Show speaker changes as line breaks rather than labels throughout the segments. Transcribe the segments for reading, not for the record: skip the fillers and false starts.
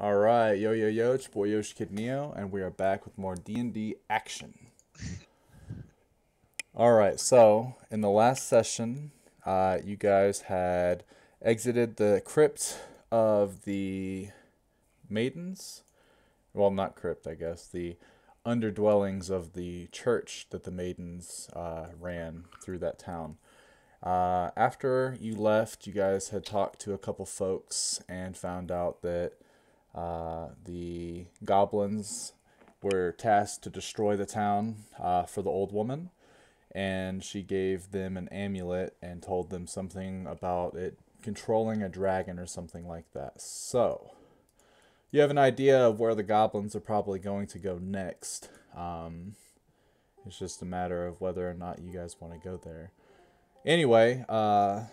All right, yo yo yo, it's your boy Yoshi Kid Neo, and we are back with more D&D action. All right, so in the last session, you guys had exited the crypt of the maidens. Well, not crypt, I guess. The underdwellings of the church that the maidens ran through that town. After you left, you guys had talked to a couple folks and found out that the goblins were tasked to destroy the town for the old woman, and she gave them an amulet and told them something about it controlling a dragon or something like that. So, you have an idea of where the goblins are probably going to go next. It's just a matter of whether or not you guys want to go there. Anyway, oh,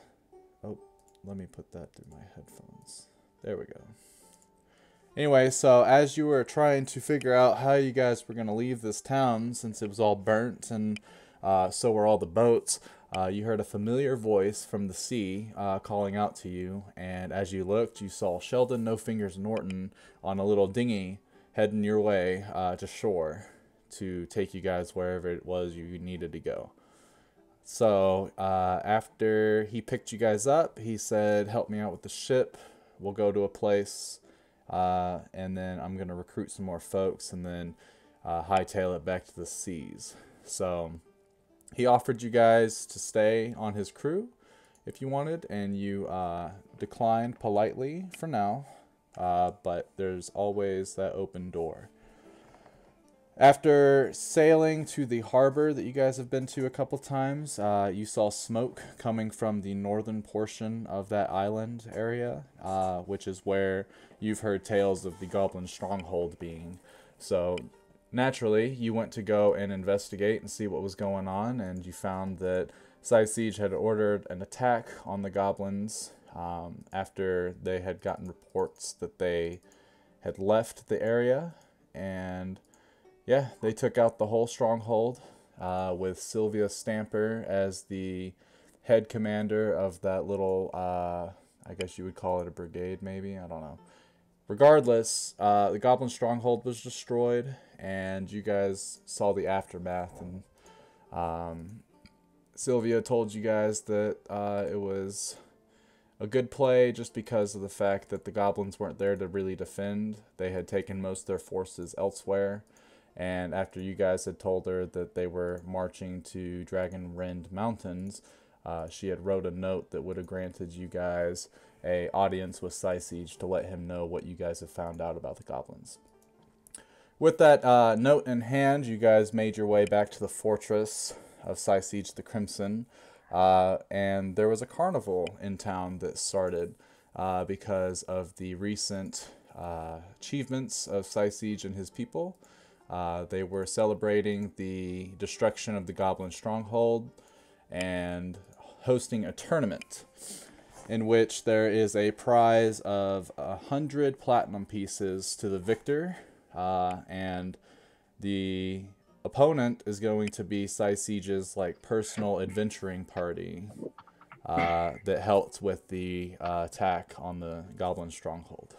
let me put that through my headphones. There we go. Anyway, so as you were trying to figure out how you guys were going to leave this town, since it was all burnt and so were all the boats, you heard a familiar voice from the sea calling out to you, and as you looked, you saw Sheldon No Fingers Norton on a little dinghy heading your way to shore to take you guys wherever it was you needed to go. So after he picked you guys up, he said, help me out with the ship. We'll go to a place, and then I'm going to recruit some more folks and then hightail it back to the seas. So he offered you guys to stay on his crew if you wanted, and you declined politely for now, but there's always that open door. After sailing to the harbor that you guys have been to a couple times, you saw smoke coming from the northern portion of that island area, which is where you've heard tales of the goblin stronghold being. So naturally, you went to go and investigate and see what was going on, and you found that Siege had ordered an attack on the goblins after they had gotten reports that they had left the area, and yeah, they took out the whole stronghold with Sylvia Stamper as the head commander of that little, I guess you would call it a brigade maybe, I don't know. Regardless, the Goblin Stronghold was destroyed, and you guys saw the aftermath, and Sylvia told you guys that it was a good play just because of the fact that the goblins weren't there to really defend. They had taken most of their forces elsewhere. And after you guys had told her that they were marching to Dragon Rend Mountains, she had wrote a note that would have granted you guys a audience with Siege to let him know what you guys have found out about the goblins. With that note in hand, you guys made your way back to the fortress of Siege the Crimson, and there was a carnival in town that started because of the recent achievements of Siege and his people. They were celebrating the destruction of the Goblin Stronghold and hosting a tournament in which there is a prize of 100 platinum pieces to the victor, and the opponent is going to be Siege's like personal adventuring party that helped with the attack on the Goblin Stronghold.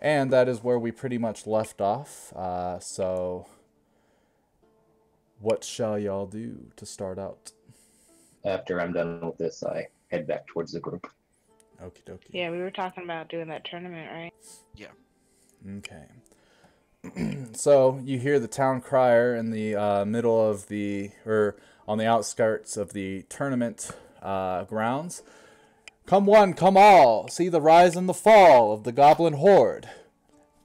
And that is where we pretty much left off. So, what shall y'all do to start out?
After I'm done with this, I head back towards the group.
Okie dokie.
Yeah, we were talking about doing that tournament, right?
Yeah.
Okay. So, you hear the town crier in the middle of the, or on the outskirts of the tournament grounds. Come one, come all, see the rise and the fall of the goblin horde.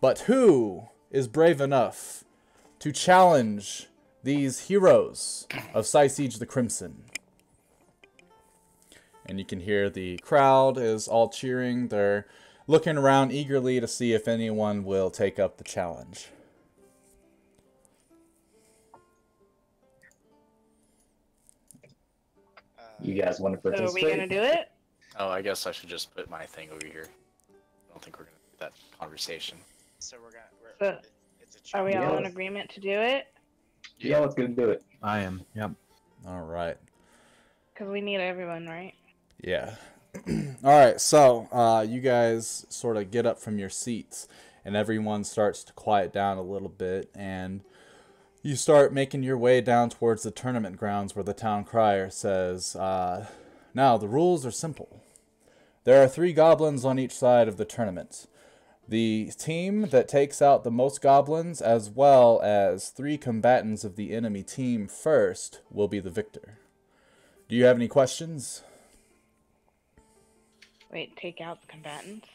But who is brave enough to challenge these heroes of Siege the Crimson? And you can hear the crowd is all cheering. They're looking around eagerly to see if anyone will take up the challenge.
You guys want to
So
participate?
are we gonna do it?
Oh, I guess I should just put my thing over here. I don't think we're gonna do that conversation.
So
So,
it's a
Are we all in
Yes.
agreement to do it?
Yeah, let's go do it.
I am. Yep.
All right.
Because we need everyone, right?
Yeah. All right, so you guys sort of get up from your seats, and everyone starts to quiet down a little bit, and you start making your way down towards the tournament grounds where the town crier says, now, the rules are simple. There are 3 goblins on each side of the tournament. The team that takes out the most goblins, as well as 3 combatants of the enemy team first, will be the victor. Do you have any questions?
Wait, take out the combatants?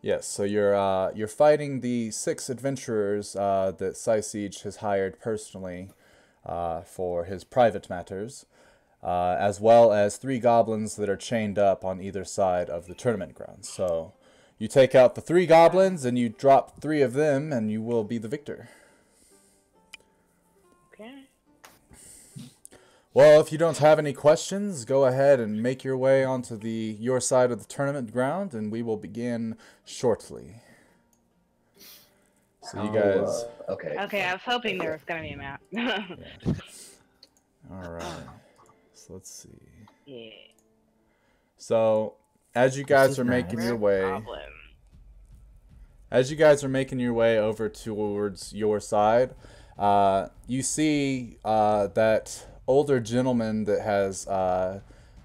Yes, so you're fighting the 6 adventurers that Siege has hired personally for his private matters, as well as 3 goblins that are chained up on either side of the tournament grounds. So you take out the 3 goblins and you drop 3 of them, and you will be the victor.
Okay.
Well, if you don't have any questions, go ahead and make your way onto your side of the tournament ground, and we will begin shortly. So you guys...
Okay.
Okay, I was hoping there was gonna be a map.
Yeah. All right. So let's see.
Yeah.
So as you guys are making your way,
Goblin.
over towards your side, you see that older gentleman that has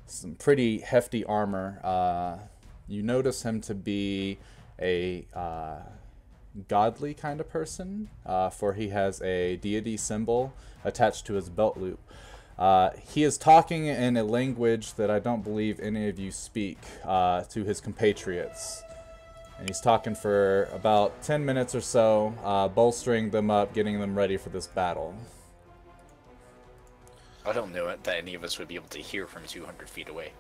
some pretty hefty armor. You notice him to be a godly kind of person, for he has a deity symbol attached to his belt loop. He is talking in a language that I don't believe any of you speak to his compatriots. And he's talking for about 10 minutes or so, bolstering them up, getting them ready for this battle.
I don't know that any of us would be able to hear from 200 feet away.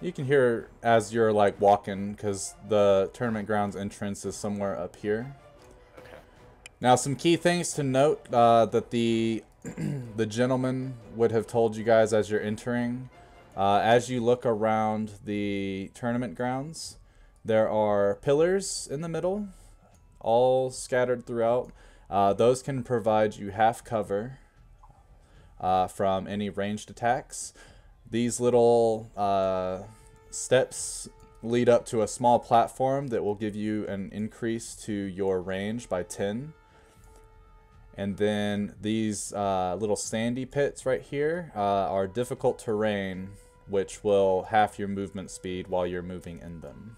You can hear as you're like walking, because the tournament grounds entrance is somewhere up here.
Okay.
Now, some key things to note that the gentleman would have told you guys as you're entering. As you look around the tournament grounds, there are pillars in the middle, all scattered throughout. Those can provide you half cover from any ranged attacks. These little steps lead up to a small platform that will give you an increase to your range by 10. And then these little sandy pits right here are difficult terrain, which will half your movement speed while you're moving in them.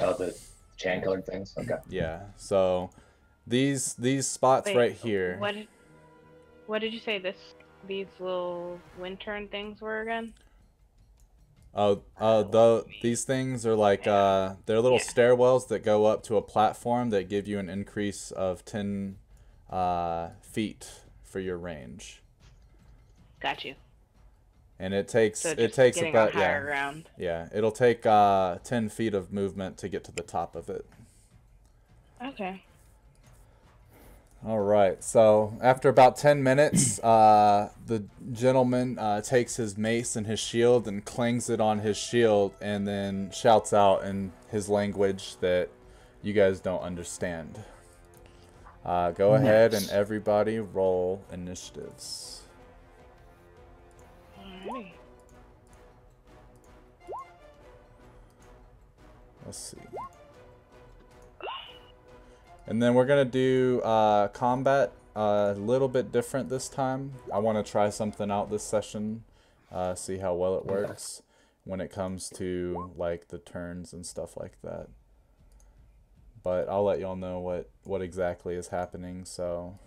Oh, the chan-colored things? Okay.
Yeah, so these spots
Wait,
right here.
What did you say these little wind-turn things were again?
These things are like they're little stairwells that go up to a platform that give you an increase of 10 feet for your range.
Got you.
And it takes
So
it takes about
higher ground.
yeah, it'll take 10 feet of movement to get to the top of it.
Okay.
All right, so after about 10 minutes, the gentleman takes his mace and his shield and clings it on his shield, and then shouts out in his language that you guys don't understand. Go ahead and everybody roll initiatives.
Alrighty.
Let's see. And then we're going to do combat a little bit different this time. I want to try something out this session, see how well it works when it comes to like the turns and stuff like that. But I'll let y'all know what exactly is happening so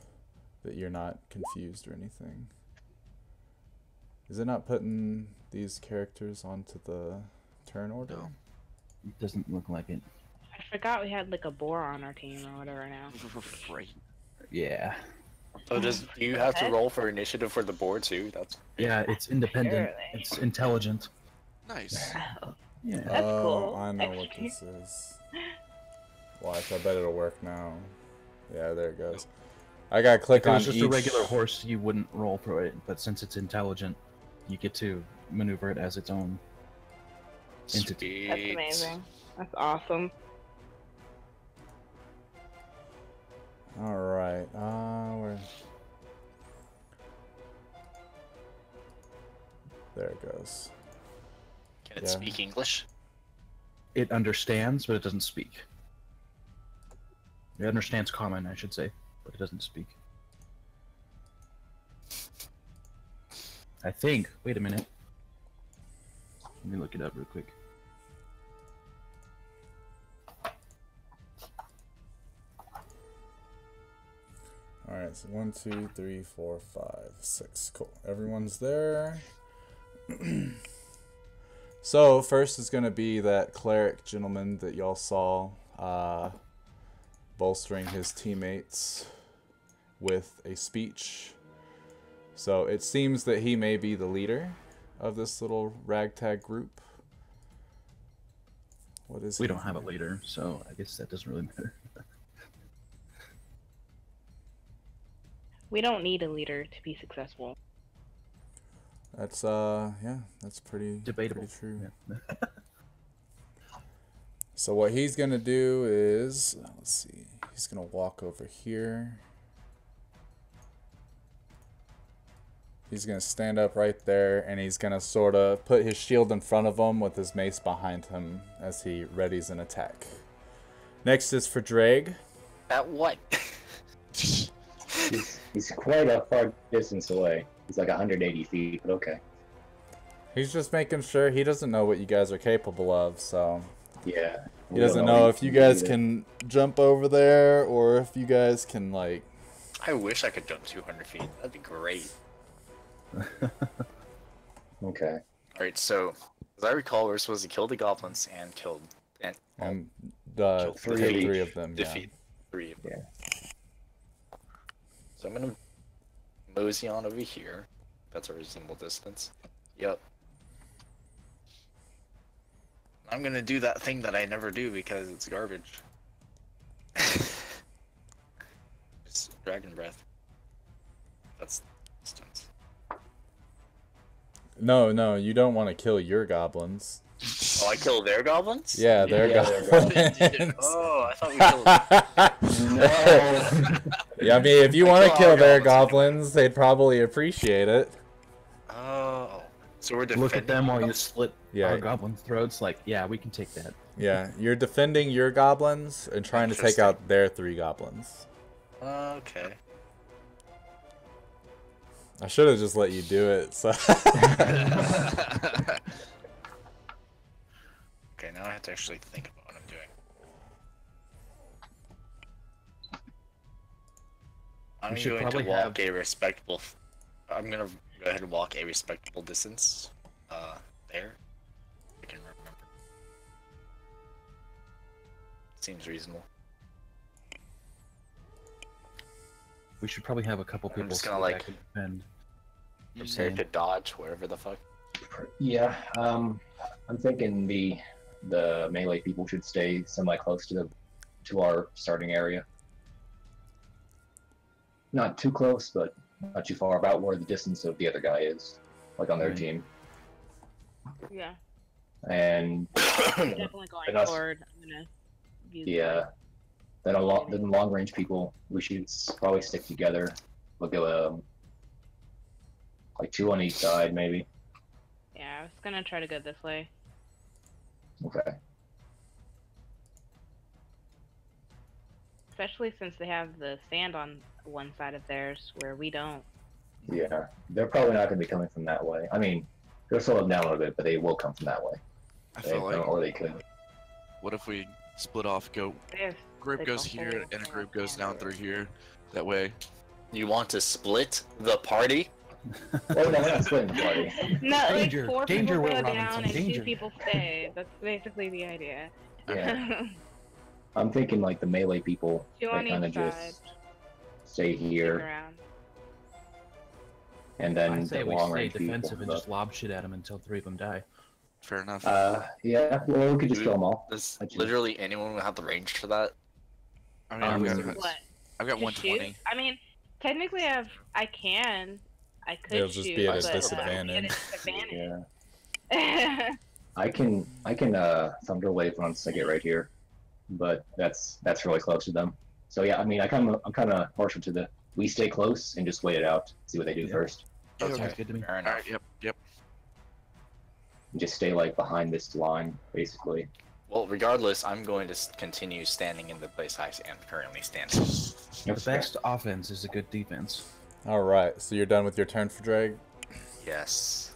that you're not confused or anything. Is it not putting these characters onto the turn order?
No. It doesn't look like it.
I forgot we had like a boar on our team or whatever now.
Right. Yeah.
So do you have to roll for initiative for the board too?
Yeah, it's independent.
Surely.
It's intelligent.
Nice.
Oh,
Yeah.
That's cool.
I know what this is. Watch, I bet it'll work now. Yeah, there it goes. I gotta click
If it
on
was just
each...
a regular horse, you wouldn't roll for it, but since it's intelligent, you get to maneuver it as its own entity.
That's amazing. That's awesome.
Alright, where... There it goes.
It
Yeah.
speak English?
It understands, but it doesn't speak. It understands common, I should say, but it doesn't speak. I think. Wait a minute. Let me look it up real quick.
Alright, so 1, 2, 3, 4, 5, 6. Cool. Everyone's there. So, first is going to be that cleric gentleman that y'all saw bolstering his teammates with a speech. So, it seems that he may be the leader of this little ragtag group. What is
We
he?
don't have a leader, so I guess that doesn't really matter.
We don't need a leader to be successful.
That's yeah, that's pretty
Debatable.
pretty true.
Yeah.
So what he's gonna do is, let's see, he's gonna walk over here. He's gonna stand up right there, and he's gonna sort of put his shield in front of him with his mace behind him as he readies an attack. Next is for Drake.
At what?
He's quite a far distance away. He's like 180 feet, but okay.
He's just making sure he doesn't know what you guys are capable of, so
Yeah.
he doesn't know if you guys can jump over there or if you guys can like.
I wish I could jump 200 feet. That'd be great.
Okay.
Alright, so, as I recall, we're supposed to kill the goblins and kill... And
The
Three
take
of
three
each.
of them. Yeah.
defeat 3 of them.
Yeah.
So I'm gonna mosey on over here. That's a reasonable distance. Yep. I'm gonna do that thing that I never do because it's garbage. It's dragon breath. That's distance.
No, you don't want to kill your goblins.
Oh, I kill their goblins?
Yeah, their
Yeah,
goblins.
Oh, I thought we killed.
No.
Yeah, I mean, if you
I
want to
kill
kill
our
their
goblins.
goblins, they'd probably appreciate it.
Oh, so we're defending.
Look at them while you split
Yeah.
our goblins' throats. Like, yeah, we can take that.
Yeah, you're defending your goblins and trying to take
Interesting.
out their 3 goblins.
Okay.
I should have just let you do it. So.
Okay, now I have to actually think about what I'm doing. I'm
We should
going to
probably
walk
have-
a respectable. I'm gonna go ahead and walk a respectable distance. There. I can remember. Seems reasonable.
We should probably have a couple
I'm
people
just gonna,
so
like,
that can defend.
Prepare to dodge wherever the fuck.
Yeah. I'm thinking the melee people should stay semi-close to our starting area. Not too close, but not too far. About where the distance of the other guy is, like on their
Right.
team.
Yeah,
And
definitely going
And us-
forward. I'm gonna use
yeah, then long range people, we should probably stick together. We'll go like 2 on each side, maybe.
Yeah, I was gonna try to go this way.
Okay.
Especially since they have the sand on one side of theirs where we don't.
Yeah, they're probably not going to be coming from that way. I mean, they'll slow them down a little bit, but they will come from that way.
I feel like,
Or they could.
what if we split off,
They have,
group
like,
goes
a
here
whole
and a
thing
group
of
goes
sand
down
over
through here? That way,
You want to split the party?
Oh no, we're not splitting the party.
No,
Danger,
like 4
danger,
people
Will
go
Robinson,
down and
danger.
2 people stay. That's basically the idea.
Yeah, I'm thinking like the melee people,
2
they
on
kind of
each side.
just stay
Stick
here,
around.
and
I
then
say
the
we
long
stay
range
defensive and
people.
just lob shit at them until 3 of them die.
fair enough.
Yeah, well, we could just
Dude,
kill them all.
Does
Actually-
literally anyone will have the range for that?
I mean,
um,
What?
I've got
To
120.
shoot? I mean, technically, I could
It'll just
shoot,
be at
a
but,
disadvantage.
Yeah,
Yeah.
I can thunder wave once I get right here, but that's really close to them. So yeah, I mean, I'm kind of partial to the we stay close and just wait it out, see what they do
Yeah.
first.
Okay.
Sounds good to me.
Fair enough.
Alright, yep.
Just stay like behind this line, basically.
Well, regardless, I'm going to continue standing in the place I am currently standing.
The best offense is a good defense.
All right, so you're done with your turn for Drake.
Yes.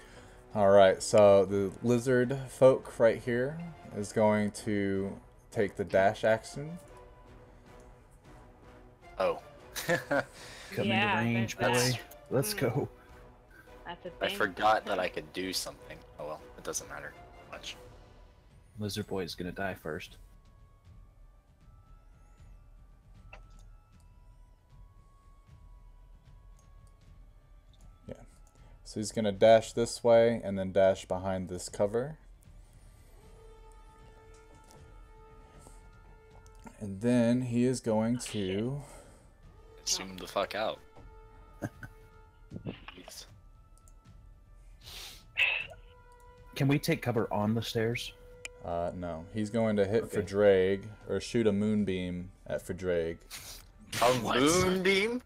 All right, so the lizard folk right here is going to take the dash action.
Oh.
Coming
Yeah,
to range,
there's
boy. Let's go.
That's a
I
thing.
forgot that I could do something. Oh well, it doesn't matter much.
Lizard boy is gonna die first.
So he's going to dash this way and then dash behind this cover. And then he is going to...
Zoom the fuck out. Jeez.
Can we take cover on the stairs?
No. He's going to hit
Okay.
Fordraig, or shoot a moonbeam at Fordraig.
A moonbeam?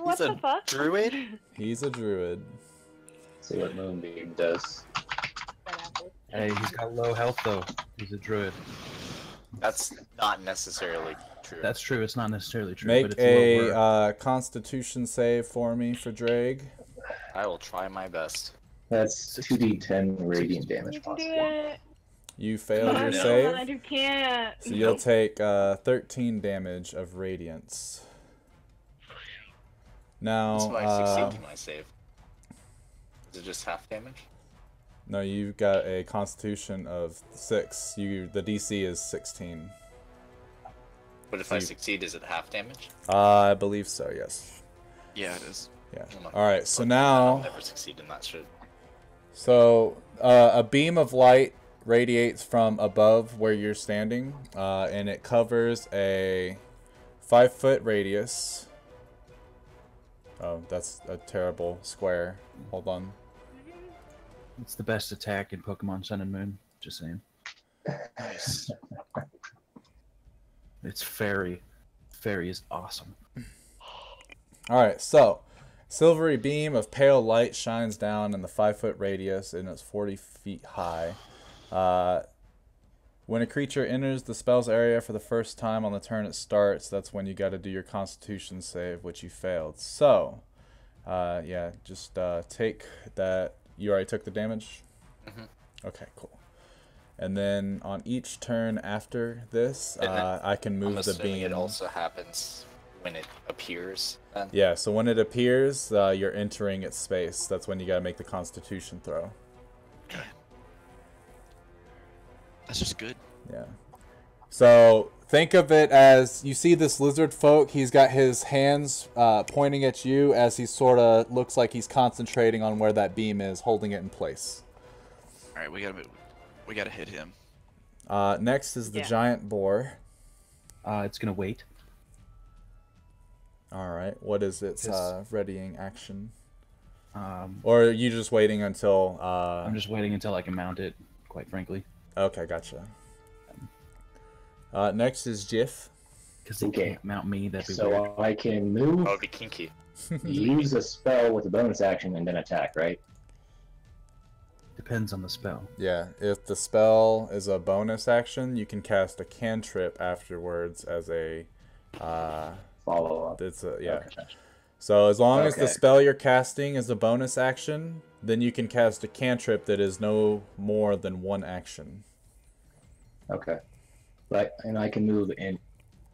What
He's
the
a
fuck?
druid?
He's a druid.
See what Moonbeam does.
Hey, he's got low health though. He's a druid.
That's not necessarily true.
That's true. It's not necessarily true,
Make
but it's lower.
a Constitution save for me, Fordraig.
I will try my best.
That's 2d10 radiant damage
You can do
possible.
it.
You failed your
Come
save,
on, you can't.
so you'll take 13 damage of radiance. Now,
That's why I succeeded my save. Is it just half damage?
no, you've got a Constitution of 6. The DC is 16.
But if
So
I
you-
succeed, is it half damage?
I believe so. Yes.
Yeah, it is.
Yeah.
Oh my-
All right. So
I'll
now,
never succeed in that shit.
so a beam of light radiates from above where you're standing, and it covers a 5-foot radius. Oh, that's a terrible square. Hold on.
It's the best attack in Pokemon Sun and Moon. Just saying.
Nice.
It's fairy. Fairy is awesome.
All right, so silvery beam of pale light shines down in the 5-foot radius, and it's 40 feet high. When a creature enters the spell's area for the first time on the turn it starts, that's when you got to do your Constitution save, which you failed. So, yeah, just take that. You already took the damage?
Mhm.
Okay, cool. And then on each turn after this,
And then
I can
I'm
move the
assuming
beam.
it also happens when it appears. Then.
Yeah, so when it appears, you're entering its space. That's when you gotta make the Constitution throw.
That's just good.
Yeah. So think of it as you see this lizard folk. He's got his hands pointing at you as he sort of looks like he's concentrating on where that beam is, holding it in place.
All right, we gotta hit him.
Next is the
Yeah.
giant boar.
It's gonna wait.
All right. What is its
Yes.
readying action?
Um,
Or are you just waiting until?
I'm just waiting until I can mount it. Quite frankly,
Okay, gotcha. Next is Jiff.
because they
Okay.
can't mount me. That'd be
So
weird.
I can move,
That would be kinky.
use a spell with a bonus action, and then attack, right?
Depends on the spell.
Yeah, if the spell is a bonus action, you can cast a cantrip afterwards as a
Follow up.
it's a yeah.
Okay.
So as long as the
Okay.
spell you're casting is a bonus action, then you can cast a cantrip that is no more than one action.
Okay. And I can move in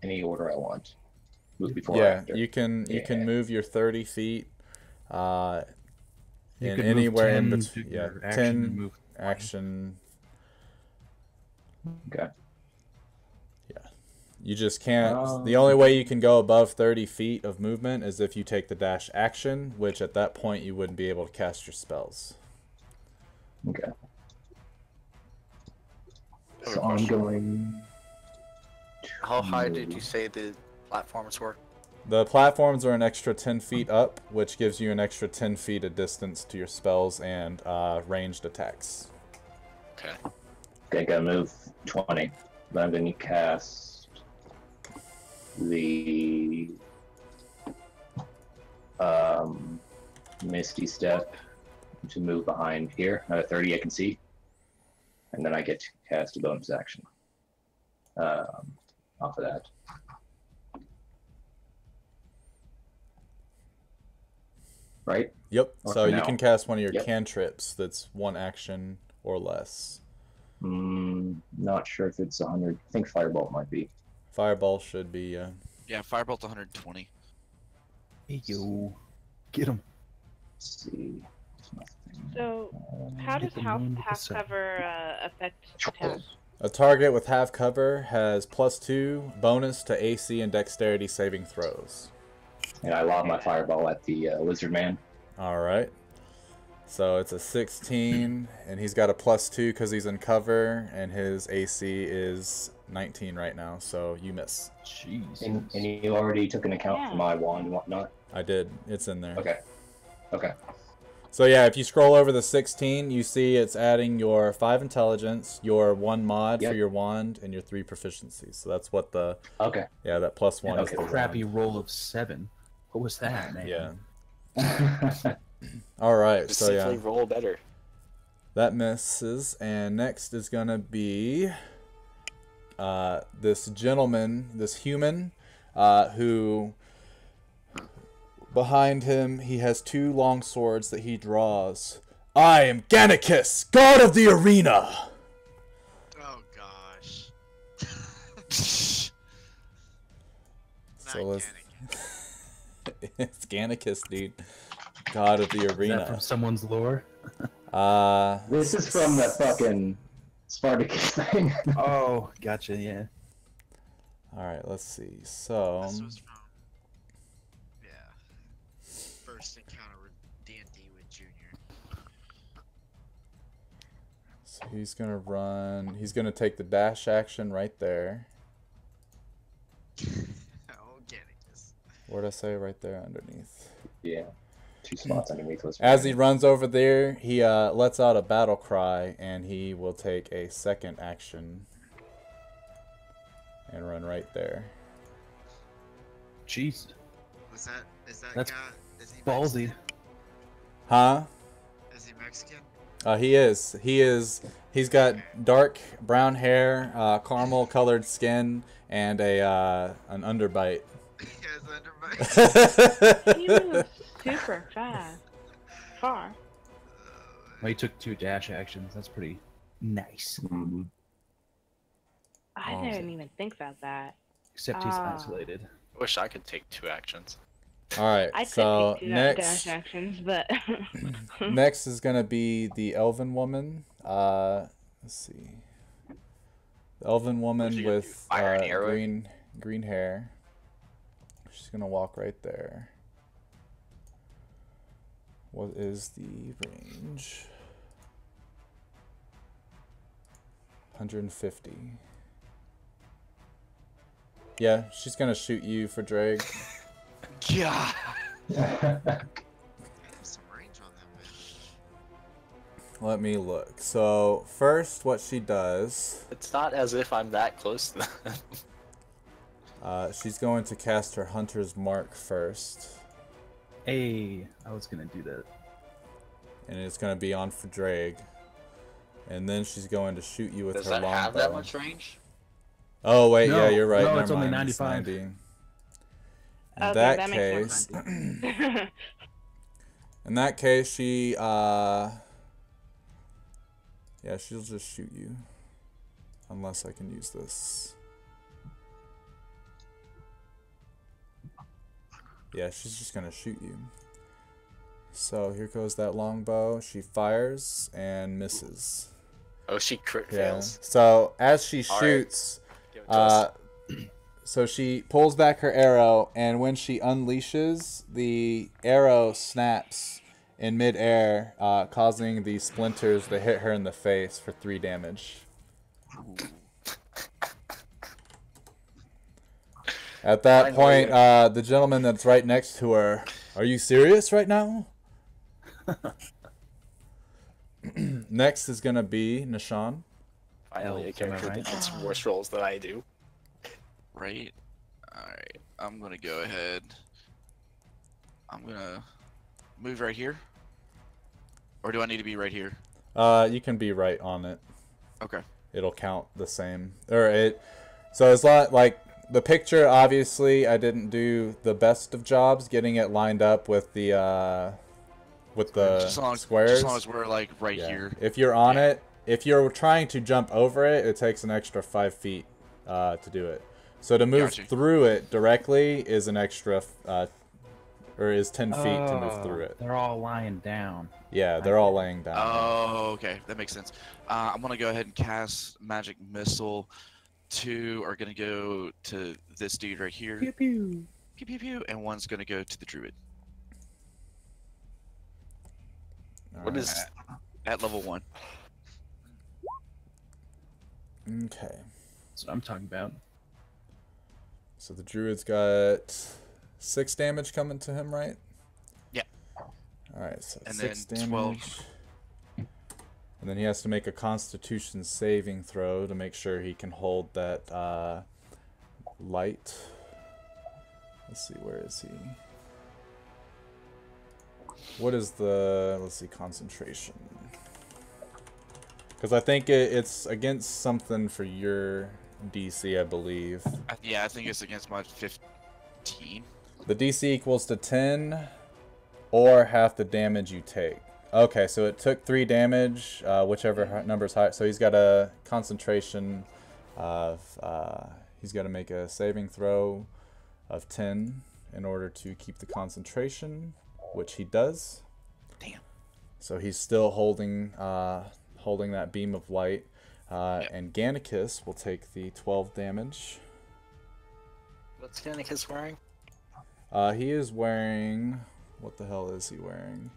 any order I want. Move before or
Yeah,
after.
you can
Yeah.
move your 30 feet
You
in
could move
anywhere in
10
between.
to
Yeah,
your action
10
and move 20.
action.
Okay.
You just can't. The only way you can go above 30 feet of movement is if you take the dash action, which at that point you wouldn't be able to cast your spells.
Okay.
I have a
So I'm
question.
going.
How high did you say the platforms were?
The platforms are an extra 10 feet up, which gives you an extra 10 feet of distance to your spells and ranged attacks.
Okay.
Okay, gotta move 20. But I'm gonna cast the Misty Step to move behind here. Another 30 I can see. And then I get to cast a bonus action. Off of that. Right?
Yep.
Or
So
for
you
now.
can cast one of your
Yep.
cantrips that's 1 action or less.
Not sure if it's 100. I think Firebolt might be.
Fireball should be.
Yeah, Firebolt 120.
Hey, yo. Get him.
Let's see. There's nothing.
So, how does
Hit the moon with the
half
sun.
cover affect attacks?
A target with half cover has +2 bonus to AC and Dexterity saving throws.
And I lob my Fireball at the Lizard Man.
All right. So it's a 16, and he's got a +2 because he's in cover, and his AC is 19 right now. So you miss.
Jeez.
And you already took an account for my wand and whatnot?
I did. It's in there.
Okay. Okay.
So yeah, if you scroll over the 16, you see it's adding your 5 intelligence, your 1 mod for your wand, and your 3 proficiencies. So that's what the
Okay.
yeah, that +1 is
Okay.
the
Crappy
wand.
roll of 7. What was that, man?
Yeah. All right.
Just
So yeah,
simply roll better.
that misses, and next is gonna be this gentleman, this human, who behind him he has 2 long swords that he draws. I am Gannicus, god of the arena.
Oh gosh.
So let's... It's Gannicus, dude. God of the
Is that from
arena.
someone's lore?
This is from the fucking Spartacus thing.
Oh, gotcha, yeah.
Alright, let's see. So
This was from, first encounter with D&D with Junior.
So he's gonna run. He's gonna take the dash action right there.
Oh, getting this.
What did I say? Right there underneath.
Yeah. 2 spots underneath was.
As he runs over there, he lets out a battle cry, and he will take a second action and run right there.
Jeez.
Is that
That's
guy? Is he
ballsy.
Mexican?
Huh?
Is he Mexican?
He is. He is. He's got dark brown hair, caramel-colored skin, and an underbite.
He has underbite.
He moves super fast. Far.
Well, he took 2 dash actions. That's pretty nice.
Mhm.
I
Oh.
didn't even think about that.
Except he's
Ah.
isolated.
I wish I could take 2 actions.
All right.
I could
So
take 2
next,
dash actions, but
next is gonna be the elven woman. Let's see. The elven woman
she gonna do?
with
Fire an arrow?
green hair. She's gonna walk right there. What is the range? 150. Yeah, she's gonna shoot you for Drake.
Yeah.
Some range on that man.
Let me look. So first, what she does,
It's not as if I'm that close to them.
she's going to cast her Hunter's Mark first,
Hey, I was gonna do that.
and it's going to be on for Drake. And then she's going to shoot you with
Does
her
that have that
longbow.
much range?
Oh wait,
No,
yeah, you're right.
no,
Never
it's only
mind. It's
95.
90. In
Okay,
that
that makes
case,
more
in that case, she yeah, she'll just shoot you, unless I can use this. Yeah, she's just gonna shoot you. So here goes that longbow. She fires and misses.
Oh, she crit
Yeah.
fails.
So as she
All right.
shoots,
Give it to us.
so she pulls back her arrow, and when she unleashes, the arrow snaps in midair, causing the splinters to hit her in the face for 3 damage. At that point, the gentleman that's right next to her, are you serious right now? Next is gonna be Nishan.
Finally, a
am I
character
right?
that gets worse rolls than I do.
Right. Alright. I'm gonna go ahead. I'm gonna move right here. Or do I need to be right here?
You can be right on it.
Okay.
It'll count the same. So it's not like the picture. Obviously, I didn't do the best of jobs getting it lined up with the
Just
squares.
as long as we're like right
Yeah.
here.
If you're on it, if you're trying to jump over it, it takes an extra 5 feet to do it. So to move
Gotcha.
through it directly is an extra, or is 10 feet to move through it.
They're all lying down.
Yeah, they're all laying down.
Oh, okay, that makes sense. I'm gonna go ahead and cast magic missile. Two are gonna go to this dude right here.
Pew pew.
Pew pew pew, and one's gonna go to the druid.
What is
At level 1.
Okay.
That's what I'm talking about.
So the druid's got 6 damage coming to him, right?
Yeah.
Alright, so
And
6
then
damage.
12.
And then he has to make a constitution saving throw to make sure he can hold that light. Let's see, where is he? What is the, let's see, concentration? Because I think it's against something for your DC, I believe.
Yeah, I think it's against my 15.
The DC equals to 10 or half the damage you take. Okay, so it took 3 damage, whichever number's high. So he's got a concentration of, he's got to make a saving throw of 10 in order to keep the concentration, which he does.
Damn.
So he's still holding that beam of light. And Gannicus will take the 12 damage.
What's Gannicus wearing?
He is wearing, what the hell is he wearing?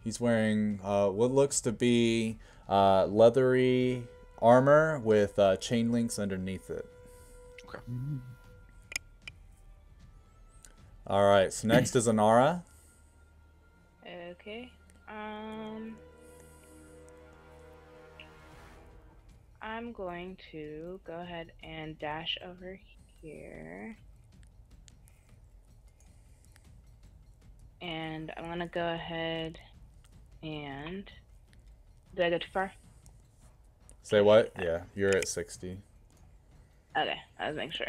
He's wearing what looks to be leathery armor with chain links underneath it.
Okay.
Alright, so next is Anara.
Okay. I'm going to go ahead and dash over here. And I'm gonna go ahead and... Did I go too far?
Say what? Yeah, you're at 60.
Okay, I was making sure.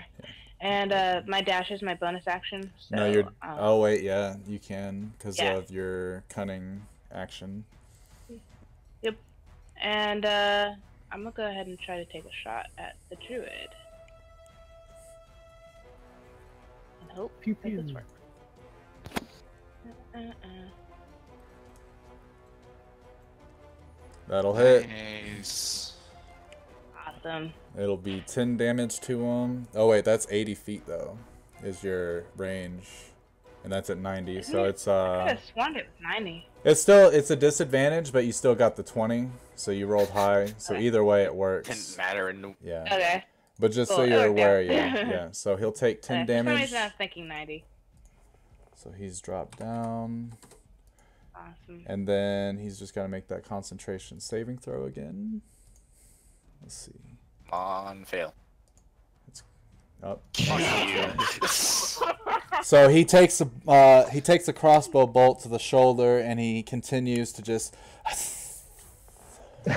And my dash is my bonus action. So,
No, you're... oh, wait, yeah, you can because
Yeah.
of your cunning action.
Yep. And I'm gonna go ahead and try to take a shot at the druid. And hope
Pew
that this
pew.
works.
That'll hit.
Nice.
Awesome.
It'll be 10 damage to him. Oh, wait, that's 80 feet, though, is your range. And that's at 90, so it's,
I could have sworn it was 90.
it's a disadvantage, but you still got the 20, so you rolled high. So
Okay.
either way, it works.
Didn't matter.
Yeah.
Okay.
But just so
Cool, it
you're
worked
aware,
out.
yeah, yeah. So he'll take 10
For some
damage.
reason I was thinking 90.
So he's dropped down.
Awesome.
And then he's just got to make that concentration saving throw again. Let's see.
Come on, fail.
Up.
Fuck
So he takes a crossbow bolt to the shoulder, and he continues to just.
you.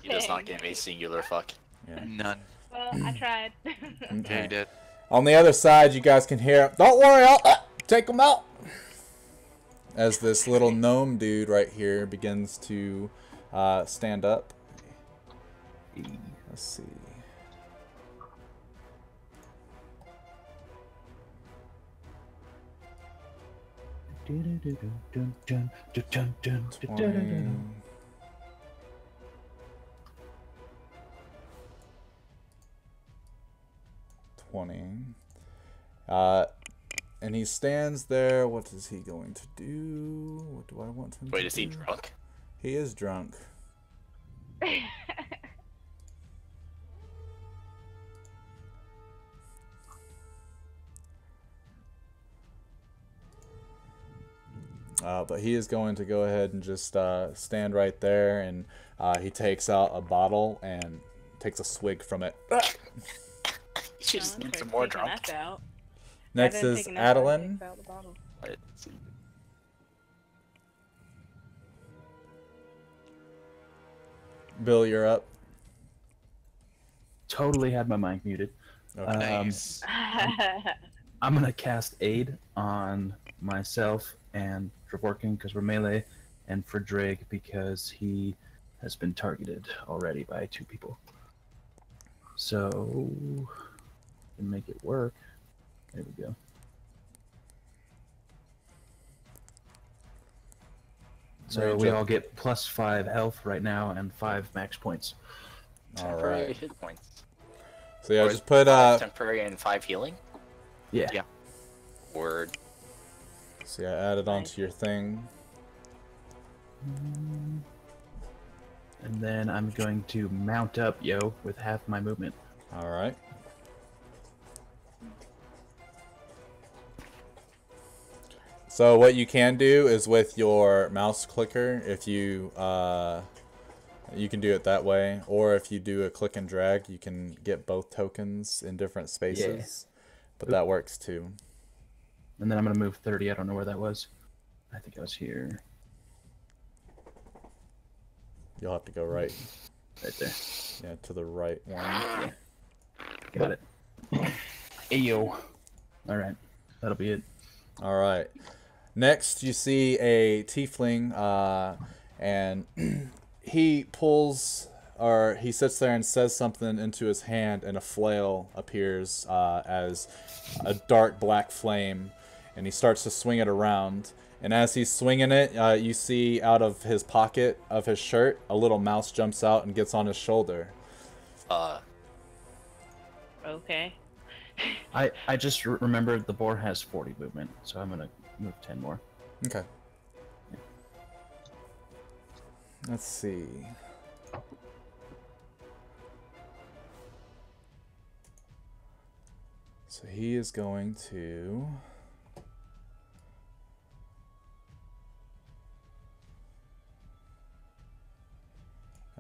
He does not give a singular fuck.
Yeah.
None.
Well, I tried.
Yeah, you did.
On the other side, you guys can hear. Don't worry, I'll take him out. As this little gnome dude right here begins to stand up. Let's see.
Dun, dun, dun, dun, dun, dun, dun,
20,
dun, dun.
20. And he stands there. What is he going to do? What do I want him
Wait,
to
is he
do?
drunk?
He is drunk. But he is going to go ahead and just stand right there, and he takes out a bottle and takes a swig from it.
You should just need some more drunk.
Next is Adeline.
Let's see.
Bill, you're up.
Totally had my mic muted.
Okay.
Nice.
I'm gonna cast Aid on myself and Dravorkin because we're melee, and for Drake because he has been targeted already by 2 people. So, can make it work. There we go. So
Range
we
up.
all get +5 health right now and 5 max points.
All
Temporary
right.
hit points.
So yeah,
Or
just put
5 temporary and 5 healing.
Yeah.
Yeah.
Word.
So yeah, add it onto your thing.
And then I'm going to mount up, yo, with half my movement.
All right. So what you can do is with your mouse clicker, if you you can do it that way, or if you do a click and drag, you can get both tokens in different spaces. But that works too.
And then I'm going to move 30. I don't know where that was. I think I was here.
You'll have to go right.
Right there.
Yeah, to the right one.
Yeah. Got it. Ayo. Alright. That'll be it.
All right. Next, you see a tiefling, and he pulls, or he sits there and says something into his hand, and a flail appears as a dark black flame, and he starts to swing it around. And as he's swinging it, you see out of his pocket of his shirt, a little mouse jumps out and gets on his shoulder.
Okay.
I just remembered the boar has 40 movement, so I'm going to move 10 more.
Okay. Let's see. So he is going to...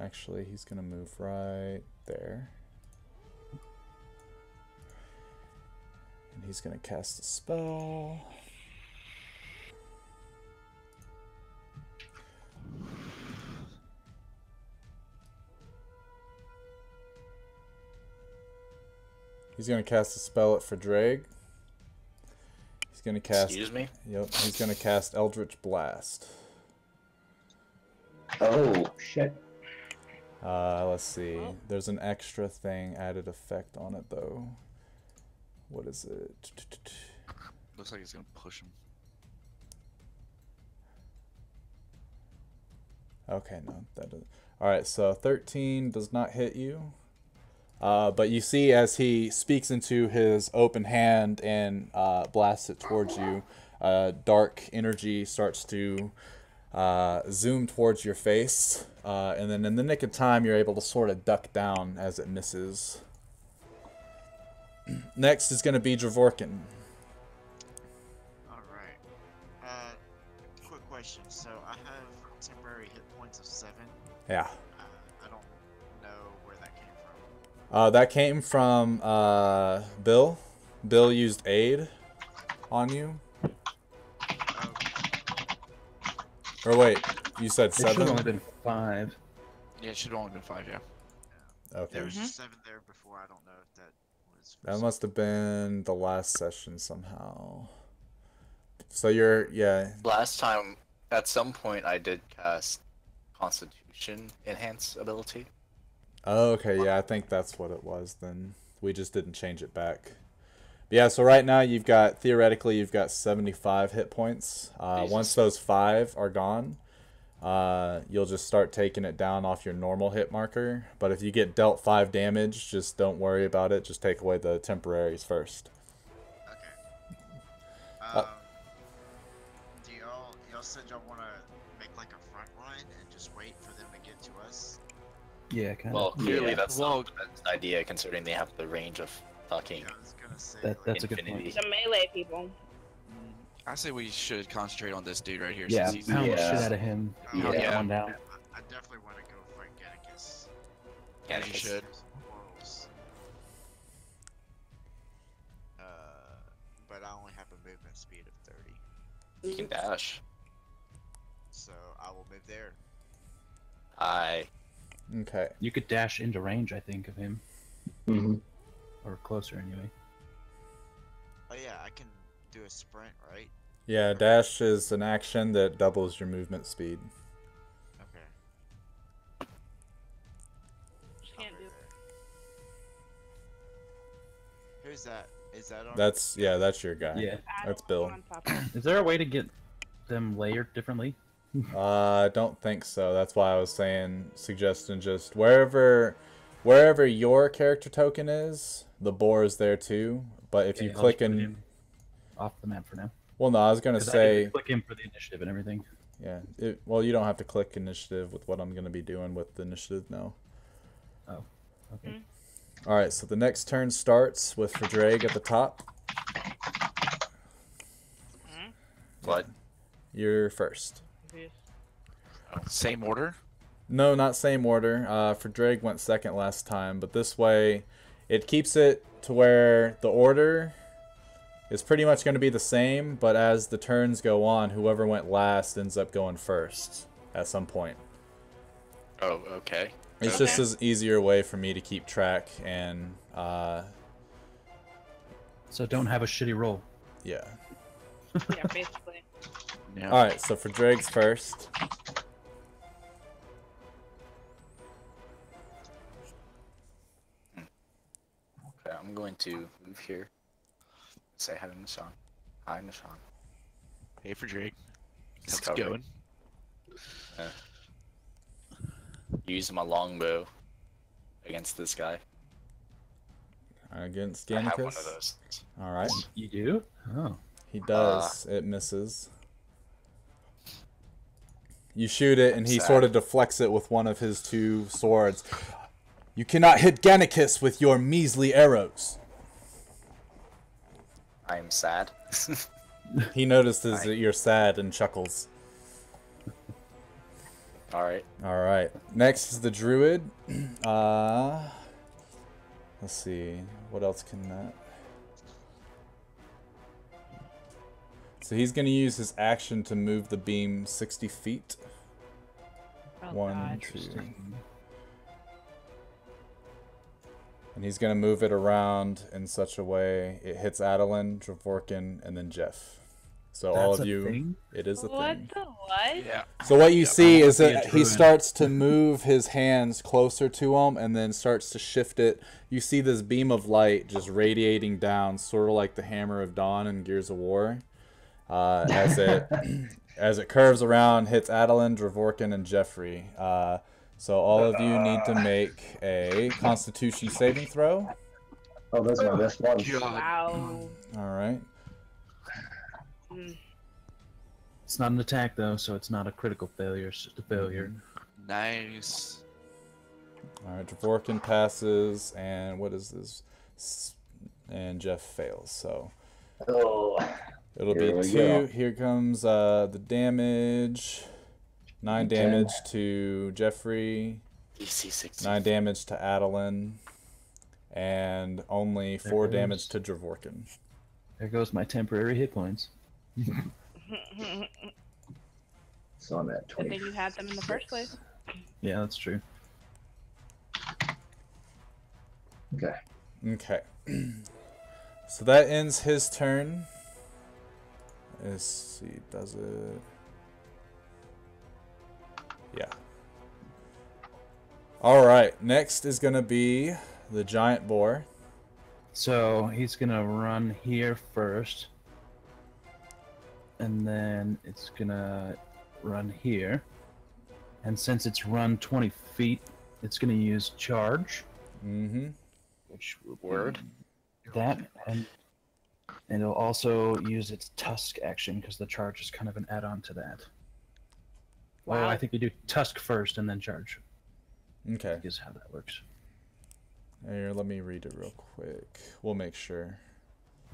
Actually, he's going to move right there. And he's going to cast a spell. He's going to cast a spell at Fordraig. He's going to cast...
Excuse me?
Yep, he's going to cast Eldritch Blast.
Oh, shit.
Let's see. There's an extra thing, added effect on it, though. What is it?
Looks like he's gonna push him.
Okay, no, that doesn't. Alright, so 13 does not hit you. But you see as he speaks into his open hand and blasts it towards you, dark energy starts to zoom towards your face. And then in the nick of time, you're able to sort of duck down as it misses. Next is going to be Dravorkin.
Alright. Quick question. So I have temporary hit points of 7.
Yeah.
I don't know where that came from.
That came from Bill. Bill used aid on you. Or wait, you said
It should have
7?
only been 5.
Yeah, it should have only been 5, yeah.
Okay.
There was 7 there before. I don't know if that was.
That must have been the last session somehow. So you're, yeah.
Last time, at some point, I did cast Constitution Enhance ability.
Oh, okay, yeah, I think that's what it was then. We just didn't change it back. But yeah, so right now theoretically, you've got 75 hit points. Once those 5 are gone, you'll just start taking it down off your normal hit marker. But if you get dealt 5 damage, just don't worry about it. Just take away the temporaries first.
Okay. Do y'all said y'all want to make like a front line and just wait for them to get to us?
Yeah, kind of.
Well, clearly
Yeah.
that's not the best idea considering they have the range of fucking
I was gonna say.
That's a good
infinity.
point.
The melee people.
I say we should concentrate on this dude right here.
Yeah,
Since he's
pound the
Yeah.
shit out of him.
Yeah.
Get
Yeah.
one down.
I definitely want to go fight Gannicus.
As you should.
Morals. But I only have a movement speed of 30,
You can dash.
so I will move there.
Okay.
You could dash into range, I think, of him.
Mm-hmm.
Or closer, anyway.
Oh yeah, I can do a sprint, right?
Yeah, dash is an action that doubles your movement speed.
Okay.
Just can't do.
Who's that? Is that on?
That's that's your guy.
Yeah.
That's
Add
Bill.
one on top of it.
Is there a way to get them layered differently?
I don't think so. That's why I was suggesting just wherever your character token is, the boar is there too. But if you
I'll
click
just put
in,
him off the map for now.
well, no, I was gonna
'Cause I need to
say,
click him for the initiative and everything.
yeah. Well, you don't have to click initiative with what I'm gonna be doing with the initiative now.
Oh, okay.
Mm.
All right, so the next turn starts with Drake at the top.
What?
You're first.
Yes.
Same order?
No, not same order. Drake went second last time, but this way, it keeps it to where the order is pretty much going to be the same, but as the turns go on, whoever went last ends up going first at some point.
Oh, okay.
It's just an easier way for me to keep track and,
So don't have a shitty roll.
yeah.
Yeah, basically.
Yeah.
All right, so Drake's first.
Okay, I'm going to move here. Say hi to Nishan. Hi, Nishan.
Hey for Drake.
He's
How's it
covered.
going?
Use my longbow against this guy.
Against
I have one of
Gannicus.
those.
All right.
You do? Oh.
He does. It misses. You shoot it, and he
Sad.
sort of deflects it with one of his two swords. You cannot hit Gannicus with your measly arrows.
I am sad.
He notices that you're sad and chuckles.
Alright.
All right. Next is the druid. Let's see. What else can that? So he's going to use his action to move the beam 60 feet.
Oh,
One,
God.
two. And he's going to move it around in such a way it hits Adeline, Dravorkin, and then Jeff. So all
That's
of
a
you,
thing?
it is a
What
thing.
the what?
Yeah.
So what you see is
be a
that he
druid.
starts to move his hands closer to him and then starts to shift it. You see this beam of light just radiating down, sort of like the Hammer of Dawn in Gears of War. As it curves around, hits Adeline, Dravorkin, and Jeffrey. So all of you need to make a Constitution saving throw.
Oh, that's my best one.
Wow.
All right.
Mm.
It's not an attack, though, so it's not a critical failure. It's just a failure.
Nice.
All right. Dravorkin passes, and what is this? And Jeff fails. So
Oh,
it'll
Here
be
we
2.
go.
Here comes the damage. 9
10.
damage to Jeffrey.
DC 60.
9 damage to Adeline. And only 4
There
damage
goes.
to Dravorkin.
There goes my temporary hit points.
so I'm at
Good
20.
thing you had them in the first place.
Yeah, that's true.
Okay.
Okay. So that ends his turn. Let's see, does it? Yeah. Alright, next is going to be the giant boar.
So he's gonna run here first, and then it's gonna run here. And since it's run 20 feet, it's gonna use charge,
Mm-hmm.
which will be
Word.
that, and it'll also use its tusk action because the charge is kind of an add-on to that. Well,
Wow.
I think we do tusk first and then charge.
Okay.
Is how that works.
Here, let me read it real quick. We'll make sure.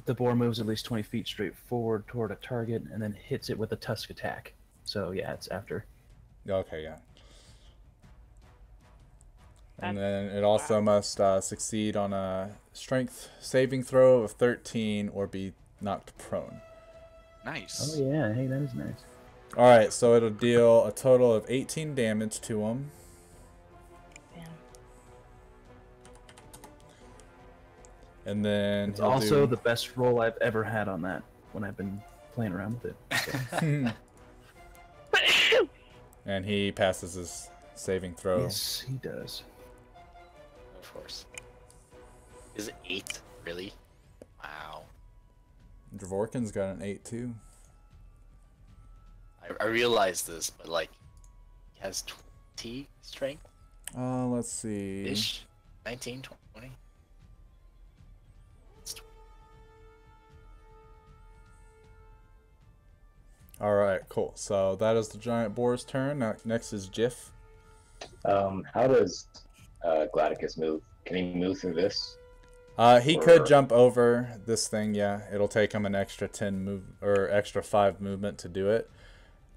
The boar moves at least 20 feet straight forward toward a target and then hits it with a tusk attack. So yeah, it's after.
Okay, yeah. And
That's-
then it also must succeed on a strength saving throw of 13 or be knocked prone.
Nice.
Oh yeah, hey, that is nice.
Alright, so it'll deal a total of 18 damage to him. And then
It's
he'll
also
do...
the best roll I've ever had on that when I've been playing around with it. So.
And he passes his saving throw.
Yes, he does.
Of course. Is it 8? Really? Wow.
Dvorkin's got an 8 too.
I realize this, but like, he has 20 strength
Let's see.
ish? 19, 20?
All right, cool. So that is the giant boar's turn. Now, next is Jiff.
How does Gladicus move? Can he move through this?
He could jump over this thing. Yeah, it'll take him an extra 10 move or extra 5 movement to do it.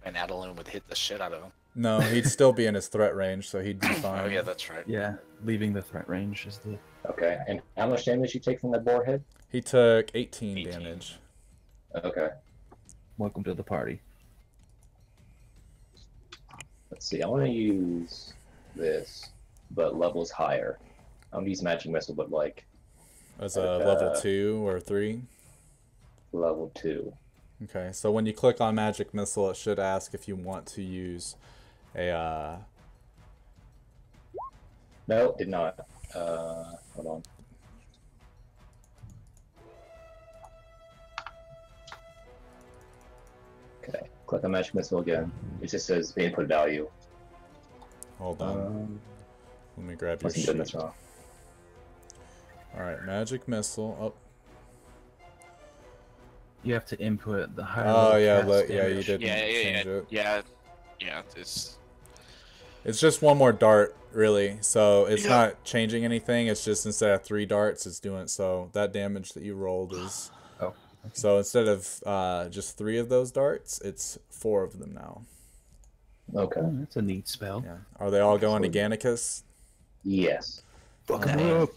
And Adeline would hit the shit out of him.
No, he'd still be in his threat range, so he'd be fine.
Oh yeah, that's right.
Yeah, leaving the threat range is the...
Okay, and how much damage you take from that boar head?
He took 18
18.
damage.
Okay,
Welcome to the party.
let's see. I want to use this, but levels higher. I'm gonna use magic missile, but like
As a level 2 or 3.
level 2.
Okay, so when you click on magic missile, it should ask if you want to use a
No, did not. Hold on. Okay, click on magic missile again. It just says the input value.
Hold on. Let me grab your
Must be
sheet.
doing this wrong.
Alright, magic missile. Oh,
You have to input the higher
oh
level
yeah,
cast
you
damage.
didn't
Yeah,
change it.
yeah.
It's just one more dart, really. So it's
Yeah.
not changing anything. It's just instead of 3 darts, it's doing so. That damage that you rolled is.
Oh, okay.
So instead of just 3 of those darts, it's 4 of them now.
Okay.
Oh, that's a neat spell.
Yeah. Are they all going to Gannicus?
Yes.
Fuck
him
him up.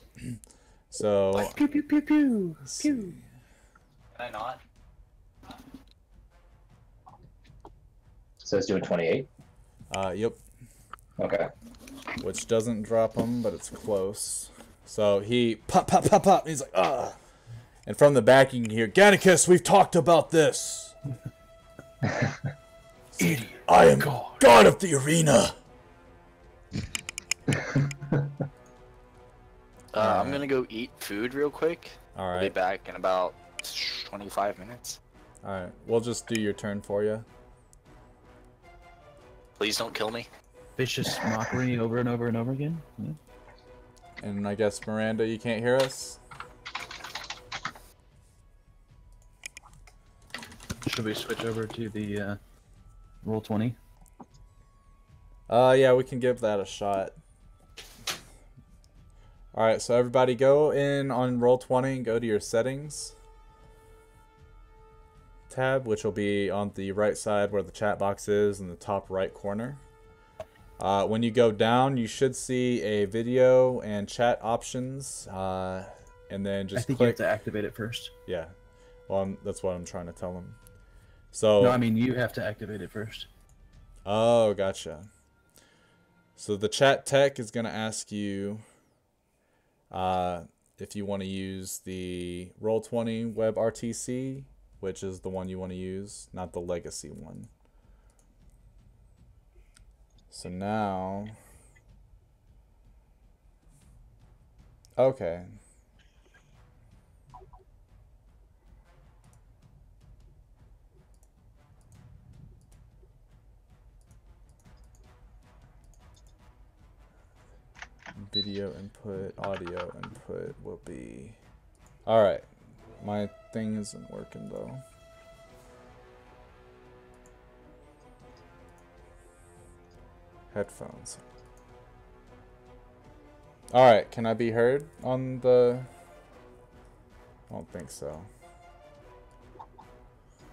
So.
Pew pew pew pew.
let's
Pew.
see.
Can I not?
So it's doing 28.
Yep.
Okay.
Which doesn't drop him, but it's close. So he pop, pop, pop, pop. And he's like, ah. And from the back, you can hear, Gannicus, we've talked about this.
Idiot.
I am God of the arena.
I'm gonna go eat food real quick.
All
I'll be
right.
back in about 25 minutes.
All right. We'll just do your turn for you.
Please don't kill me.
Vicious mockery over and over and over again. Yeah.
And I guess, Miranda, you can't hear us?
Should we switch over to the roll 20?
Yeah, we can give that a shot. All right, so everybody go in on Roll20 and go to your settings tab, which will be on the right side where the chat box is in the top right corner. When you go down, you should see a video and chat options, and then just
I think you have
click.
to activate it first.
Yeah, well, that's what I'm trying to tell them. So.
No, I mean you have to activate it first.
Oh, gotcha. So the chat tech is going to ask you if you want to use the Roll20 WebRTC, which is the one you want to use, not the legacy one. So now... Okay. Video input, audio input will be... Alright. My thing isn't working though. Headphones. Alright, can I be heard on the... I don't think so.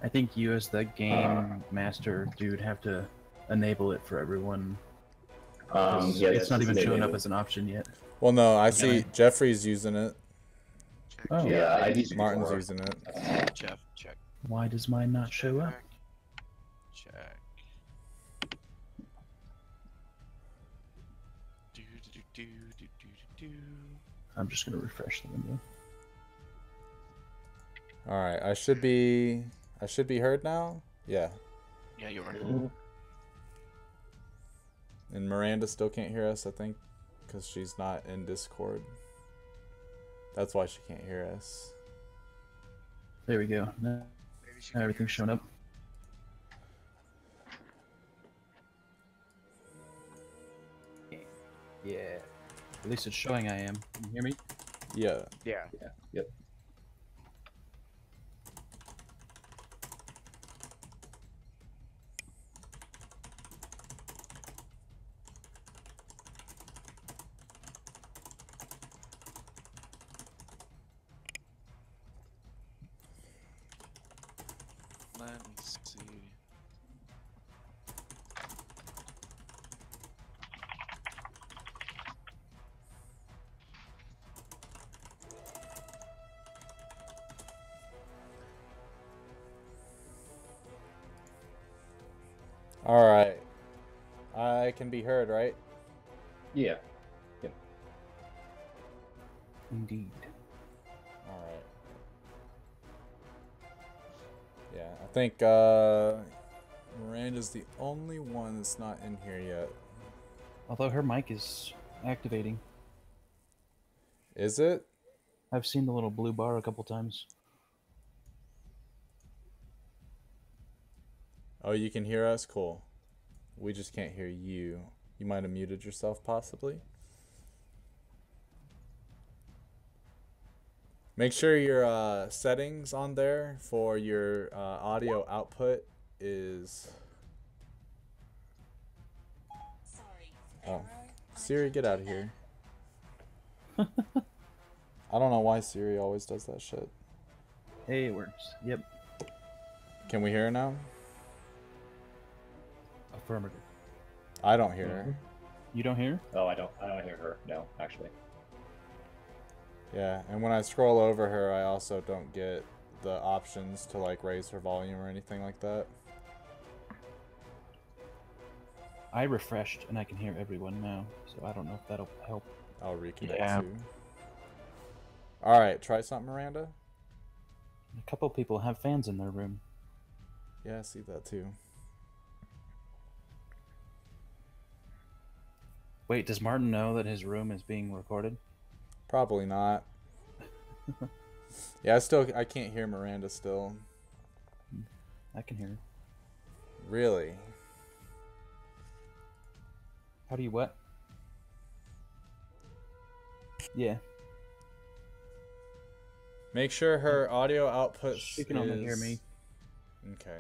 I think you as the game master dude have to enable it for everyone.
Yeah,
It's not even showing up
enabled.
as an option yet.
Well, no, I see Jeffrey's using it.
Oh,
Yeah, I've used it
Martin's
before.
using it.
Jeff, check.
why does mine not show up?
Check. Do, do, do, do, do, do, do.
I'm just gonna refresh the window.
All right, I should be heard now. Yeah,
Yeah, you are.
and Miranda still can't hear us, I think, because she's not in Discord. That's why she can't hear us.
There we go. Now
Maybe she can hear
everything's
us
showing up. Yeah. At least it's showing I am. Can you hear me?
Yeah.
Yeah.
Yeah. Yep.
Let me see.
All right. I can be heard, right?
Yeah. Yep.
Indeed.
All right. Yeah, I think Miranda's the only one that's not in here yet.
Although her mic is activating.
Is it?
I've seen the little blue bar a couple times.
Oh, you can hear us? Cool. We just can't hear you. You might have muted yourself, possibly. Make sure your settings on there for your audio output is... Oh. Siri, get out of here. I don't know why Siri always does that shit.
Hey, it works. Yep.
Can we hear her now?
Affirmative.
I don't hear her.
You don't hear?
Oh, I don't hear her. No, actually.
Yeah, and when I scroll over her, I also don't get the options to like raise her volume or anything like that.
I refreshed and I can hear everyone now, so I don't know if that'll help.
I'll reconnect
Yeah.
too. All right, try something, Miranda.
A couple people have fans in their room.
Yeah, I see that too.
Wait, does Martin know that his room is being recorded?
Probably not. Yeah, I can't hear Miranda still.
I can hear her.
Really?
How do you what? Yeah.
Make sure her audio output
She can only hear me.
Okay.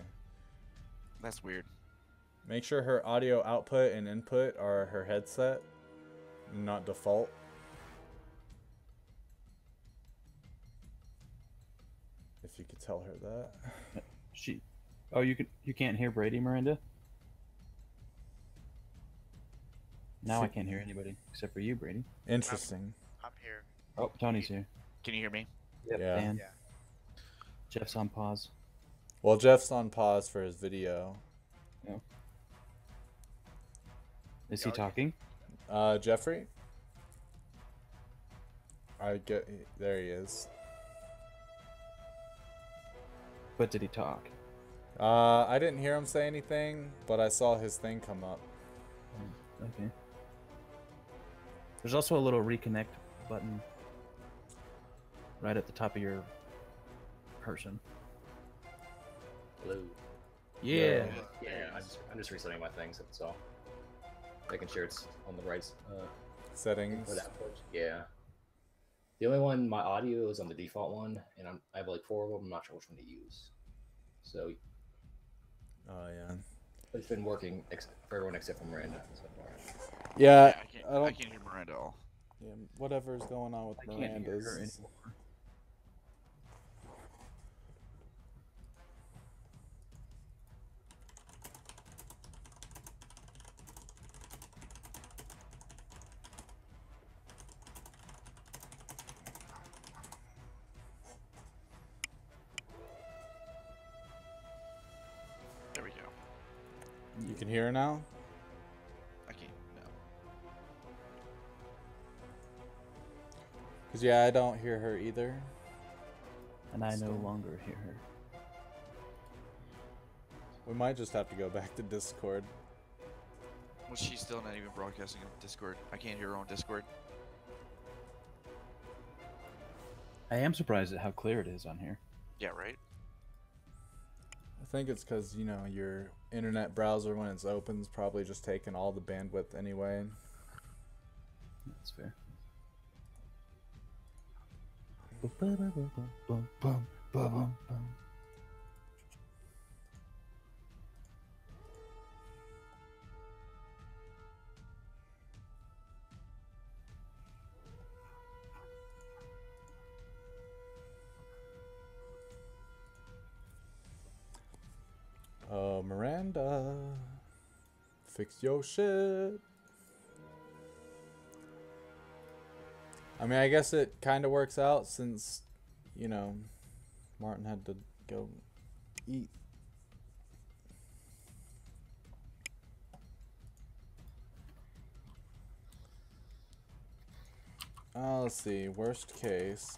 That's weird.
Make sure her audio output and input are her headset, not default. If you could tell her that.
Oh, you can't hear Brady, Miranda? Now I can't hear anybody except for you, Brady.
Interesting.
I'm here.
Oh, Tony's here.
Can you hear me?
Yep,
Yeah.
and
Yeah.
Jeff's on pause.
Well, Jeff's on pause for his video.
Is he talking?
Jeffrey? There he is.
But did he talk?
I didn't hear him say anything, but I saw his thing come up.
Okay. There's also a little reconnect button right at the top of your person.
Hello.
Yeah.
Yeah. I'm just resetting my things. That's all. Making sure it's on the right
Settings.
input output. Yeah. The only one, my audio is on the default one, and I have like 4 of them. I'm not sure which one to use. So
Oh yeah.
it's been working for everyone except for Miranda so far.
Yeah.
I can't hear Miranda at all.
Yeah, whatever's going on with
I can't hear her
Miranda's.
anymore.
There we go.
You can hear her now?
I can't. No.
Because, yeah, I don't hear her either.
And I no
Storm.
longer hear her.
We might just have to go back to Discord.
Well, she's still not even broadcasting on Discord. I can't hear her on Discord.
I am surprised at how clear it is on here.
Yeah, right?
I think it's because, you know, your internet browser when it's open is probably just taking all the bandwidth anyway.
That's fair.
Miranda, fix your shit. I mean, I guess it kind of works out since, you know, Martin had to go eat. Let's see, worst case.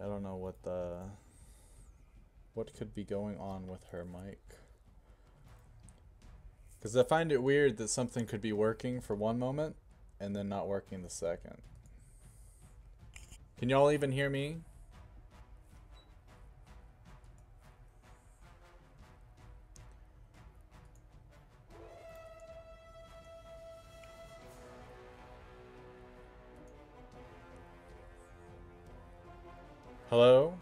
I don't know what could be going on with her mic. Because I find it weird that something could be working for one moment and then not working the second. Can y'all even hear me? Hello?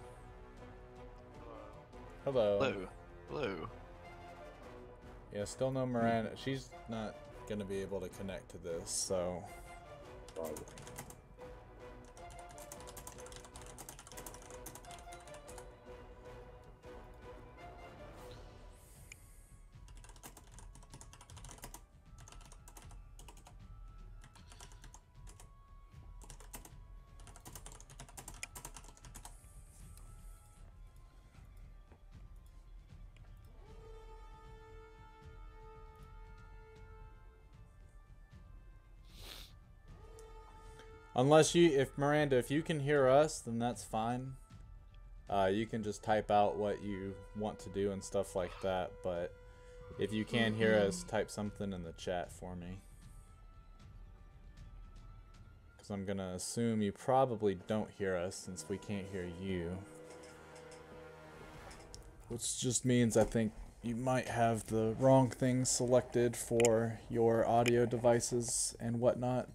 Hello?
Hello. Hello.
Yeah, still no Miranda. She's not gonna be able to connect to this, so. Unless if Miranda, if you can hear us, then that's fine. You can just type out what you want to do and stuff like that, but if you can't hear us, type something in the chat for me. Because I'm gonna assume you probably don't hear us since we can't hear you. Which just means I think you might have the wrong thing selected for your audio devices and whatnot.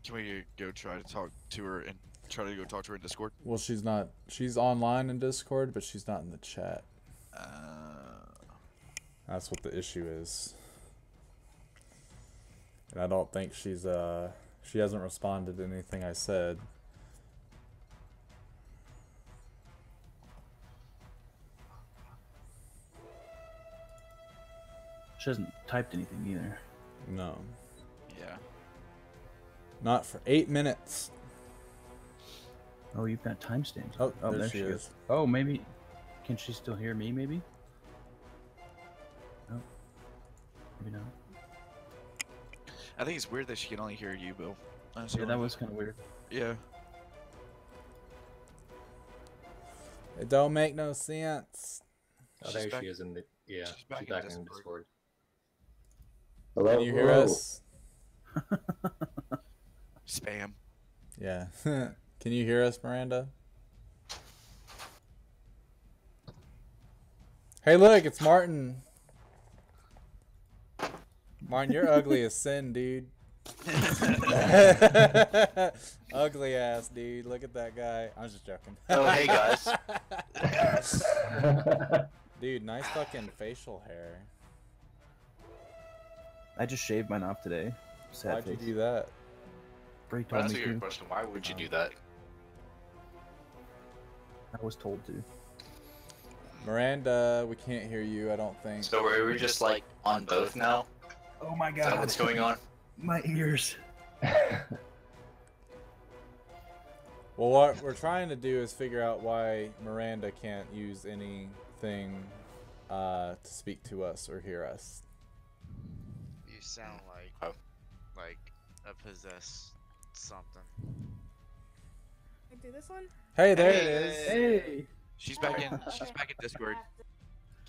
Can we go try to talk to her and try to go talk to her in Discord?
Well, she's not. She's online in Discord, but she's not in the chat. That's what the issue is. And I don't think she hasn't responded to anything I said.
She hasn't typed anything either.
No.
Yeah.
Not for 8 minutes.
Oh, you've got timestamps.
Oh,
Oh,
there
there
she
she
is.
is. Oh, maybe. Can she still hear me, maybe? No. Maybe not.
I think it's weird that she can only hear you, Bill.
Yeah, that was kind of weird.
Yeah.
It don't make no sense.
Oh,
She's
there
back-
she is in the
she's back in
in
Discord.
Discord. Hello.
Can you hear us?
Spam.
Yeah. Can you hear us, Miranda? Hey, look, it's Martin. Martin, you're ugly as sin, dude. Ugly ass, dude. Look at that guy. I'm just joking.
Oh, hey, guys.
Dude, nice fucking facial hair.
I just shaved mine off today. Sad
Why'd you
face.
do that?
Bray told
That's
me
a good
to.
question. Why would you do that?
I was told to.
Miranda, we can't hear you, I don't think.
So we're just like on both now?
Oh my
Is that what's going on?
My ears.
Well, what we're trying to do is figure out why Miranda can't use anything to speak to us or hear us.
You sound like a possessed something.
I do this one?
Hey, there it is.
Hey.
She's back in. She's back in Discord.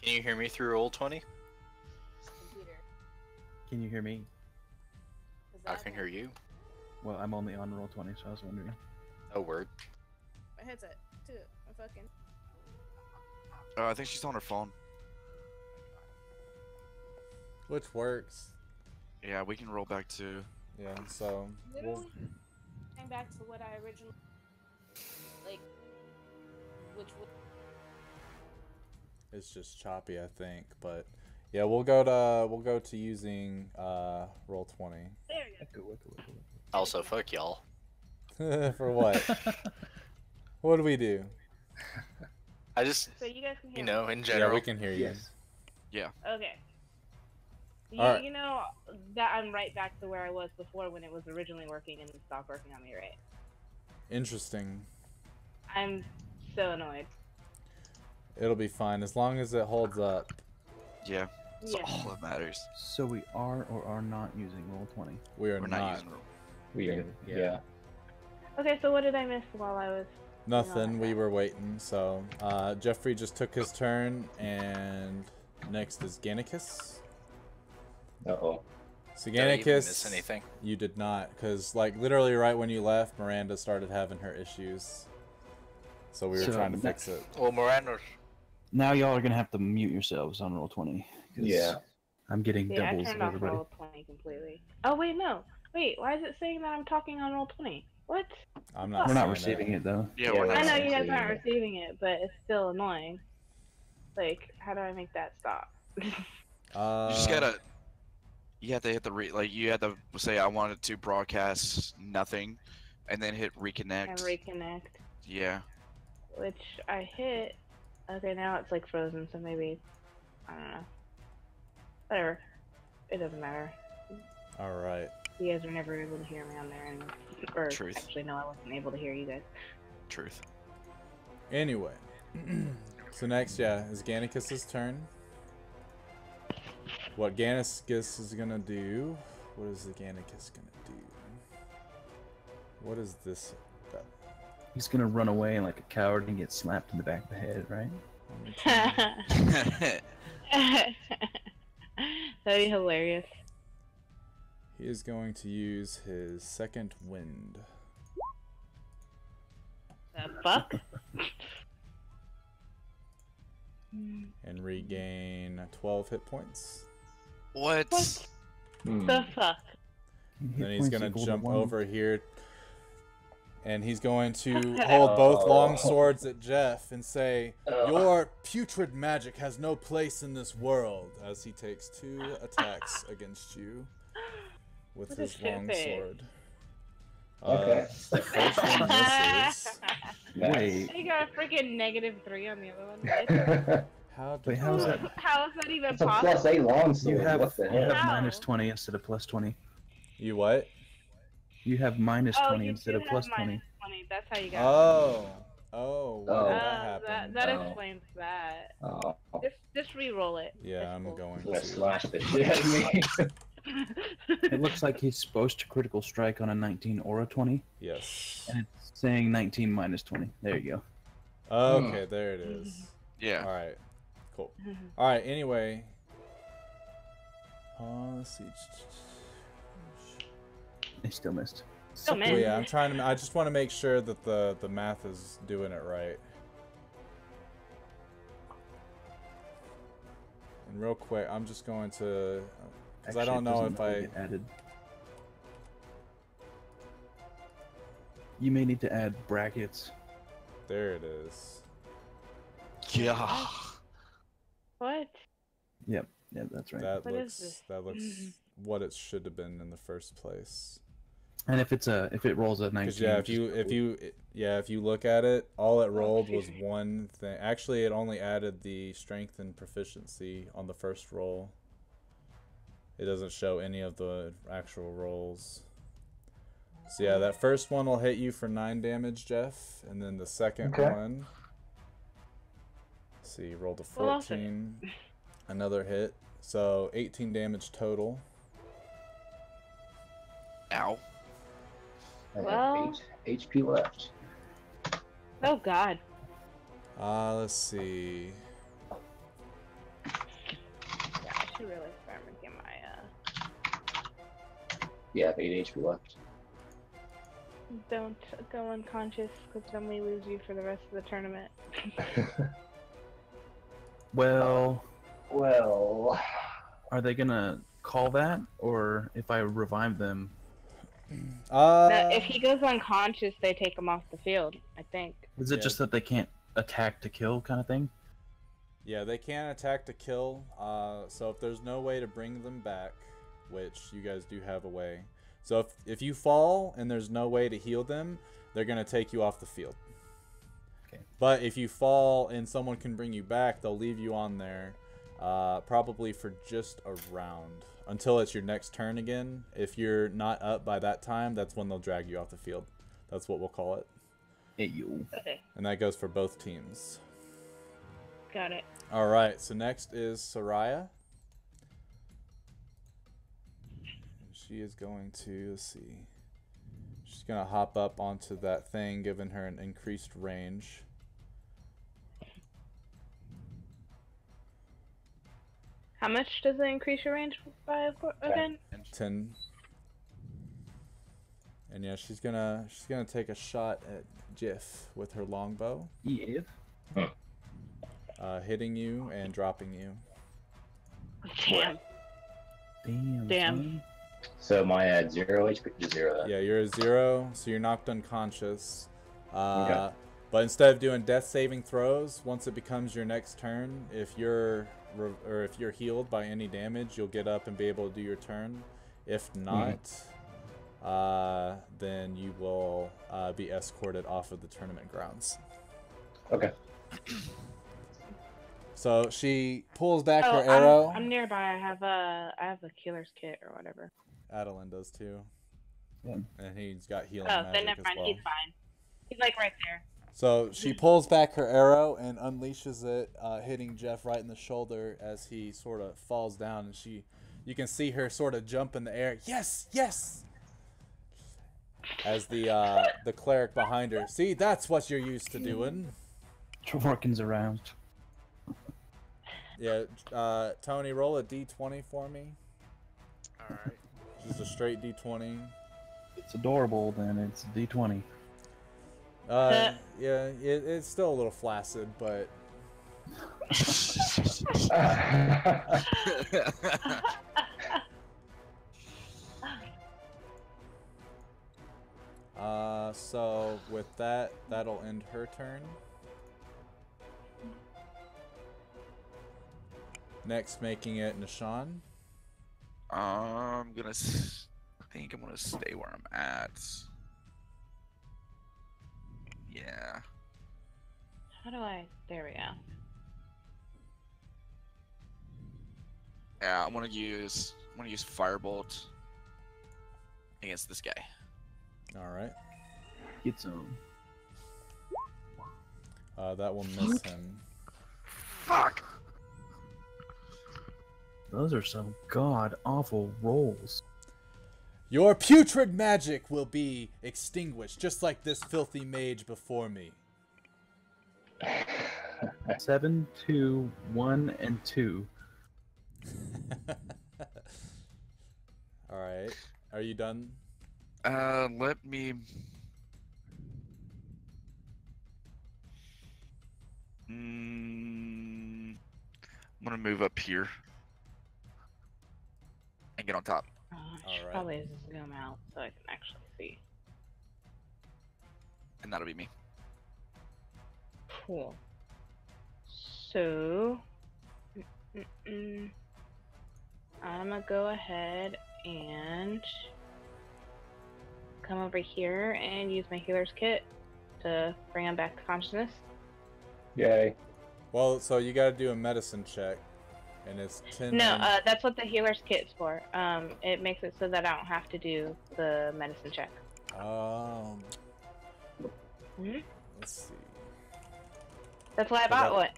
Can you hear me through roll 20?
Computer.
Can you hear me?
I can hear you.
Well, I'm only on roll 20, so I was wondering.
Oh, word.
My headset, too. I'm fucking.
I think she's on her phone.
Which works.
Yeah, we can roll back to.
Yeah, so we'll,
Literally, going back to what I originally like, which was
it's just choppy, I think, but yeah, we'll go to using roll 20.
there you go.
Also, fuck y'all.
For what? What do we do?
I just,
So you guys can hear
you
me.
know, in
Yeah,
general.
we can hear you.
Yeah.
Okay.
Alright.
You know that I'm right back to where I was before when it was originally working and it stopped working on me, right?
Interesting.
I'm so annoyed.
It'll be fine as long as it holds up.
Yeah. That's
Yeah.
all that matters.
So we are or are not using roll 20.
We are
We're not using roll.
Weird. Yeah.
Okay, so what did I miss while I was?
Nothing. We were waiting. So Jeffrey just took his turn, and next is Gannicus.
Uh-oh.
So
Did I even
Gannicus,
miss anything?
you did not, because like literally right when you left, Miranda started having her issues. So we were
So
trying to
that-
fix it.
Well, Miranda.
Now y'all are gonna have to mute yourselves on roll 20. 'Cause
Yeah.
I'm getting
Yeah, I
doubles
turned
of
off
everybody.
roll 20 completely. Oh wait, no. Wait, why is it saying that I'm talking on roll 20? What?
I'm not.
We're not
saying
receiving it though.
Yeah,
Yeah,
we're
I
not.
know
That's
you guys
actually-
aren't receiving it, but it's still annoying. Like, how do I make that stop?
You just gotta. You have to hit the you have to say I wanted to broadcast nothing, and then hit reconnect.
And reconnect.
Yeah.
Which I hit. Okay, now it's like frozen, so maybe. I don't know. Whatever. It doesn't matter.
All right.
You guys were never able to hear me on there, and or
Truth.
actually, no, I wasn't able to hear you guys.
Truth.
Anyway, so next, yeah, is Gannicus's turn. What Gannicus is gonna do? What is the Gannicus gonna do? What is this?
He's gonna run away like a coward and get slapped in the back of the head, right?
That'd be hilarious.
He is going to use his second wind.
The fuck?
And regain 12 hit points.
What?
What?
Hmm.
The fuck?
Then he's
Points
gonna
equal to
jump
1.
over here, and he's going to hold both long swords at Jeff and say, "Your putrid magic has no place in this world." As he takes 2 attacks against you with
What a
his
shit
long
face.
sword.
Okay.
The first one misses.
Wait,
You got a freaking -3 on the other one. Right?
How
wait, how is that?
How is that even
It's a
possible?
+8 longsword.
You have,
What the
you
hell?
have
How?
minus 20 instead of plus 20.
You what?
You have minus
Oh,
20
you
instead
do
of plus
have
20.
-20. That's how you got it.
Oh, why
Oh.
did that happen?
That
Oh.
explains that.
Oh,
Just re-roll it.
Yeah,
It's
I'm
cool.
going
I'm gonna
to.
slash the shit out of me.
It looks like he's supposed to critical strike on a 19 or a 20,
Yes.
and it's saying 19 minus 20. There you go.
Okay, there it is.
Yeah.
All right, cool. All right. Anyway, let's see.
He still missed.
Oh,
Oh,
man.
yeah, I'm trying to. I just want to make sure that the math is doing it right. And real quick, I'm just going to, because I
Actually,
don't
it
know
doesn't
if
let me
I.
get added. You may need to add brackets.
There it is.
Yeah.
What?
Yep, that's right.
That
What is this?
looks what it should have been in the first place.
And if it rolls at 19,
Because yeah, if you look at it, all it rolled was
excuse me.
one thing. Actually, it only added the strength and proficiency on the first roll. It doesn't show any of the actual rolls. So yeah, that first one will hit you for 9 damage, Jeff, and then the second
Okay.
one. Let's see, rolled a
Well, I'll say
14, another hit, so 18 damage total.
Ow.
I have
Well-
8 HP left.
Oh God.
Let's see.
Yeah, I should really start making my
Yeah, I have 8 HP left.
Don't go unconscious, because then we lose you for the rest of the tournament.
Well,
Well,
are they gonna call that, or if I revive them?
No, if he goes unconscious, they take him off the field, I think.
Is it
Yeah.
just that they can't attack to kill kind of thing?
Yeah, they can attack to kill. So if there's no way to bring them back, which you guys do have a way. So if you fall and there's no way to heal them, they're gonna take you off the field.
Okay.
But if you fall and someone can bring you back, they'll leave you on there, probably for just a round until it's your next turn again. If you're not up by that time, that's when they'll drag you off the field. That's what we'll call it,
Hey, you.
Okay,
and that goes for both teams.
got it.
All right, so next is Soraya. She is going to, let's see. She's going to hop up onto that thing, giving her an increased range.
How much does it increase your range by again?
10. And yeah, she's gonna take a shot at Jiff with her longbow,
Yeah.
hitting you and dropping you.
Damn.
Damn.
Damn.
Son.
so my at 0 HP to 0 then.
Yeah, you're a 0, so you're knocked unconscious.
Okay.
But instead of doing death saving throws, once it becomes your next turn, if you're healed by any damage, you'll get up and be able to do your turn. If not, then you will be escorted off of the tournament grounds.
Okay.
So she pulls back
Oh,
her arrow.
I'm nearby. I have a killer's kit or whatever.
Adeline does too.
Yeah.
And he's got healing
Oh,
magic
then never
as
mind.
well.
He's fine. He's like right there.
So she pulls back her arrow and unleashes it, hitting Jeff right in the shoulder as he sort of falls down. And you can see her sort of jump in the air. Yes, yes. As the cleric behind her. See, that's what you're used to doing.
Trevorkin's around.
Yeah, Tony, roll a d20 for me.
Alright.
Just a straight d20.
It's adorable, then it's D20.
Yeah, it's still a little flaccid, but so with that, that'll end her turn. Next, making it Nishan.
I think I'm gonna stay where I'm at. Yeah.
How do I? There we go.
Yeah, I'm gonna use Firebolt against this guy.
All right.
Get some.
That will miss him.
Fuck.
Those are some god awful rolls.
Your putrid magic will be extinguished, just like this filthy mage before me.
7, 2, 1, and 2.
All right. Are you done?
Let me. I'm gonna move up here and get on top.
I
All
should
right.
probably zoom out so I can actually see.
And that'll be me.
Cool. So, I'm gonna go ahead and come over here and use my healer's kit to bring him back to consciousness.
Yay.
Well, so you got to do a medicine check, and it's 10.
No, that's what the healer's kit's for. It makes it so that I don't have to do the medicine check.
Let's see.
That's why I bought one.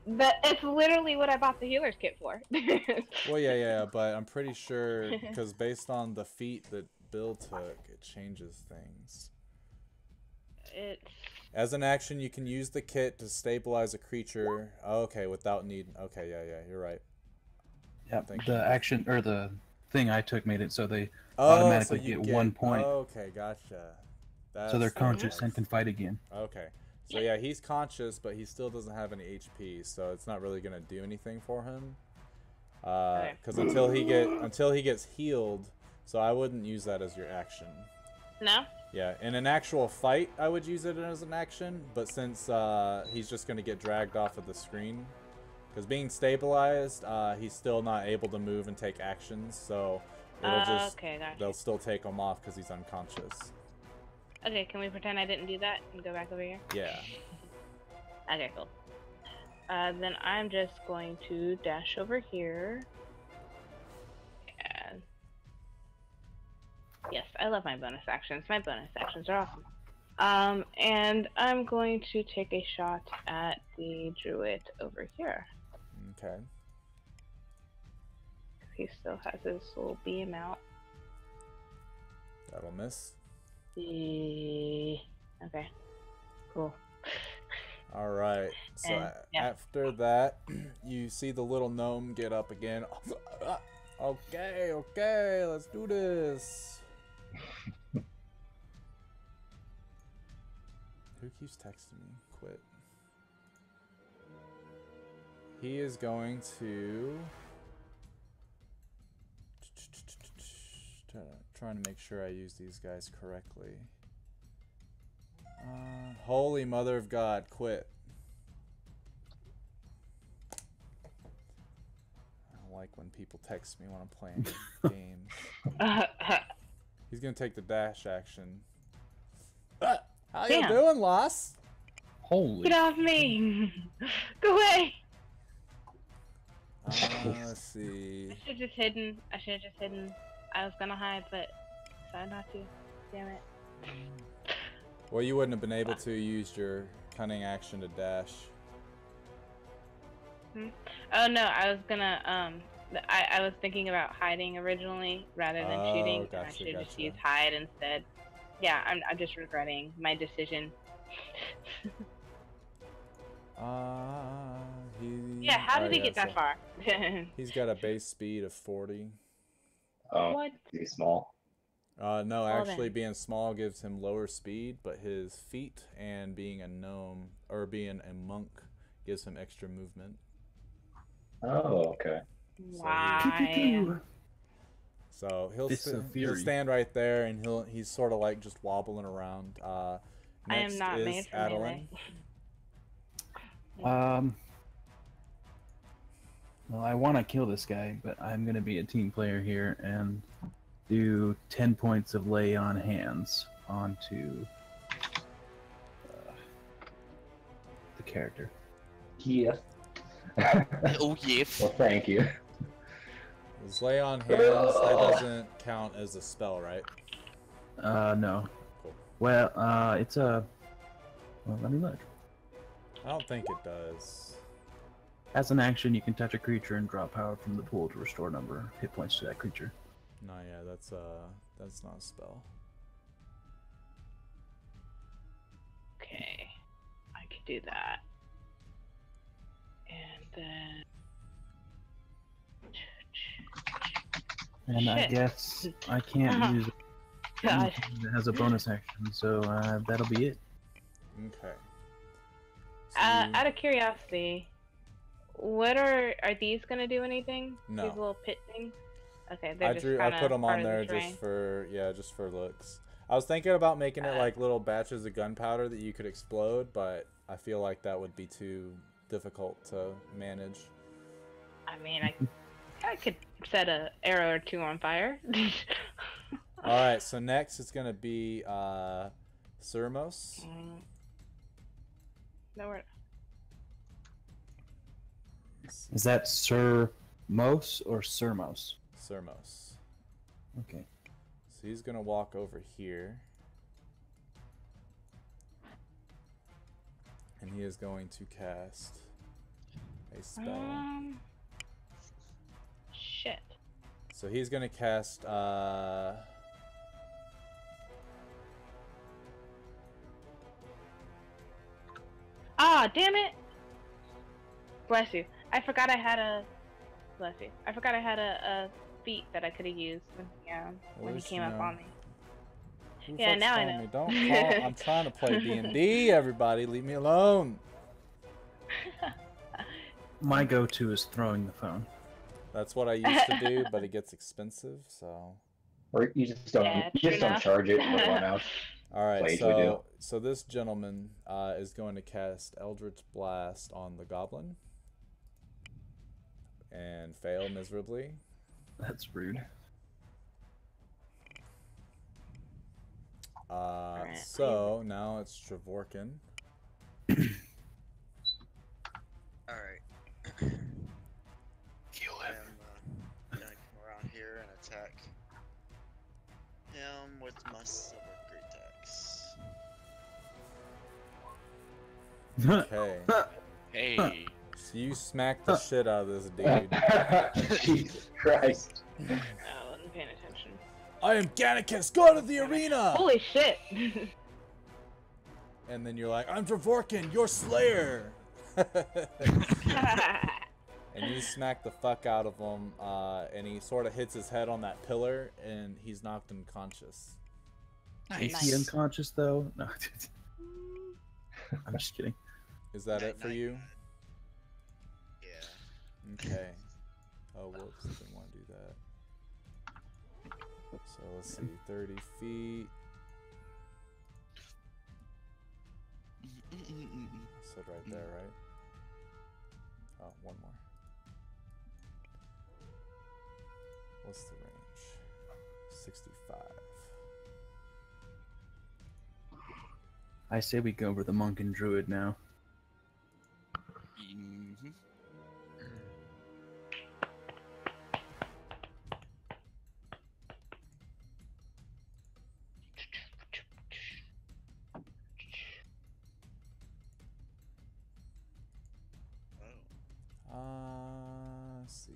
It's literally what I bought the healer's kit for.
Well, yeah, but I'm pretty sure because based on the feat that Bill took, it changes things.
It's
As an action, you can use the kit to stabilize a creature. Okay, without need. Okay, yeah, you're right.
Yeah,
Thank
the
you.
action or the thing I took made it so they
Oh,
automatically
so you
get 1 point.
Okay, gotcha. That's
So they're
what it
conscious
was.
and can fight again.
Okay. So yeah, he's conscious, but he still doesn't have any HP, so it's not really gonna do anything for him. Because until he gets healed, so I wouldn't use that as your action.
no.
Yeah, in an actual fight, I would use it as an action, but since he's just gonna get dragged off of the screen, because being stabilized, he's still not able to move and take actions, so it'll just
Okay, gotcha.
they'll still take him off because he's unconscious.
Okay, can we pretend I didn't do that and go back over here?
Yeah.
Okay, cool. Then I'm just going to dash over here. And yes, I love my bonus actions. My bonus actions are awesome. And I'm going to take a shot at the druid over here.
Okay.
He still has his little beam out.
That'll miss.
Okay, cool.
All right. So
And, yeah.
after that, you see the little gnome get up again. Okay, let's do this. Who keeps texting me? Quit. He is going to trying to make sure I use these guys correctly. Holy Mother of God, quit. I don't like when people text me when I'm playing games. He's gonna take the dash action. How you
Damn.
doing, Loss?
Holy.
Get off me! Go away!
Let's see.
I should have just hidden. I was gonna hide, but decided not to. Damn it.
Well, you wouldn't have been able to use your cunning action to dash.
Oh no, I was gonna I was thinking about hiding originally rather than shooting. And I
Gotcha,
should just
gotcha.
use hide instead. Yeah, I'm just regretting my decision. Yeah, how did he get that far?
He's got a base speed of 40.
Oh,
What?
he's small.
No,
Well,
actually
then.
being small gives him lower speed, but his feet and being a gnome or being a monk gives him extra movement.
Oh, okay.
Why?
So he'll
Fists of
he'll
Fury.
stand right there, and he's sort of like just wobbling around.
I
Next
am not
is
made for
Adeline.
melee.
Well, I want to kill this guy, but I'm going to be a team player here and do 10 points of lay on hands onto the character.
Yeah.
Oh, yeah.
Well, thank you.
His lay on hands, that doesn't count as a spell, right?
No.
Cool.
Well, it's a... Well, let me look.
I don't think it does.
As an action, you can touch a creature and draw power from the pool to restore number of hit points to that creature.
No, yeah, that's not a spell.
Okay, I could do that. And then...
And I
Shit.
guess I can't use
God.
anything that has a bonus action, so that'll be it.
Okay. So you-
Out of curiosity, what are these gonna do anything?
No.
These little pit things? Okay, they're just
I put them
part
on
of the
there
terrain.
just for just for looks. I was thinking about making it like little batches of gunpowder that you could explode, but I feel like that would be too difficult to manage.
I mean, I could set a arrow or two on fire.
All right, so next it's gonna be Surmos.
No, we're...
Is that Sir Mos or Surmos?
Surmos.
Okay.
So he's gonna walk over here, and he is going to cast a spell.
Shit.
So he's gonna cast
Ah, damn it! Bless you. I forgot I had a. Bless you. I forgot I had a feat that I could have used when he came up on me.
Who
Yeah,
fuck's
now I
calling
know.
me? Don't call. I'm trying to play D&D. Everybody, leave me alone.
My go-to is throwing the phone.
That's what I used to do, but it gets expensive, so.
Or you just don't charge it and run out.
All right,
That's what I usually do.
so this gentleman is going to cast Eldritch Blast on the goblin and fail miserably.
That's rude.
So now it's Trevorkin.
Alright.
Kill him.
I'm gonna come around here and attack him with my silver great axe.
Okay.
Hey.
So you smack the shit out of this dude.
Jesus Christ.
I wasn't paying attention.
I am Gannicus, god of the arena!
Holy shit!
And then you're like, I'm Trevorkin, your slayer! And you smack the fuck out of him, and he sort of hits his head on that pillar, and he's knocked unconscious.
Is he unconscious though? No. I'm just kidding.
Is that it for you?
Yeah.
Okay. Oh, whoops, I didn't want to do that. So let's see, 30 feet. Said right there, right? Oh, one more. What's the range? 65.
I say we go over the monk and druid now.
Mm-hmm.
Let's see.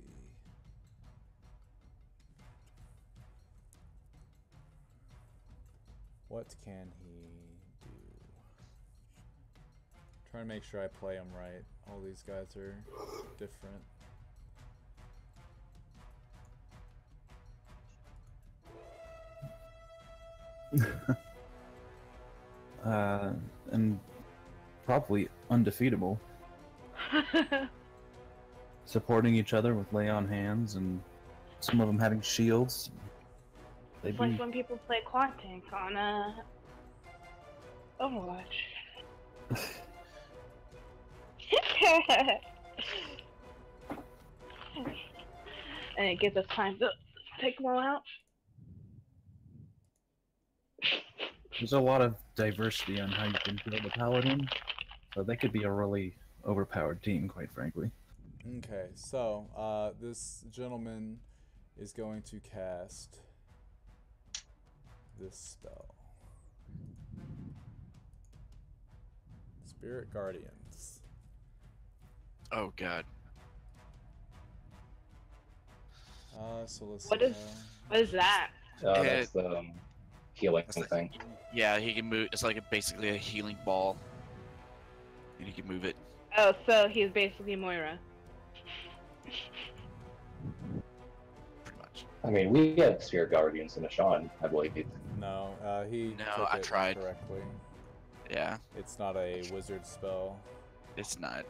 What can he do? Trying to make sure I play him right. All these guys are different.
And probably undefeatable. Supporting each other with lay on hands, and some of them having shields.
It's like when people play Quad Tank on Overwatch. And it gives us time to take them all out.
There's a lot of diversity on how you can build a paladin, so they could be a really overpowered team, quite frankly.
Okay, so this gentleman is going to cast this spell. Spirit Guardians.
Oh god.
So let's
What
see.
is that?
That's the healing thing.
Yeah, he can move. It's like basically a healing ball, and he can move it.
Oh, so he's basically Moira.
Pretty much.
I mean, we had Spirit Guardians in Ashan, I believe.
No, he
No,
took
I
it
tried.
correctly.
Yeah,
It's not a wizard spell.
it's not.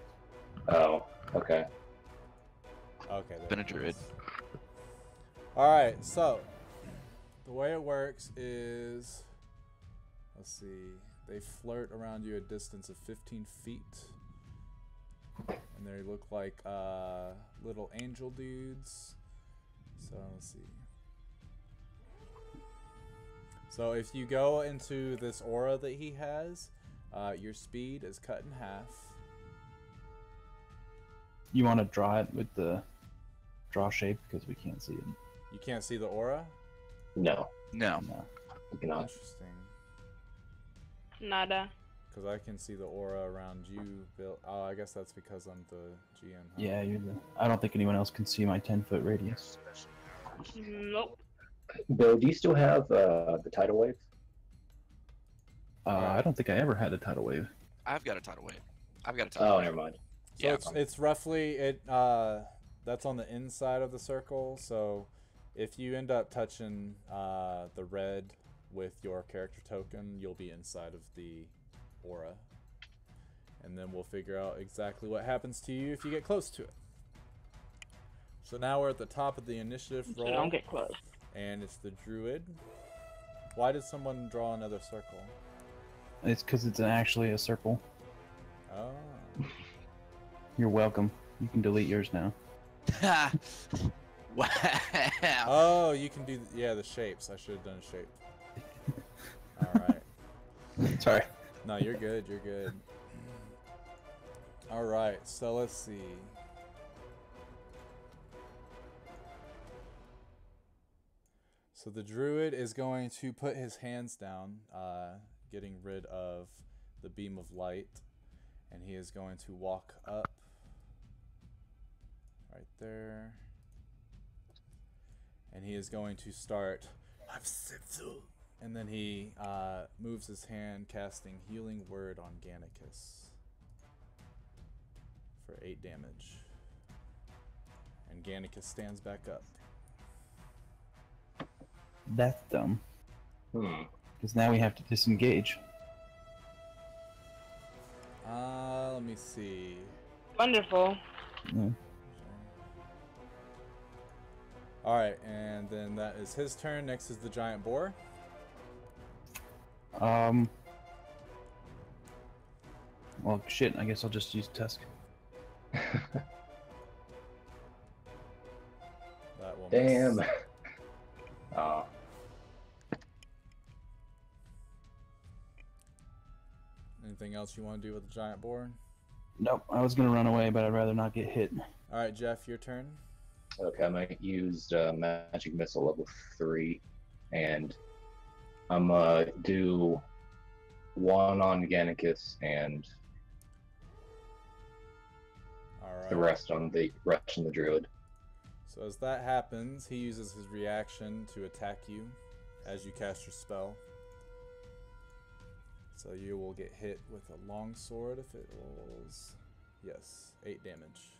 Oh, okay.
Okay. There
Been a
it
druid.
is. All right. So the way it works is, let's see. They flirt around you a distance of 15 feet. And they look like little angel dudes. So let's see. So if you go into this aura that he has, your speed is cut in half.
You want to draw it with the draw shape because we can't see it.
You can't see the aura?
No,
No.
No.
you cannot.
Interesting.
Nada.
Because I can see the aura around you, Bill. Oh, I guess that's because I'm the GM. Huh?
Yeah, you're the. I don't think anyone else can see my 10-foot radius.
Special powers.
Nope.
Bill, do you still have the tidal wave?
I don't think I ever had a tidal wave.
I've got a tidal wave. I've got a tidal
Oh,
wave.
never mind.
So
Yeah.
it's roughly that's on the inside of the circle. So if you end up touching the red with your character token, you'll be inside of the aura, and then we'll figure out exactly what happens to you if you get close to it. So now we're at the top of the initiative
So
roll,
don't get close.
and it's the druid. Why did someone draw another circle?
It's because it's actually a circle.
Oh.
You're welcome. You can delete yours now.
Wow.
Oh, you can do the shapes. I should have done a shape. All right.
Sorry.
No, you're good. You're good. All right. So let's see. So the druid is going to put his hands down, getting rid of the beam of light, and he is going to walk up right there. And he is going to start, and then he moves his hand, casting Healing Word on Gannicus for 8 damage. And Gannicus stands back up.
That's dumb. Because now we have to disengage.
Let me see.
Wonderful.
Yeah.
Alright, and then that is his turn. Next is the giant boar.
Well, shit. I guess I'll just use Tusk.
That will
Damn.
miss.
Oh,
Anything else you want to do with the giant boar?
Nope. I was gonna run away, but I'd rather not get hit.
Alright, Jeff, your turn.
okay. I'm gonna use magic missile level 3, and I'm gonna do 1 on Gannicus and
Alright.
the rest on the druid.
So as that happens, he uses his reaction to attack you as you cast your spell. So you will get hit with a long sword if it rolls. Yes, 8 damage.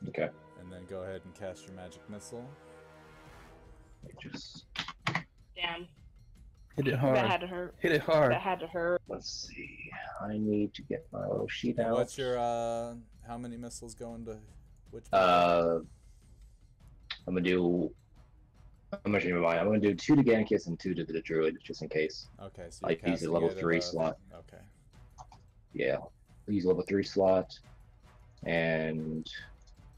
Okay.
And then go ahead and cast your magic missile.
Just
Damn.
Hit it hard.
That had to hurt.
Hit it hard.
That had to hurt.
let's see. I need to get my little sheet
And
out.
what's your how many missiles go into which?
I'm gonna change my mind. I'm gonna do 2 to Gannicus and 2 to the druid, just in case.
Okay, so
I
you're
use a
casting
level
it at
3 slot.
Okay.
Yeah, I'll use a level 3 slot, and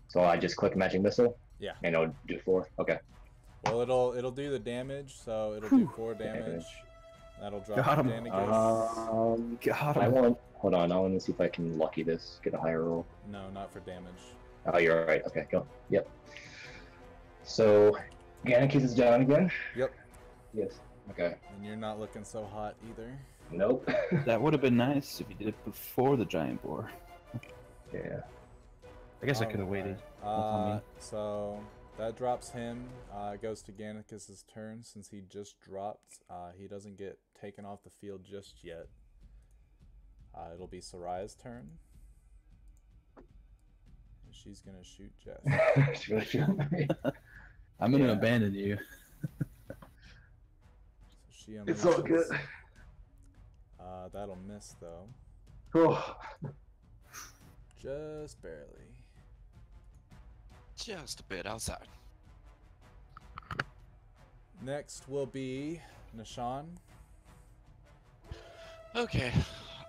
so I just click magic missile.
Yeah.
And it'll do 4. Okay.
Well, it'll do the damage, so it'll do 4 damage. That'll drop
Got
the
him.
Gannicus.
Got
I
him.
want. Hold on. I want to see if I can lucky this. Get a higher roll.
No, not for damage.
Oh, you're right. Okay, go. Yep. So, Gannicus is down again.
Yep.
Yes. Okay.
And you're not looking so hot either.
Nope.
That would have been nice if you did it before the giant boar.
Yeah.
I guess I could have waited. That's on me.
So that drops him. It goes to Gannicus's turn since he just dropped. He doesn't get taken off the field just yet. It'll be Soraya's turn. And she's gonna shoot Jeff.
She's gonna shoot me.
I'm gonna
Yeah.
abandon you.
So she
It's all good.
That'll miss though.
Oh.
Just barely.
just a bit outside.
Next will be Nishan.
Okay.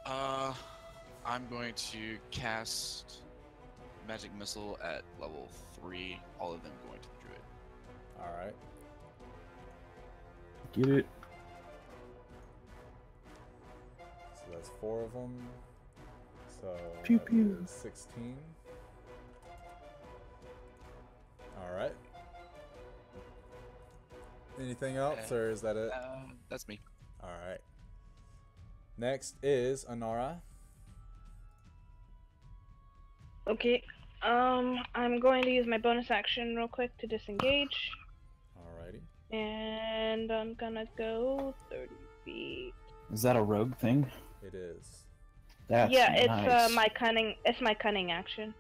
I'm going to cast magic missile at level 3. All of them going to the druid.
All right.
Get it.
So that's 4 of them. So
Pew,
that
pew.
is 16. All right. Anything else, or is that it?
That's me.
All right. Next is Anara.
Okay. I'm going to use my bonus action real quick to disengage,
Alrighty.
and I'm gonna go 30 feet.
Is that a rogue thing?
It is.
That's
yeah, it's
nice.
my cunning. It's my cunning action.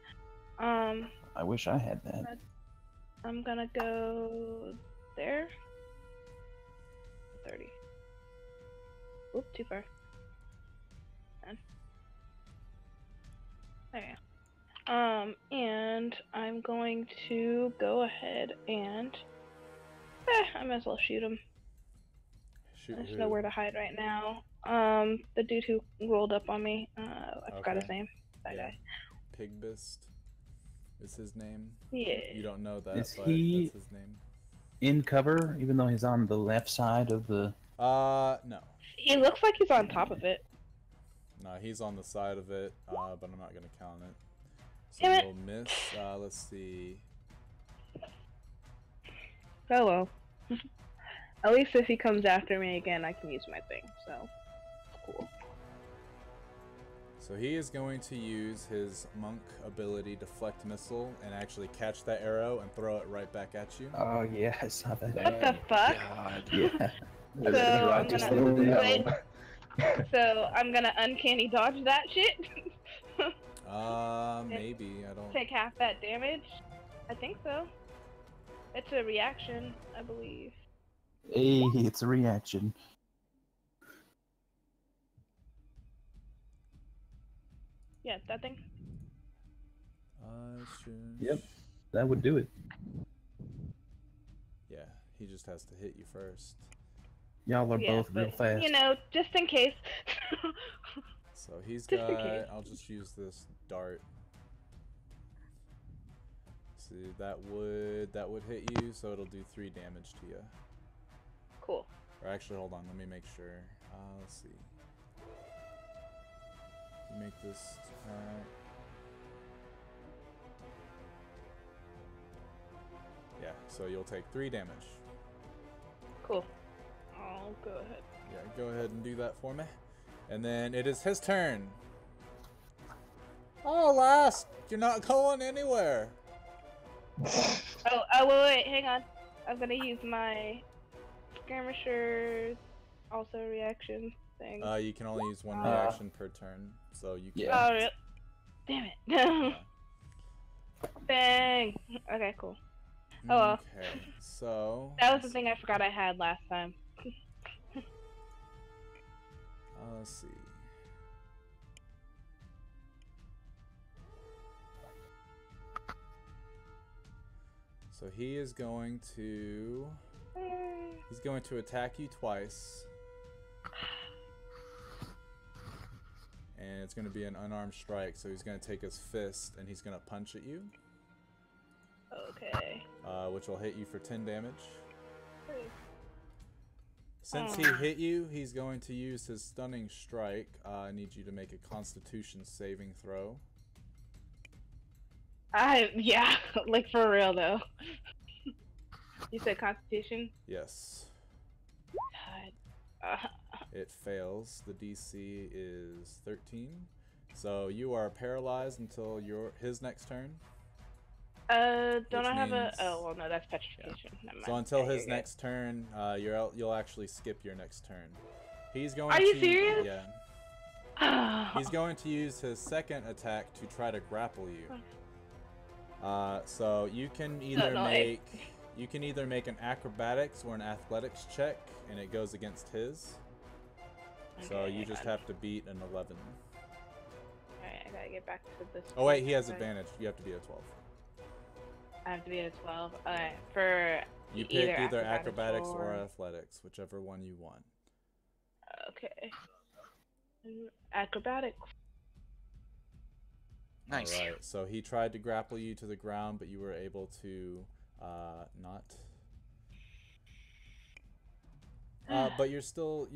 I wish I had that.
I'm gonna go there. 30. Oop, too far. And there you go. And I'm going to go ahead and I might as well shoot him.
Shoot
There's
who?
nowhere to hide right now. The dude who rolled up on me. I forgot his
Okay.
name. That
Yeah.
guy.
Pigbist is his name.
Yeah.
You don't know that,
Is
but
he-
that's his name.
In cover, even though he's on the left side of the.
No.
He looks like he's on top of it.
No, he's on the side of it, but I'm not going to count it. So
Damn it.
you'll miss. Let's see.
Oh well. At least if he comes after me again, I can use my thing. So, cool.
So he is going to use his monk ability, Deflect Missile, and actually catch that arrow and throw it right back at you.
Oh yeah, I saw that.
What the fuck?
God.
Yeah.
So I'm
Just
gonna
let it
wait. So I'm gonna uncanny dodge that shit.
Maybe. I don't.
Take half that damage. I think so. It's a reaction, I believe.
Hey, it's a reaction.
Yeah, that thing.
Yep, that would do it.
Yeah, he just has to hit you first.
Y'all are
Yeah,
both real
but,
fast.
you know, just in case.
So he's
Just in
got.
case.
I'll just use this dart. See, that would hit you, so it'll do 3 damage to you.
Cool.
Or actually, hold on. Let me make sure. Let's see. You make this attack. Yeah, so you'll take 3 damage.
Cool. I'll go ahead.
Yeah, go ahead and do that for me. And then it is his turn. Oh, last! You're not going anywhere.
Oh, wait, hang on. I'm gonna use my skirmisher also reaction thing.
You can only use 1 reaction per turn, so you can.
Yeah.
Oh, damn it. Dang. Okay, cool. Oh well.
Okay, so.
That was the thing I forgot I had last time.
Let's see. So he is going to. He's going to attack you twice. And it's going to be an unarmed strike, so he's going to take his fist and he's going to punch at you.
Okay.
Which will hit you for 10 damage. Since he hit you, he's going to use his stunning strike. I need you to make a Constitution saving throw.
Yeah, like for real though. You said Constitution?
Yes.
God.
It fails. The DC is 13. So you are paralyzed until his next turn.
Don't
Which
I have
means-
oh well no, that's petrification. Never mind.
So until
Yeah,
his
you're
next turn, you'll actually skip your next turn. He's going
Are
to
you serious?
Yeah.
good.
He's going to use his second attack to try to grapple you. So you can either make an acrobatics or an athletics check, and it goes against his. So
Okay,
you just have to beat an 11.
Alright, I gotta get back to this.
Oh wait, he has
Okay.
advantage. You have to be a 12.
I have to be at a 12. Okay, for
You pick either
acrobatics
acrobatics or athletics, whichever one you want.
Okay. Acrobatics.
Nice.
All right. So he tried to grapple you to the ground, but you were able to not. But you'll still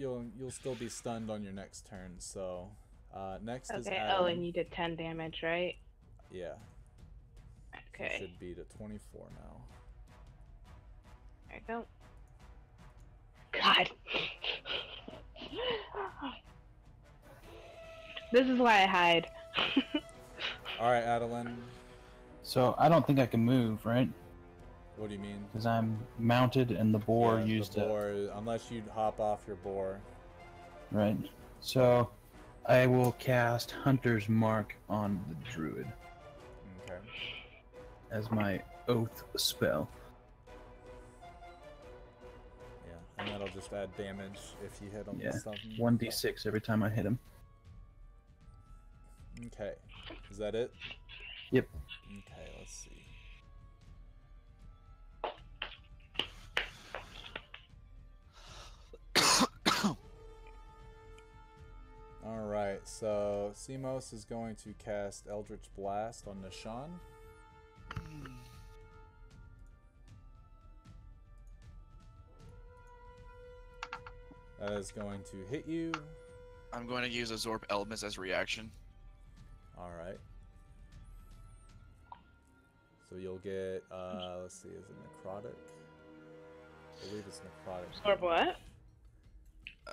be stunned on your next turn. So next is
Okay.
Adam.
Oh, and you did 10 damage, right?
Yeah. You
Okay.
should be to 24 now.
There you go. God. This is why I hide.
All right, Adeline.
So I don't think I can move, right?
What do you mean?
Because I'm mounted and the boar
Yeah,
used
the boar, unless you hop off your boar.
Right. So I will cast Hunter's Mark on the druid
Okay.
as my oath spell.
Yeah, and that'll just add damage if you hit him
Yeah,
with something.
1d6 every time I hit him.
Okay. Is that it?
Yep.
Okay, let's see. Alright, so Simos is going to cast Eldritch Blast on Nishan. That is going to hit you.
I'm going to use Absorb Elements as reaction.
Alright. So you'll get, let's see, is it necrotic? I believe it's necrotic.
Or what?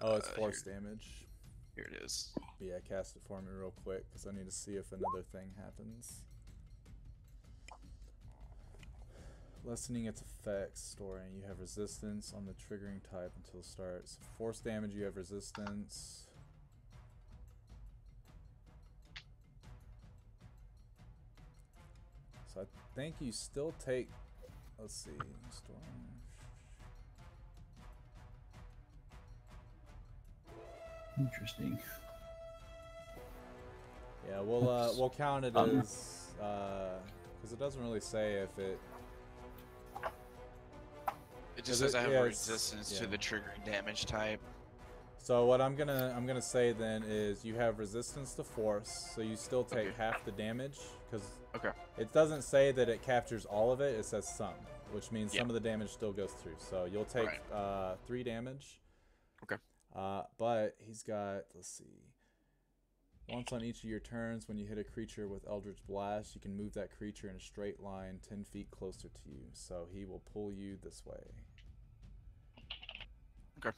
Oh, it's force damage.
Here it is.
But yeah, cast it for me real quick, because I need to see if another thing happens. Lessening its effects, storing. You have resistance on the triggering type until it starts. Force damage, you have resistance. So I think you still take, let's see, storing.
Interesting.
Yeah, we'll count it as, because it doesn't really say if it.
It just says I have resistance to the triggering damage type.
So what I'm gonna say then is you have resistance to force, so you still take half the damage, because it doesn't say that it captures all of it. It says some, which means some of the damage still goes through. So you'll take 3 damage.
Okay.
But he's got, let's see. Once on each of your turns, when you hit a creature with Eldritch Blast, you can move that creature in a straight line 10 feet closer to you. So he will pull you this way.
Okay.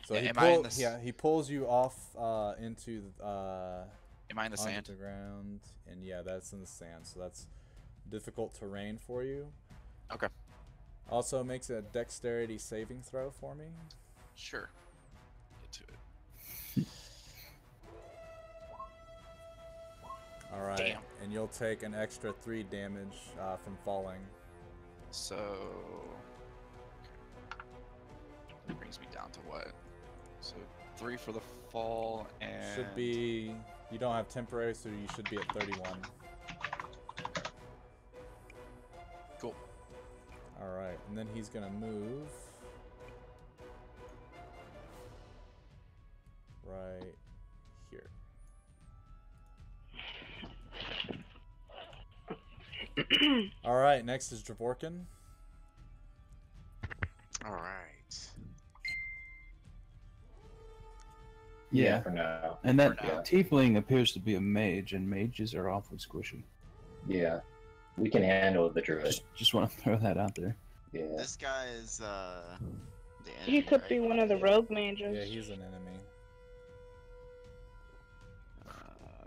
So he pulls you off into
am I in the sand?
The ground, and yeah, that's in the sand. So that's difficult terrain for you.
Okay.
Also makes a dexterity saving throw for me.
Sure. Get to it.
All right.
Damn.
And you'll take an extra 3 damage from falling.
So that brings me down to what? So 3 for the fall, and
should be. You don't have temporary, so you should be at 31.
Cool.
All right, and then he's gonna move right here. All right, next is Dravorkin.
All right.
Yeah,
for now.
And that
For now.
tiefling appears to be a mage, and mages are awfully squishy.
Yeah, we can handle the druid.
Just want to throw that out there.
Yeah.
This guy is the
He
enemy,
could
right?
be one of the rogue mages.
Yeah, he's an enemy.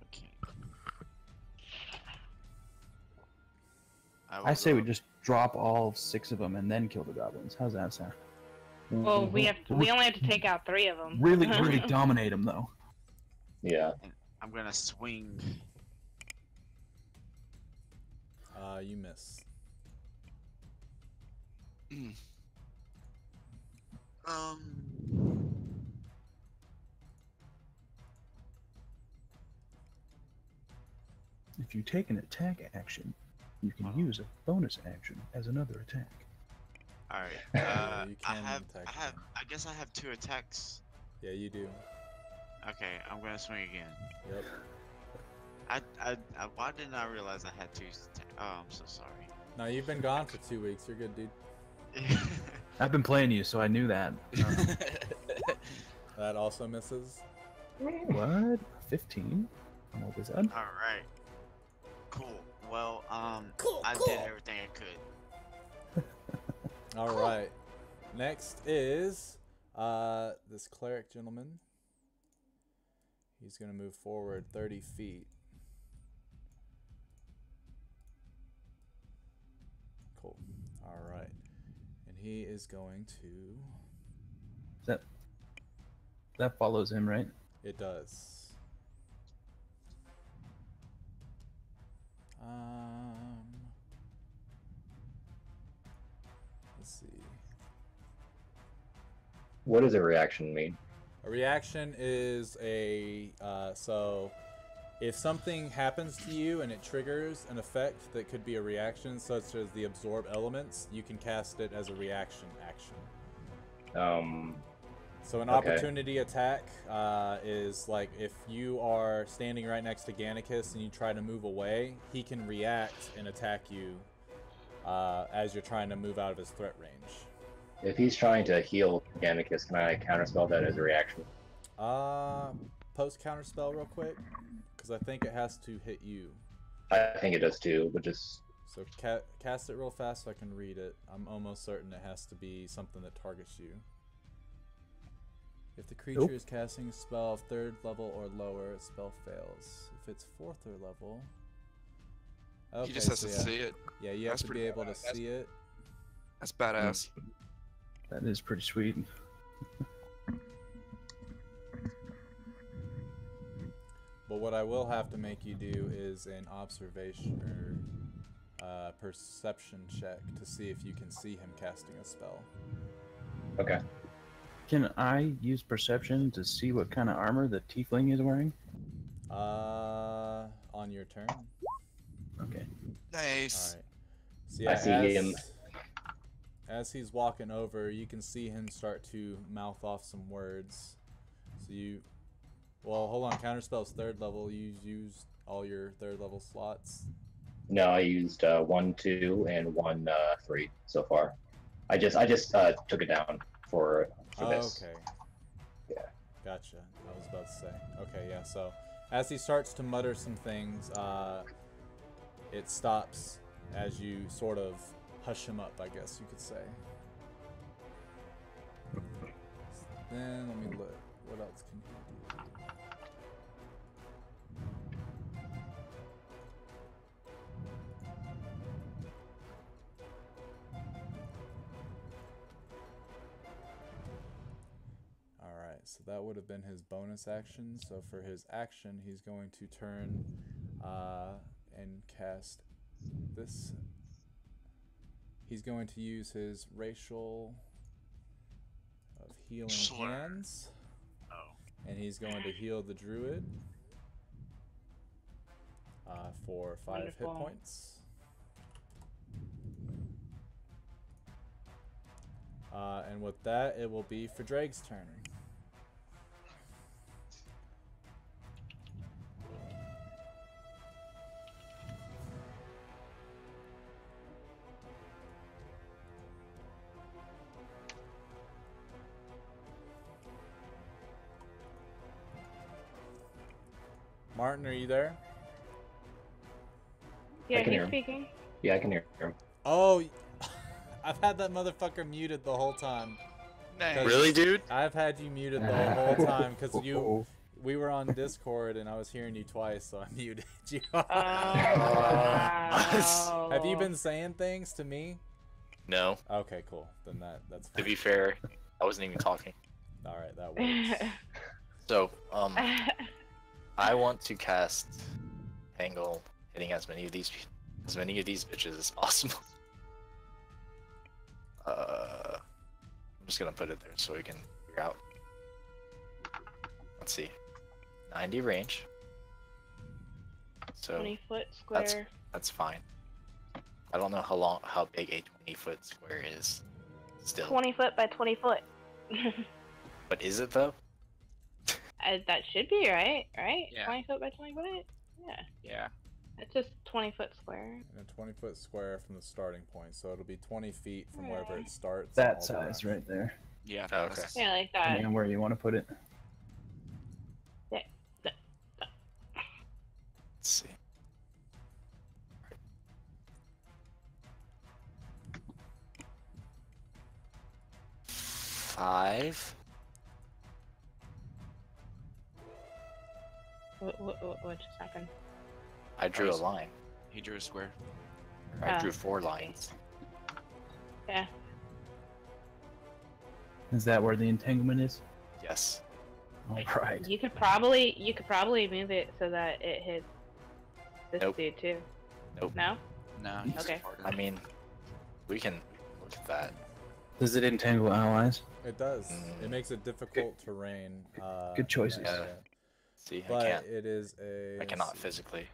Okay.
I say we just drop all 6 of them and then kill the goblins. How's that sound?
Well, we only have to take out 3 of them.
Really dominate them though.
Yeah.
And I'm gonna swing.
You miss.
If you take an attack action, You can use a bonus action as another attack.
All right.
Yeah, you
I
can
have.
attack
I have.
again.
I guess I have 2 attacks.
Yeah, you do.
Okay, I'm gonna swing again.
Yep.
Why didn't I realize I had 2 Oh, I'm so sorry.
No, you've been gone for 2 weeks. You're good, dude.
I've been playing you, so I knew that.
That also misses.
What? 15? I'm over that.
All right. Cool. Well, I did everything I could.
All right. Next is this cleric gentleman. He's going to move forward 30 feet. Cool. All right. And he is going to...
That follows him, right?
It does. Let's see.
What does a reaction mean?
A reaction is so if something happens to you and it triggers an effect that could be a reaction, such as the absorb elements, you can cast it as a reaction action. So an opportunity attack is like if you are standing right next to Gannicus and you try to move away, he can react and attack you as you're trying to move out of his threat range.
If he's trying to heal Gannicus, can I counterspell that as a reaction?
Post counterspell real quick, because I think it has to hit you.
I think it does too, but just...
So cast it real fast so I can read it. I'm almost certain it has to be something that targets you. If the creature is casting a spell of 3rd level or lower, a spell fails. If it's 4th or level... Okay,
He just has to see it.
Yeah, you have to be able to see it.
That's badass.
That is pretty sweet.
But what I will have to make you do is an observation or perception check to see if you can see him casting a spell.
Okay.
Can I use perception to see what kind of armor the tiefling is wearing?
On your turn.
Okay.
Nice.
Alright. So yeah,
I see him.
As he's walking over, you can see him start to mouth off some words. So you... Well, hold on. Counterspell is 3rd level. You used all your 3rd level slots.
No, I used 1, 2, and 1, 3 so far. I just took it down for this.
Okay.
Yeah.
Gotcha. I was about to say. Okay, yeah. So as he starts to mutter some things, it stops as you sort of hush him up, I guess you could say. Then let me look. What else can he do? Alright, so that would have been his bonus action. So for his action, he's going to turn and cast this. He's going to use his racial of healing hands. And he's going to heal the druid for 5 hit points. And with that, it will be for Drake's turn. Martin, are you there?
Yeah,
can hear
he's
him.
speaking.
Yeah, I can hear him.
Oh, I've had that motherfucker muted the whole time.
Nice.
Really, dude?
I've had you muted the whole time because we were on Discord and I was hearing you twice, so I muted you.
Oh, wow.
Have you been saying things to me?
No.
Okay, cool. Then that's
To
fine.
be fair, I wasn't even talking.
All right, that works.
So, I want to cast Tangle, hitting as many of these bitches as possible. I'm just gonna put it there so we can figure out. Let's see, 90 range. So
20-foot square.
that's fine. I don't know how big a 20-foot square is. Still.
20 foot by 20 foot.
But is it though?
That should be right, right?
Yeah.
20 foot by 20 foot? Yeah.
Yeah.
It's just 20 foot square.
And a 20-foot square from the starting point, so it'll be 20 feet from wherever it starts.
That
all the
size
way.
right there.
Yeah.
Oh, okay.
that's-
Yeah, like that.
Depending on where you want to put it.
Yeah.
Let's see. Five.
What just happened?
I drew a line.
He drew a square.
I
Oh.
drew 4 lines.
Yeah.
Is that where the entanglement is?
Yes.
All right.
You could probably move it so that it hits this
Nope.
dude too.
Nope.
No?
No. He's
Okay.
harder.
I mean, we can look at that.
Does it entangle allies?
It does. It
Mm.
makes it difficult terrain.
Good choices.
yeah.
See,
But
I can't.
it is a.
I cannot physically.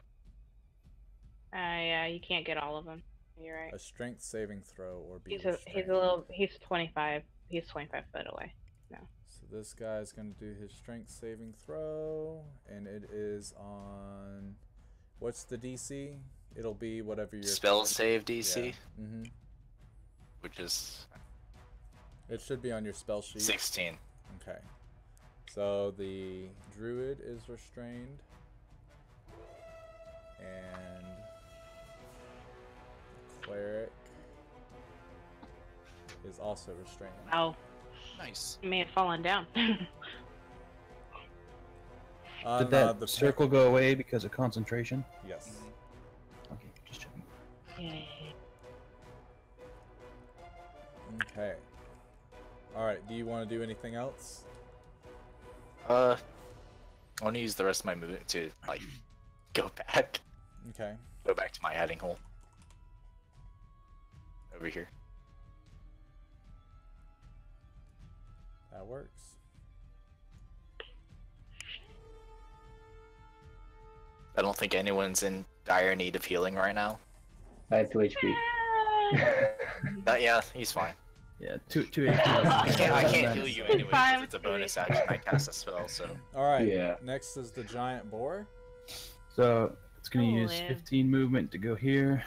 Yeah, you can't get all of them. You're right.
A strength saving throw or be
He's a
restrained.
little. He's 25. He's 25 foot away.
So this guy's gonna do his strength saving throw, and it is on. What's the DC? It'll be whatever your
Spell save DC,
Yeah. Mm-hmm.
which is
It should be on your spell sheet.
16.
Okay. So the druid is restrained, and the cleric is also restrained.
Oh,
Nice.
he may have fallen down.
Did
No,
that
the
circle go away because of concentration?
Yes.
Okay, just checking.
Yay.
Okay. All right. Do you want to do anything else?
I want to use the rest of my movement to like go back,
Okay.
go back to my hiding hole over here.
That works.
I don't think anyone's in dire need of healing right now.
I have 2 HP.
Yeah, he's fine.
Yeah, two
I
HP.
can't heal you anyway
Fine.
because it's a bonus action. I cast a spell, so
All right.
Yeah.
Next is the giant boar.
So it's gonna use
Holy.
15 movement to go here,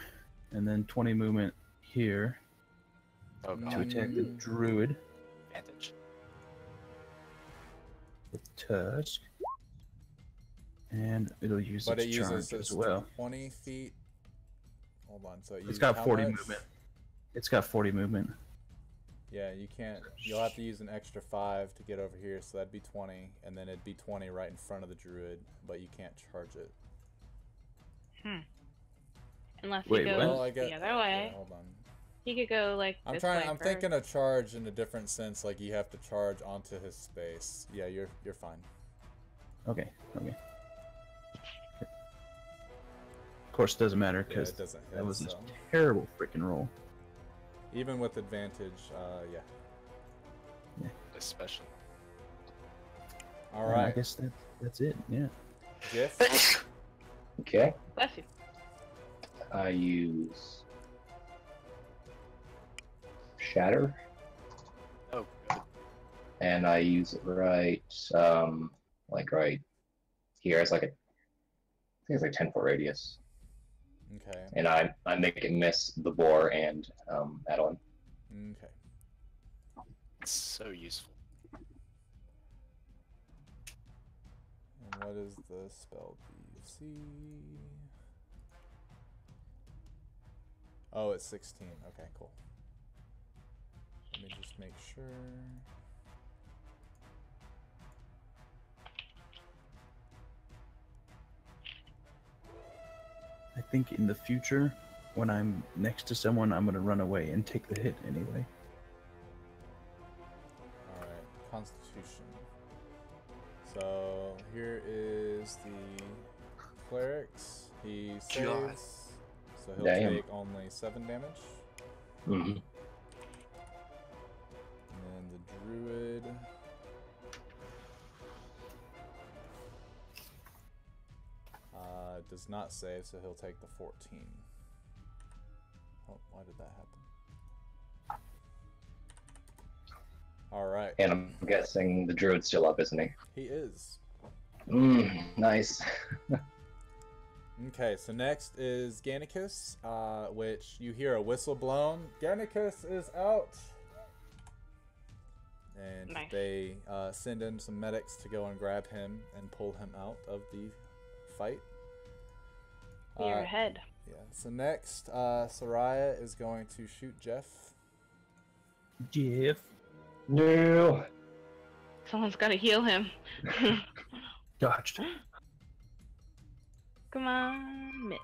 and then 20 movement here
oh
to
god,
attack the druid
advantage.
with tusk, and it'll use
But
its
it
charge
uses
as well.
20 feet. Hold on. So it
It's
uses
got
how
40
much?
movement. It's got 40 movement.
Yeah, you can't. You'll have to use an extra 5 to get over here, so that'd be 20, and then it'd be 20 right in front of the druid, but you can't charge it.
Unless
Wait,
he
what?
goes
Well, I get.
the other way.
Yeah, hold on.
He could go like
I'm
this
trying.
way
I'm
first.
thinking of charge in a different sense. Like you have to charge onto his space. Yeah, you're fine.
Okay. Okay. Of course, it doesn't matter
Yeah,
because
it doesn't hit.
that was a
so.
terrible freaking roll.
Even with advantage, yeah.
Especially.
All
And I
right,
guess that's it. Yeah.
Giff.
Okay.
Bless you.
I use Shatter,
Oh, good.
and I use it right, like right here. It's like I think it's like 10-foot radius,
Okay.
and I make it miss the boar and Adeline.
Okay.
It's so useful.
And what is the spell DC? Oh, it's 16. Okay, cool. Let me just make sure.
I think in the future, when I'm next to someone, I'm gonna run away and take the hit anyway.
Alright, Constitution. So here is the clerics. He
God.
saves, so he'll
Damn.
take only 7 damage.
Mm-hmm.
And then the druid. Does not save, so he'll take the 14. Why did that happen? Alright.
And I'm guessing the druid's still up, isn't he?
He is.
Nice.
Okay, so next is Gannicus, which you hear a whistle blown. Gannicus is out! And
Nice.
they send in some medics to go and grab him and pull him out of the fight.
You're ahead.
Yeah, so next, Soraya is going to shoot Jeff.
Jeff.
No.
Someone's got to heal him.
Dodged.
Come on, miss.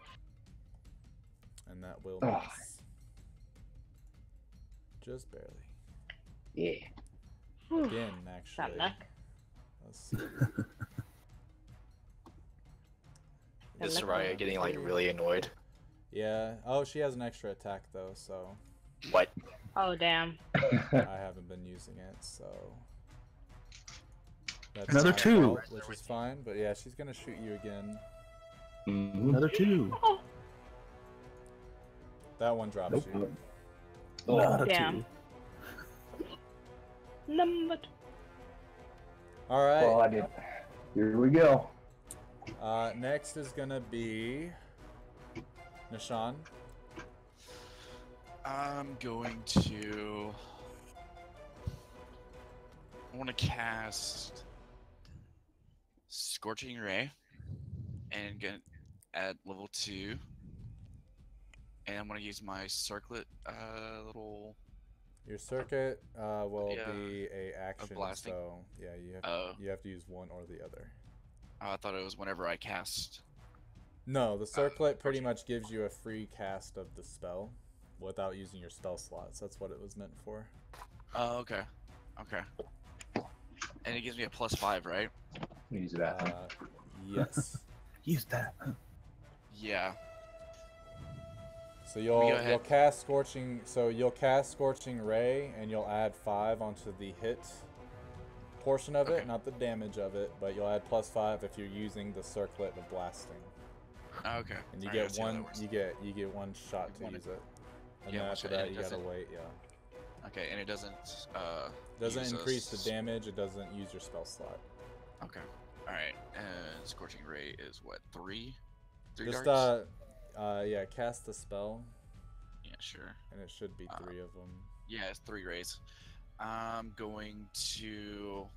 And that will
Oh.
miss. Just barely.
Yeah.
Whew.
Again,
That
actually.
luck.
Let's see.
Is
That luck
Soraya getting like really annoyed?
Yeah. Oh, she has an extra attack though, so
What?
Oh, damn.
I haven't been using it, so that's
Another
my
2.
fault, which is fine. But yeah, she's gonna shoot you again.
Another 2.
Oh,
That one drops
Nope.
you.
Not a
damn.
2.
number 2.
All right.
Well, I did. Here we go.
Next is gonna be Nishan.
I'm going to. I want to cast Scorching Ray and get at level 2. And I'm going to use my circlet little.
Your circuit will
Yeah,
be a action,
blasting.
so yeah, you have to use one or the other.
I thought it was whenever I cast.
No, the circlet pretty much gives you a free cast of the spell without using your spell slots. That's what it was meant for.
Oh, okay. Okay. And it gives me a +5, right?
Use the bathroom.
Yes.
Use that.
Yeah.
So
go ahead.
you'll cast Scorching. So you'll cast Scorching Ray, and you'll add 5 onto the hit portion of it,
Okay.
not the damage of it. But you'll add +5 if you're using the circlet of blasting,
Okay.
and you
Alright,
get
let's see how that
one.
works.
You get one shot to
One-
use it, and
Yeah,
then
one
after
shot, and
that
it
you gotta
doesn't-
wait. Yeah.
Okay, and it doesn't.
Doesn't
use
increase
us-
the damage. It doesn't use your spell slot.
Okay. Alright, and Scorching Ray is what, 3? 3
Just
darts?
yeah, cast the spell,
Yeah, sure.
and it should be 3 of them.
Yeah, it's 3 rays. I'm going to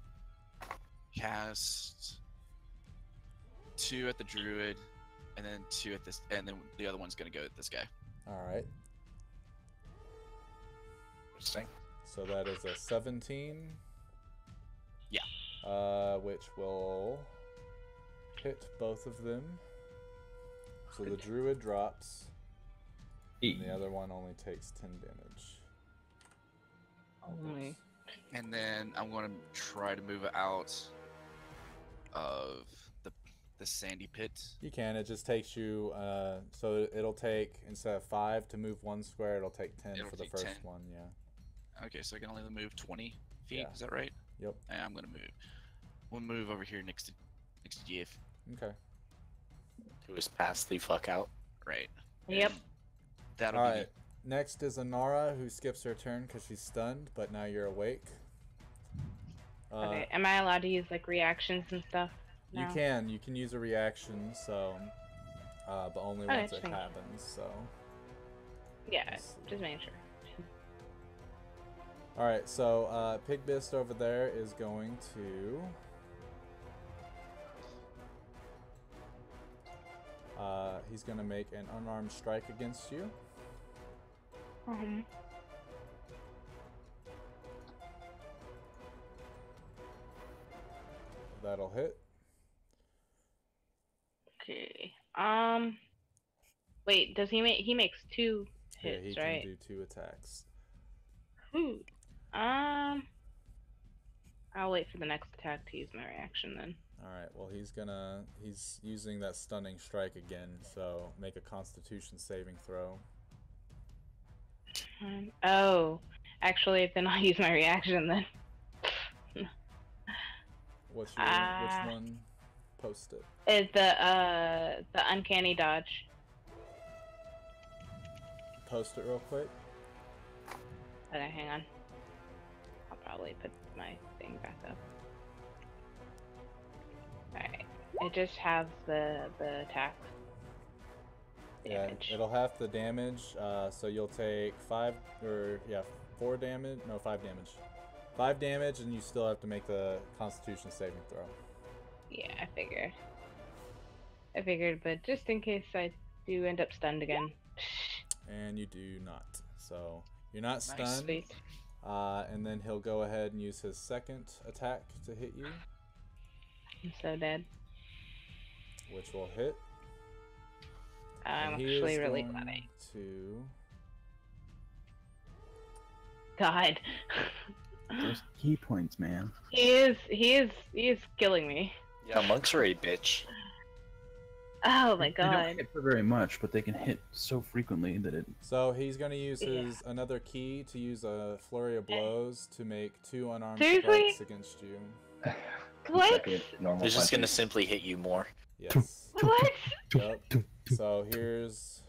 cast 2 at the druid, and then 2 at this, and then the other one's gonna go at this guy.
All right.
Interesting.
So that is a 17.
Yeah.
Which will hit both of them. So the druid drops, and the other one only takes 10 damage.
Only.
And then I'm gonna try to move out of the sandy pit.
You can. It just takes you. So it'll take, instead of 5 to move 1 square, it'll take 10
It'll
for the
take
first
10.
one. Yeah.
Okay, so I can only move 20 feet.
Yeah.
Is that right?
Yep.
Yeah, I'm gonna move. We'll move over here next to Jeff.
Okay.
Who is passed the fuck out?
Right.
Yep.
And that'll
All
be
right. Next is Anara, who skips her turn because she's stunned, but now you're awake.
Okay. Am I allowed to use like reactions and stuff?
You
now?
can. You can use a reaction, so, but only
Okay,
once it
just making sure.
happens. So.
Yeah,
Let's see.
just making sure.
All right. So Pig Beast over there is going to. He's gonna make an unarmed strike against you. That'll hit.
Okay. Wait, does he make? He makes 2 hits,
Yeah, he
right?
can do 2 attacks.
Ooh. I'll wait for the next attack to use my reaction then.
All right. Well, he's using that stunning strike again. So make a Constitution saving throw.
Oh, actually, then I'll use my reaction then.
What's your which one? Post it.
Is the uncanny dodge.
post it real quick.
Okay, hang on. I'll probably put my thing back up. Alright. It just has the attack. Damage.
Yeah, it'll have the damage. So you'll take 4 damage. No, 5 damage. 5 damage, and you still have to make the Constitution saving throw.
Yeah, I figured, but just in case I do end up stunned again.
And you do not. So you're not stunned.
Nice.
Sweet.
And then he'll go ahead and use his second attack to hit you,
I'm so dead.
which will hit.
I'm
And he
actually
is
really
going
glad I
to.
died.
Those key points, man.
He is killing me.
Yeah, monks are a bitch.
Oh my
They don't
god.
hit for very much, but they can hit so frequently that it.
So he's going to use
Yeah.
his another key to use a flurry of blows to make 2 unarmed
Seriously?
strikes against you.
What?
Second normal
They're just gonna
punches.
simply hit you more.
Yes.
What?
Yep. So here's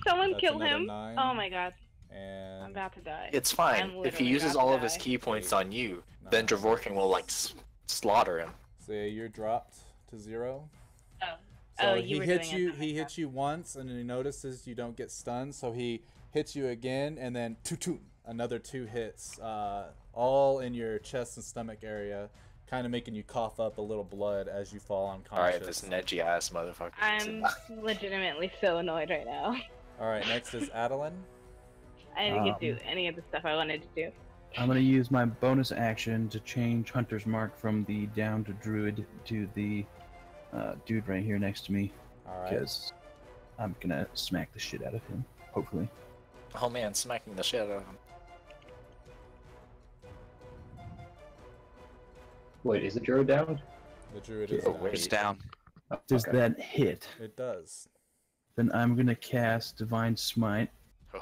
Someone
that's
kill
another
him?
9,
Oh my god. I'm
and
about to die.
It's
I'm
fine. If he
literally
uses
about to
all of his
die.
key points
8,
on you, then
9.
Dravorkin will like slaughter him.
So yeah, you're dropped to 0.
Oh.
So
Oh,
he
you were
hits
doing it
you.
that
He
way,
hits you once, and then he notices you don't get stunned. So he hits you again, and then another 2 hits, all in your chest and stomach area, kind of making you cough up a little blood as you fall unconscious.
Alright, this Neji ass motherfucker.
I'm legitimately so annoyed right now.
All right, next is Adeline.
I didn't get to do any of the stuff I wanted to do.
I'm gonna use my bonus action to change Hunter's Mark from the downed druid to the dude right here next to me,
All right.
because I'm gonna smack the shit out of him. Hopefully.
Oh man, smacking the shit out of him.
Wait, is the druid down?
The druid is
Oh,
down.
wait.
It's down.
Oh,
Does
okay.
that hit?
It does.
Then I'm gonna cast Divine Smite.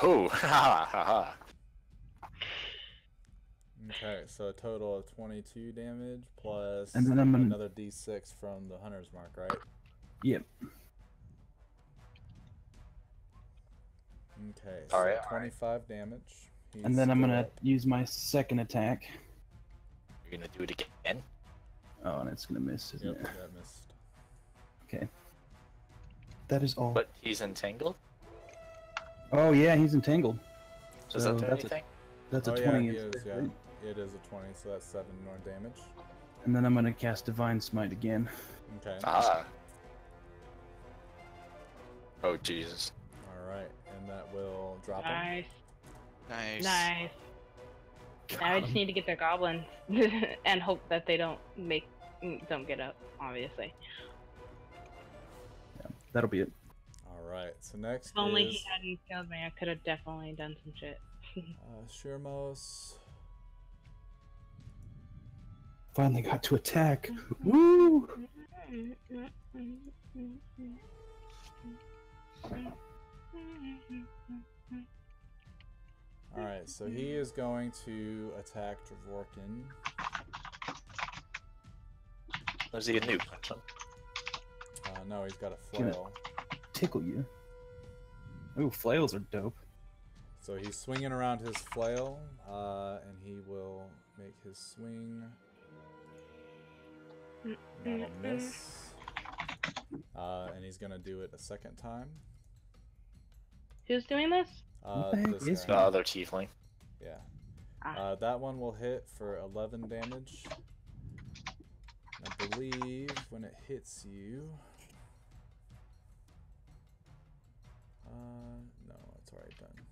Oh, ha ha ha.
Okay, so a total of 22 damage plus
And then I'm gonna-
another d6 from the hunter's mark, right?
Yep.
Okay, so
Alright,
25 damage. He's
And then I'm
still
gonna
up.
use my second attack.
You're gonna do it again?
Oh, and it's gonna miss, isn't
Yep,
it?
that missed.
Okay. That is all.
But he's entangled?
Oh yeah, he's entangled.
Does
So
that do
that's
anything?
That's a
Oh
20
yeah, he
instead,
is, yeah.
right?
It is a 20, so that's 7 more damage.
And then I'm gonna cast Divine Smite again.
Okay.
Ah. Oh Jesus.
Alright, and that will drop him.
Nice.
Nice.
Nice. Now I just need to get their goblins and hope that they don't get up, obviously.
Yeah, that'll be it.
Alright, so next
If only
is
he hadn't killed me, I could have definitely done some shit.
Shirmos.
Finally got to attack. Woo!
Alright, so he is going to attack Dravorkin.
Was he a noob? Punch him.
No, he's got a
Gonna-
flail.
Tickle you. Ooh, flails are dope.
So he's swinging around his flail, and he will make his swing. That'll miss. And he's gonna do it a second time.
Who's doing this?
What the heck
This
is
The
guy.
other tiefling.
Yeah.
Ah.
That one will hit for 11 damage. I believe when it hits you. No, it's already done.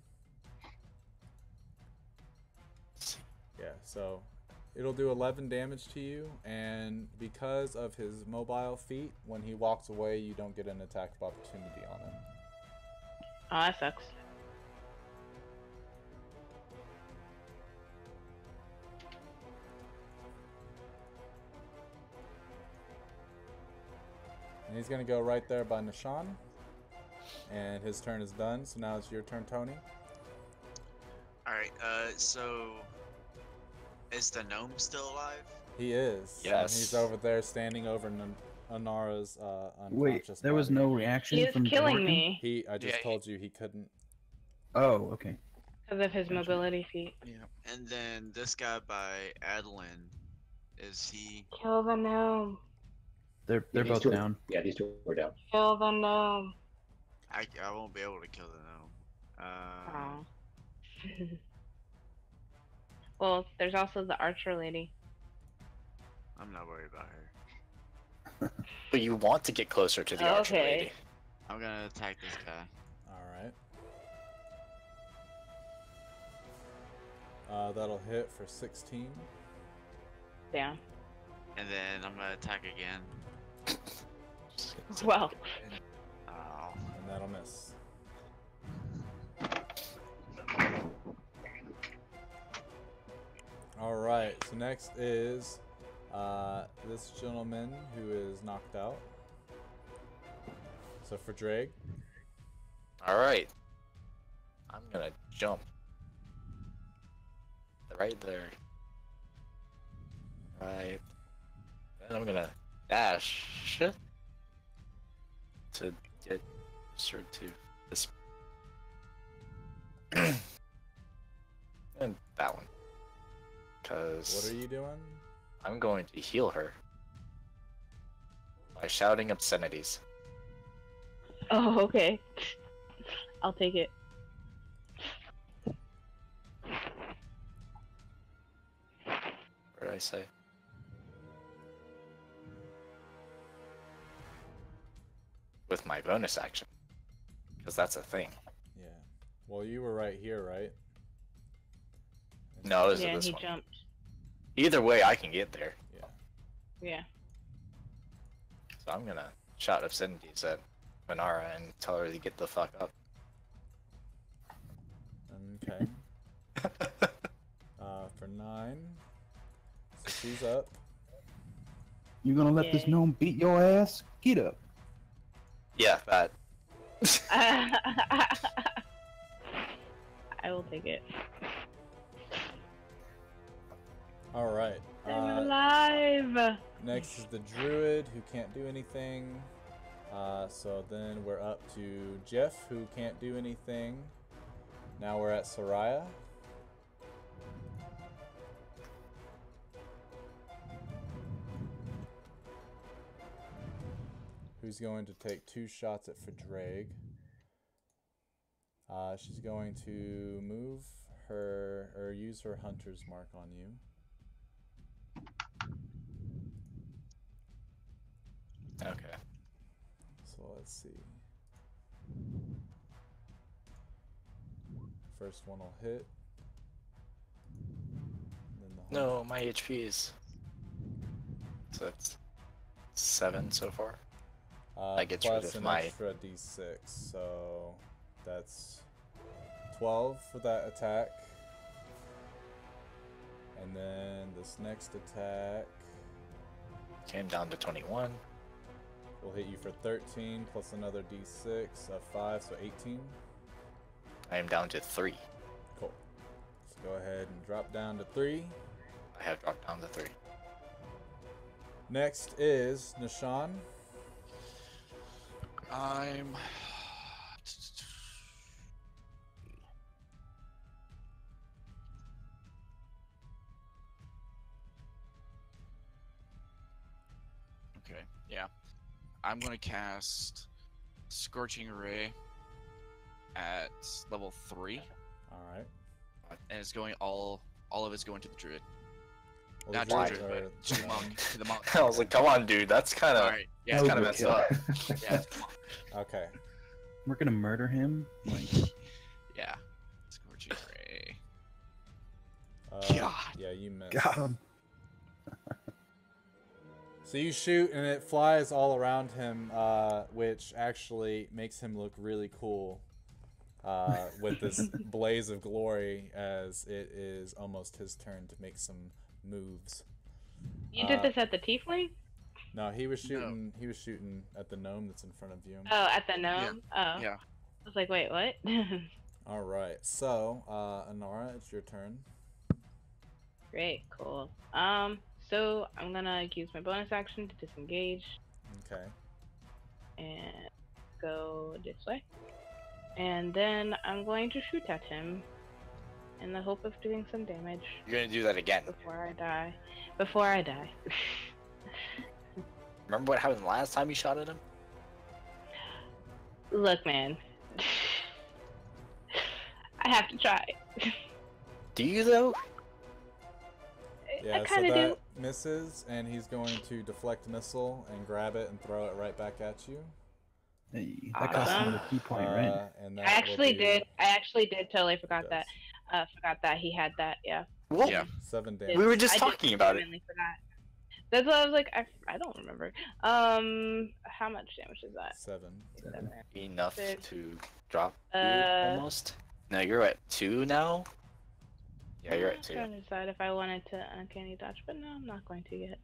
Yeah, so it'll do 11 damage to you, and because of his mobile feat, when he walks away, you don't get an attack of opportunity on him.
Oh, that sucks.
And he's gonna go right there by Nishan. And his turn is done, so now it's your turn, Tony.
Alright, so is the gnome still alive?
He is. And
Yes.
he's over there standing over Anara's
Wait,
unconscious
there was
body.
no reaction
He is
from
killing
Dworkin?
me.
I just
Yeah,
told you he couldn't
Oh, okay.
Because of his
Gotcha.
mobility feat.
Yeah.
And then this guy by Adeline, is he?
Kill the gnome.
They're
Yeah, these
both
two.
down.
Yeah, these two are down.
Kill the gnome.
I won't be able to kill the gnome.
Aw. Well, there's also the archer lady.
I'm not worried about her.
But you want to get closer to the archer
Okay.
lady.
I'm gonna attack this guy.
Alright. That'll hit for 16.
Down.
And then I'm gonna attack again.
Well.
Oh.
And that'll miss. Alright, so next is this gentleman who is knocked out. So for Drake.
Alright. I'm gonna jump. Right there. Right. Then I'm gonna dash to get closer to this. And that one. Because
What are you doing?
I'm going to heal her by shouting obscenities.
Oh, okay. I'll take it.
What did I say? With my bonus action. Because that's a thing.
Yeah. Well, you were right here, right?
No, this
Yeah,
is
he
this one.
jumped.
Either way, I can get there.
Yeah.
Yeah.
So I'm gonna shout obscenities at Manara and tell her to get the fuck up.
Okay. For 9. So she's up.
You gonna let this
Yay.
gnome beat your ass? Get up.
Yeah, that.
I will take it.
Alright.
I'm alive!
Next is the druid who can't do anything. So then we're up to Jeff who can't do anything. Now we're at Soraya. Who's going to take 2 shots at Fadraig. She's going to move her, or use her hunter's mark on you.
Okay.
So let's see. First one will hit. Then the
No, my HP is. So that's 7 so far. That gets rid
plus
of
an
my-
extra d6, so that's 12 for that attack. And then this next attack
Came down to 21.
will hit you for 13 plus another d6 of 5, so 18.
I am down to 3.
Cool. So go ahead and drop down to 3.
I have dropped down to 3.
Next is Nishan.
I'm. Okay, yeah. I'm gonna cast Scorching Ray at level 3,
Alright.
and it's going all of it's going to the druid.
Well,
Not
the
to the
druids
druid,
are-
but to the monk. To the monk.
I was like, come on, dude. That's kind of.
Alright, yeah,
That's
That
kind
was
of
a
messed
kill.
up.
yeah, it's monk.
Okay.
We're gonna murder him. Like,
Yeah. Scorching Ray.
God. Yeah, you missed.
got him.
So you shoot and it flies all around him, which actually makes him look really cool with this blaze of glory as it is almost his turn to make some moves.
You did this at the tiefling?
No, he was shooting. He was shooting at the gnome that's in front of you.
Oh, at the gnome? Oh.
Yeah.
I was like, wait, what?
All right. So, Anara, it's your turn.
Great, cool. So I'm gonna use my bonus action to disengage
Okay.
and go this way. And then I'm going to shoot at him in the hope of doing some damage
You're gonna do that again.
before I die. Before I die.
Remember what happened last time you shot at him?
Look, man. I have to try.
Do you though?
Yeah,
I
so
kind of do.
that misses, and he's going to deflect missile and grab it and throw it right back at you.
Hey, that costs
Awesome.
another key point, right?
And that
I actually
will be
did. I actually did. Totally forgot
Yes.
that. Forgot that he had that. Yeah.
What?
Yeah.
7 damage.
We were just
I
talking about it.
genuinely forgot. That's why I was like, I don't remember. How much damage is that?
7.
Enough
Six.
to drop you
Uh,
almost. No, you're at 2 now. Yeah, you're
I'm
at 2.
trying to decide if I wanted to uncanny dodge, but no, I'm not going to yet.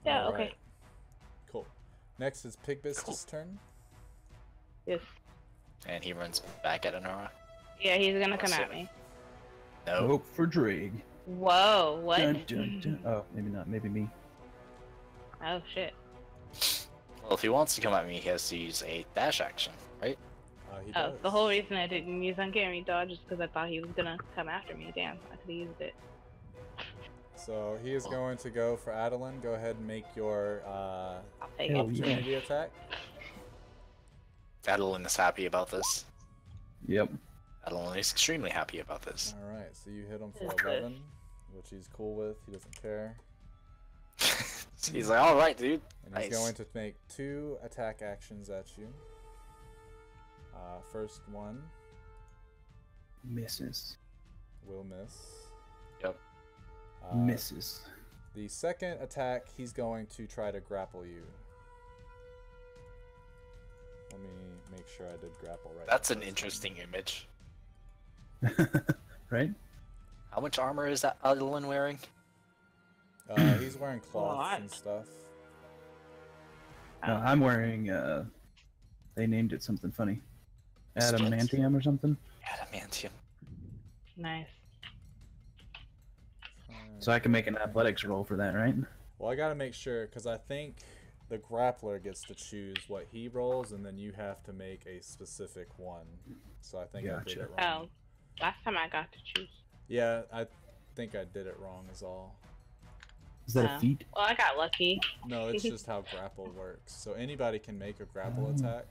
Yeah.
All
Okay.
right. Cool. Next is Pigbist's turn.
Yes.
And he runs back at Honora.
Yeah, he's gonna come
Awesome.
at me.
No.
Hope for Drake.
Whoa. What?
Dun, dun, dun. Oh, maybe not. Maybe me.
Oh shit.
Well, if he wants to come at me, he has to use a dash action, right?
He
Oh,
does.
the whole reason I didn't use uncanny dodge is because I thought he was gonna come after me. Damn, I could have used it.
So he is going to go for Adeline. Go ahead and make your
I'll take
Hell
it.
yeah.
opportunity attack.
Adeline is happy about this.
Yep.
Adeline is extremely happy about this.
All right, so you hit him for
That's good.
11, which he's cool with. He doesn't care.
He's like, all right, dude.
And he's
Nice.
going to make 2 attack actions at you. First one
Misses.
will miss.
Yep.
Misses.
The second attack, he's going to try to grapple you. Let me make sure I did grapple right.
That's
the
an
first
interesting image.
Right?
How much armor is that Adeline wearing?
one. He's wearing cloths
lot.
and stuff.
No, I'm wearing, they named it something funny. Adamantium or something?
Adamantium.
Nice.
So I can make an athletics roll for that, right?
Well, I gotta make sure, because I think the grappler gets to choose what he rolls, and then you have to make a specific one. So I think I did
Gotcha.
it wrong.
Oh, last time I got to choose.
Yeah, I think I did it wrong is all.
Is that
Oh.
a feat?
Well, I got lucky.
No, it's just how grapple works. So anybody can make a grapple attack.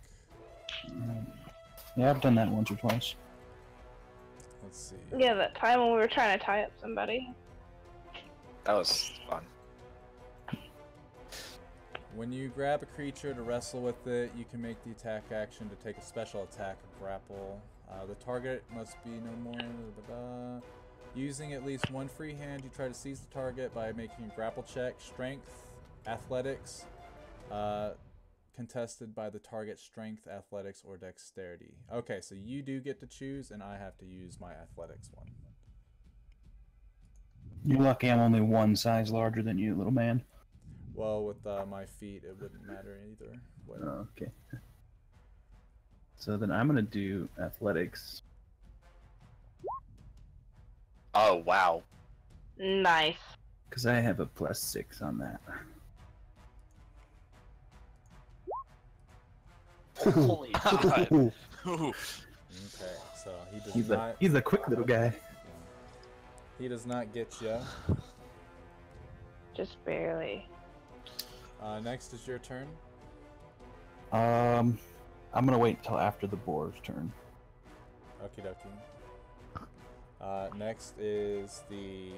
Yeah, I've done that once or twice.
Let's see.
Yeah, that time when we were trying to tie up somebody.
That was fun.
When you grab a creature to wrestle with it, you can make the attack action to take a special attack or grapple. The target must be no more. Using at least one free hand, you try to seize the target by making a grapple check. Strength, athletics, contested by the target's strength, athletics, or dexterity. Okay, so you do get to choose, and I have to use my athletics one.
You're lucky I'm only one size larger than you, little man.
Well, with my feet, it wouldn't matter either way.
Oh, okay. So then I'm gonna do athletics.
Oh, wow.
Nice.
Because I have a +6 on that.
Holy God.
Ooh.
Okay, so he does
He's
not.
a quick little guy.
He does not get you.
Just barely.
Next is your turn.
I'm gonna wait until after the boar's turn.
Okie dokie. Next is the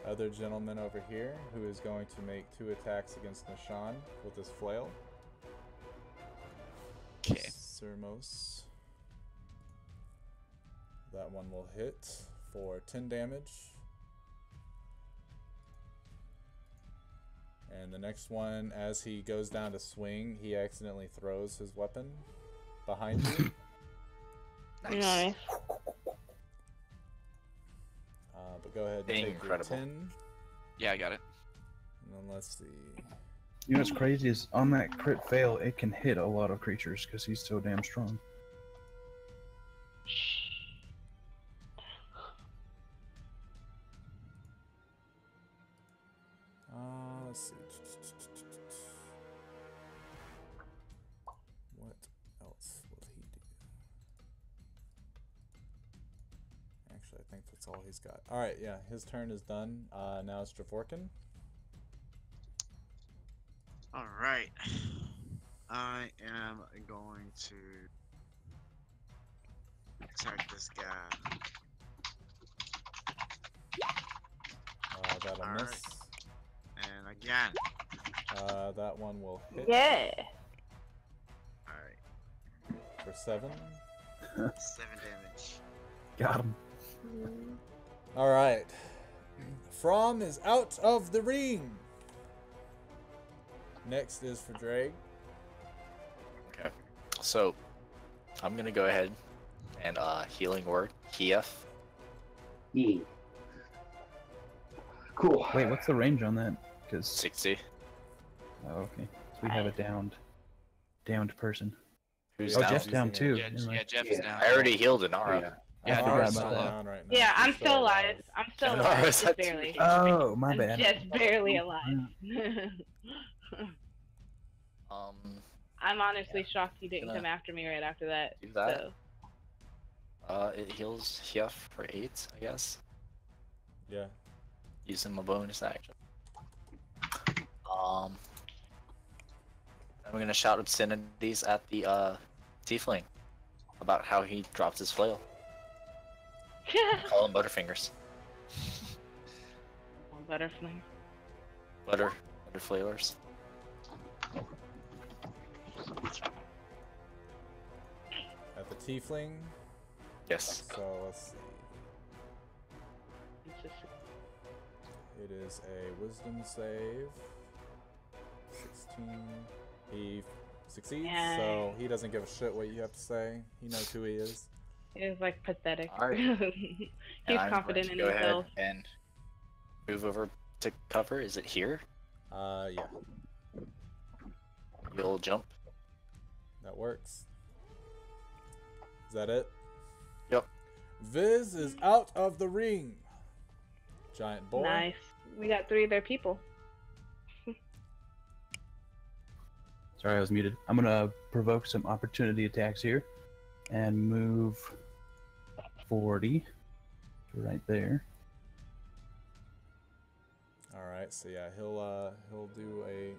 other gentleman over here who is going to make 2 attacks against Nishan with his flail.
Okay.
Sermos. That one will hit for 10 damage. And the next one, as he goes down to swing, he accidentally throws his weapon behind you.
Nice.
But go ahead and take your
Incredible.
10.
Yeah, I got it.
And then let's see.
You know what's crazy is on that crit fail, it can hit a lot of creatures because he's so damn strong.
Let's see. What else? Actually, I think that's all he's got. All right, yeah, his turn is done. Now it's Javorkin.
Alright. I am going to attack this guy.
That'll
Alright.
miss.
And again.
That one will hit
Yeah.
Alright.
for 7.
7 damage.
Got him.
All right. From is out of the ring. Next is for Drake.
Okay. So, I'm gonna go ahead and healing word, Kief.
Cool.
Wait, what's the range on that? Because
60.
oh, okay, so we have a downed person.
Who's
Oh,
down?
Jeff's down too.
Yeah,
Never mind.
Jeff is
Yeah.
down.
I already healed Inara.
Yeah.
Yeah,
I forgot
Nara's
about
still
that.
up.
Right now.
Yeah, I'm
She's
still alive. I'm still
Yeah,
alive,
that's-
just barely.
Oh, my
I'm
bad.
just barely alive. I'm honestly shocked you didn't
Gonna
come after me right after that.
do that.
So.
It heals Kief for 8, I guess.
Yeah.
Using my bonus action. I'm gonna shout obscenities at the tiefling about how he drops his flail. Call him Butterfingers.
Butterfly.
Butterflailers.
At the tiefling.
Yes.
So let's see. It is a wisdom save. 16. He succeeds,
Yeah.
so he doesn't give a shit what you have to say. He knows who he is.
It is like pathetic.
Alright.
He's
And I'm
confident
going
in
to go
himself.
ahead and move over to cover. Is it here?
Yeah,
You'll jump.
that works. Is that it?
Yep.
Viz is out of the ring. Giant boy.
Nice. We got 3 of their people.
Sorry, I was muted. I'm gonna provoke some opportunity attacks here, and move 40 to right there.
All right, so yeah, he'll do a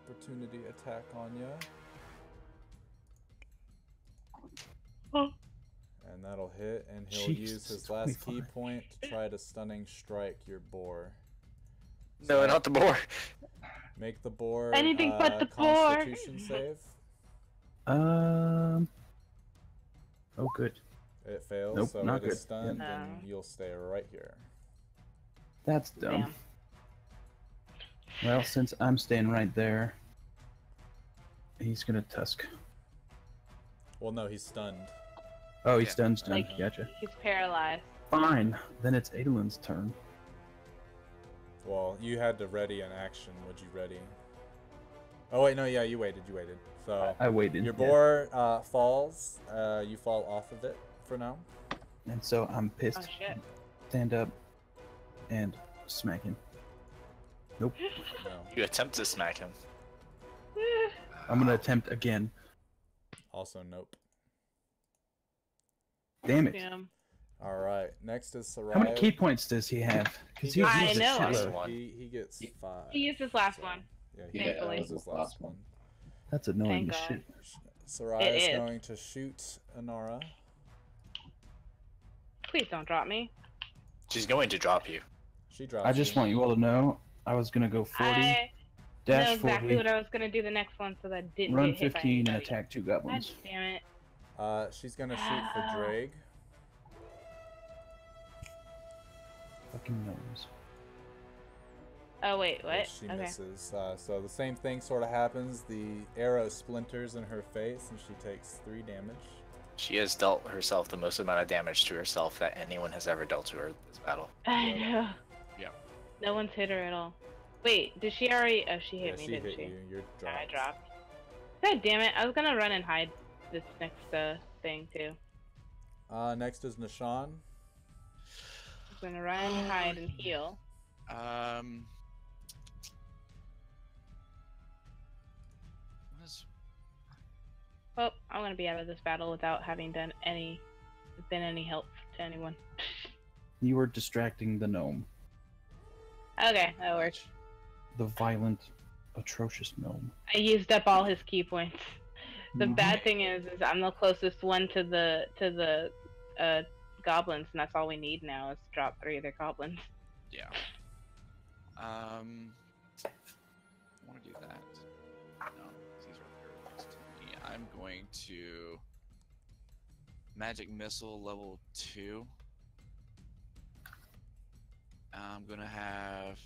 opportunity attack on you.
Oh.
And that'll hit, and he'll
Jesus,
use his last key
25.
point to try to stunning strike your boar.
No, not the boar.
Make the boar
Anything but the boar.
Constitution save.
Oh, good.
It fails,
Nope,
so
not
it is
good.
stunned,
Yep.
and you'll stay right here.
That's dumb.
Damn.
Well, since I'm staying right there, he's gonna tusk.
Well, no, he's stunned.
Oh, he's
Yeah.
stunned.
Like,
Gotcha.
he's paralyzed.
Fine. Then it's Adelin's turn.
Well, you had to ready an action. Would you ready? Oh wait, no, yeah, you waited. So
I waited.
your
yeah.
boar falls. You fall off of it for now.
And so I'm pissed.
Oh shit.
Stand up and smack him. Nope.
No.
You attempt to smack him.
I'm gonna attempt again.
Also, nope.
Damn it.
Damn.
All right. Next is Soraya.
How many key points does he have? Because he
I
uses
know.
a
Last
shitload.
one.
He gets 5.
He used his last
so-
one.
Yeah,
Yeah,
that
Thankfully.
was his last one.
That's annoying
Thank
as
God.
shit.
Soraya
It
is
is.
going to shoot Inara.
Please don't drop me.
She's going to drop you.
She drops.
I just want you all to know I was gonna go 40,
I know
dash
exactly
40,
what I was gonna do the next one, so that I didn't
run
get hit
15,
by
and
anybody.
attack 2
God
goblins.
damn it.
She's gonna shoot for Drake.
Fucking nose.
Oh wait, what?
Which she
Okay.
misses. So the same thing sort of happens. The arrow splinters in her face, and she takes 3 damage.
She has dealt herself the most amount of damage to herself that anyone has ever dealt to her this battle.
I know.
Yeah.
No one's hit her at all. Wait, did she already? Oh, she hit
Yeah,
me,
she
didn't
hit
she?
you. You're dropped.
I dropped. God damn it! I was gonna run and hide this next thing too.
Next is Nishan.
I was gonna run, hide, and heal.
What is-
Well, I'm gonna be out of this battle without having been any help to anyone.
You were distracting the gnome.
Okay, that works.
The violent, atrocious gnome.
I used up all his key points. The
Mhm.
bad thing is I'm the closest one to the goblins, and that's all we need now is to drop 3 of their goblins.
Yeah. I want to do that. No, these are very close to me. I'm going to magic missile level 2. I'm gonna have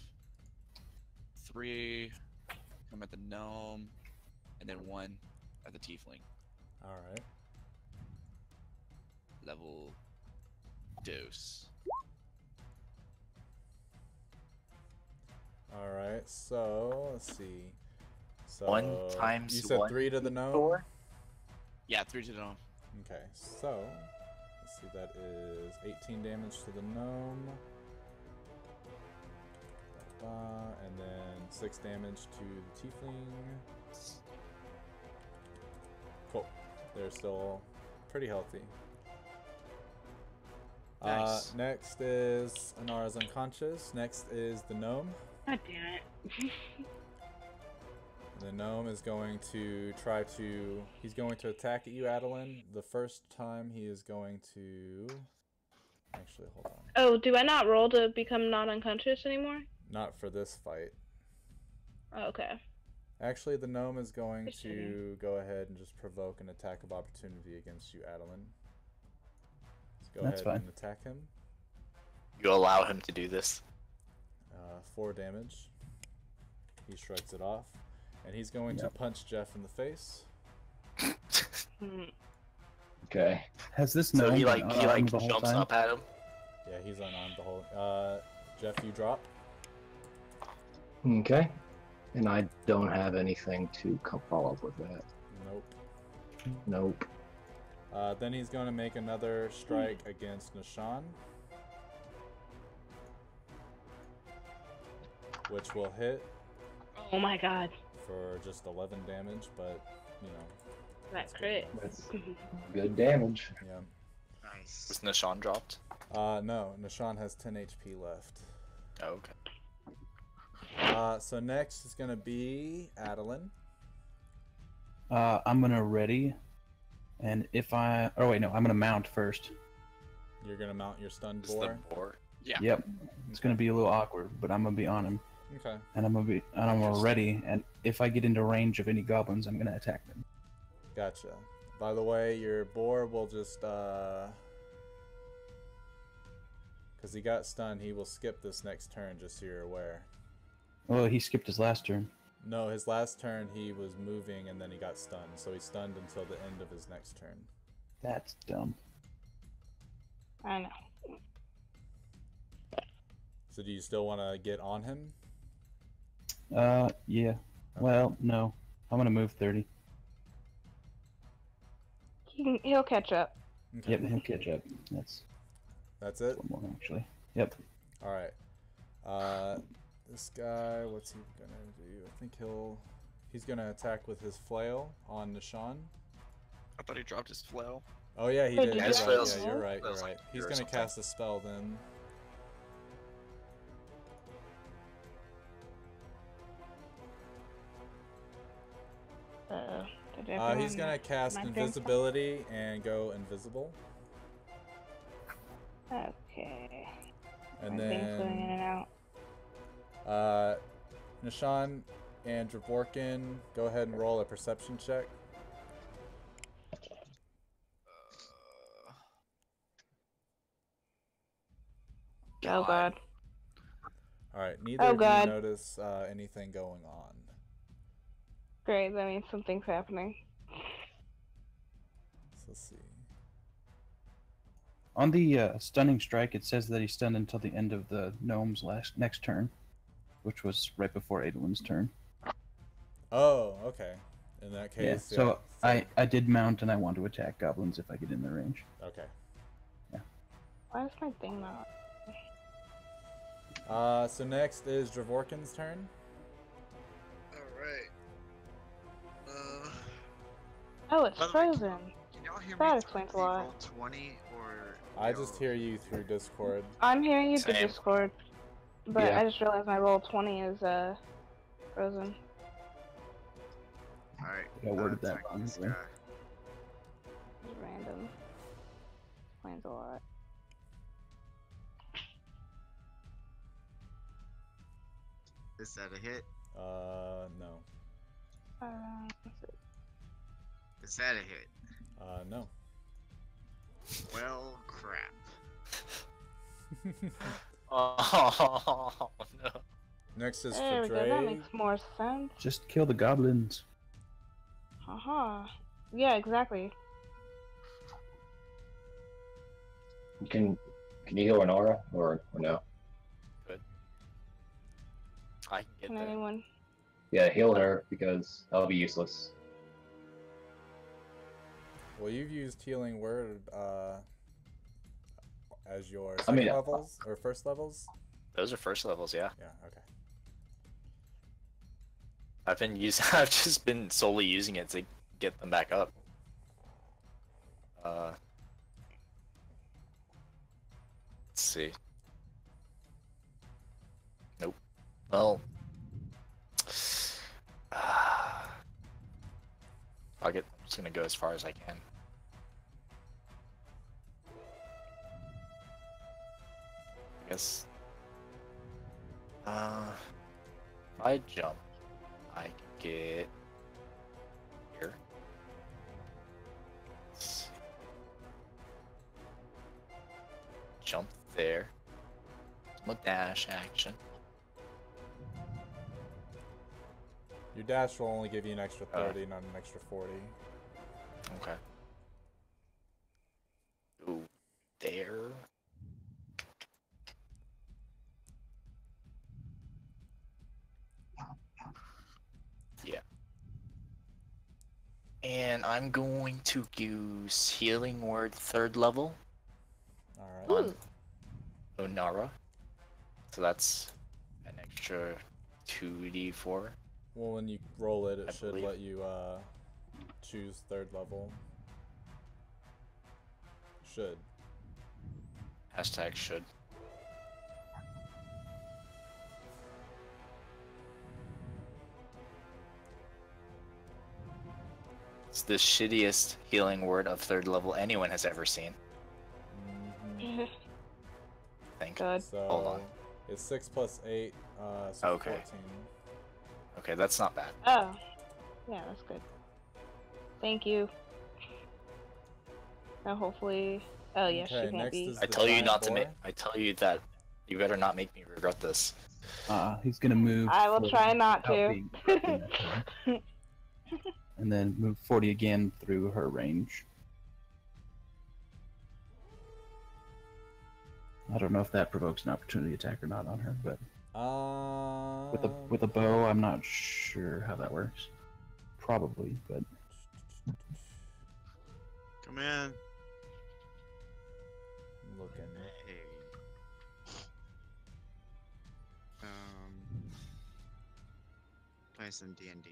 3 come at the gnome, and then 1 at the tiefling.
All right.
Level dose.
All right. So let's see. So
1 times
you said
1
3 to the gnome.
4?
Yeah, 3 to the gnome.
Okay. So let's see. That is 18 damage to the gnome. And then 6 damage to the tiefling. Cool. They're still pretty healthy.
Nice.
Next is Anara's unconscious. Next is the gnome.
God damn it.
The gnome is going to try to... He's going to attack at you, Adeline. The first time he is going to... Actually, hold on.
Oh, do I not roll to become not unconscious anymore?
Not for this fight.
Oh, okay.
Actually, the gnome is going
Just
to
kidding.
go ahead and just provoke an attack of opportunity against you, Adeline. Let's go
That's
ahead
fine.
and attack him.
You allow him to do this?
4 damage. He shrugs it off. And he's going to punch Jeff in the face.
Okay.
Has this
So
gnome
he
been
like
unarmed the whole
jumps
time?
up at him.
Yeah, he's unarmed the whole... Jeff, you drop.
Okay. And I don't have anything to follow up with that.
Nope.
Nope.
Then he's going to make another strike against Nishan. Which will hit
Oh my god.
for just 11 damage, but, you know.
That crit.
That's good damage.
Yeah.
Nice.
Was Nishan dropped?
No, Nishan has 10 HP left.
Oh, okay.
So next is going to be Adeline.
I'm gonna ready, and if I... Oh wait, no, I'm gonna mount first.
You're going to mount your stunned
Is
boar.
the boar?
Yeah.
Yep. It's gonna be a little awkward, but I'm gonna be on him,
Okay.
and I'm gonna ready, and if I get into range of any goblins, I'm gonna attack them.
Gotcha. By the way, your boar will just, because he got stunned, he will skip this next turn, just so you're aware.
Well, he skipped his last turn.
No, his last turn he was moving and then he got stunned, so he's stunned until the end of his next turn.
That's dumb.
I know.
So do you still want to get on him?
Yeah. Well, no. I'm gonna move 30.
He'll catch up.
Okay.
Yep, he'll catch up.
That's it?
One more, actually. Yep.
Alright. This guy, what's he gonna do? I think he's gonna attack with his flail on Nishan.
I thought he dropped his flail.
Oh yeah, he
Wait,
did.
did
You're
you
right.
flails?
Yeah, you're right. You're
Flails
right.
like
He's
or
gonna
something.
cast a spell then. He's gonna cast
my
invisibility and go invisible,
Okay.
and
My thing's going in
then
and out.
Nishan and Dravorkin, go ahead and roll a perception check.
Oh god.
All right, neither
Oh,
of
God.
you notice anything going on.
Great, that means something's happening.
So let's see.
On the stunning strike, it says that he's stunned until the end of the gnome's next turn, which was right before Adelin's turn.
Oh, okay. In that
Yeah.
case,
So I did mount, and I want to attack goblins if I get in the range.
Okay.
Why is my thing not?
So next is Dravorkin's turn.
Alright.
Oh, it's
By the way,
frozen.
Can y'all hear
That
me
explains a
through
lot.
roll 20 or
I just hear you through Discord.
I'm hearing you through
Same.
Discord, but
Yeah.
I just realized my roll 20 is frozen.
Alright.
I worded that
attack
wrong,
this
sorry.
guy.
It's random. Explains a lot.
Is that a hit?
No.
Let's see.
Is that a hit?
No.
Well, crap.
Oh no.
Next is
There
for
we go. That
Dre.
makes more sense.
Just kill the goblins.
Haha. Yeah, exactly.
Can you heal an aura or no?
I can get
Can
there.
anyone?
Yeah, heal her because that'll be useless.
Well, you've used Healing Word as your
I mean,
second levels or first levels.
Those are first levels, yeah.
Yeah. Okay.
I've been using. I've just been solely using it to get them back up. Let's see. Nope. Well. I'm just gonna go as far as I can. I guess. If I jump, I can get here. Let's see. Jump there. My dash action.
Your dash will only give you an extra
Oh.
30, not an extra 40.
Okay. Ooh, there. Yeah. And I'm going to use Healing Word 3rd level
All right.
on Onara. So that's an extra 2d4.
Well, when you roll it,
I
it should
believe.
let you choose 3rd level. Should.
Hashtag should. It's the shittiest healing word of 3rd level anyone has ever seen.
Mhm.
I think.
Good.
So
Hold on.
it's 6 plus 8, so
Okay.
14.
Okay, that's not bad.
Oh. Yeah, that's good. Thank you. Now hopefully. Oh yes, she
Okay,
can't
next
be.
is
I
the
tell you
giant
not to
boar.
make. I tell you that you better not make me regret this.
He's gonna move.
I will
40
try not
without
to.
being broken that time. And then move 40 again through her range. I don't know if that provokes an opportunity attack or not on her, but with a bow, I'm not sure how that works. Probably, but
Come in.
I'm looking.
Hey. Play some D&D.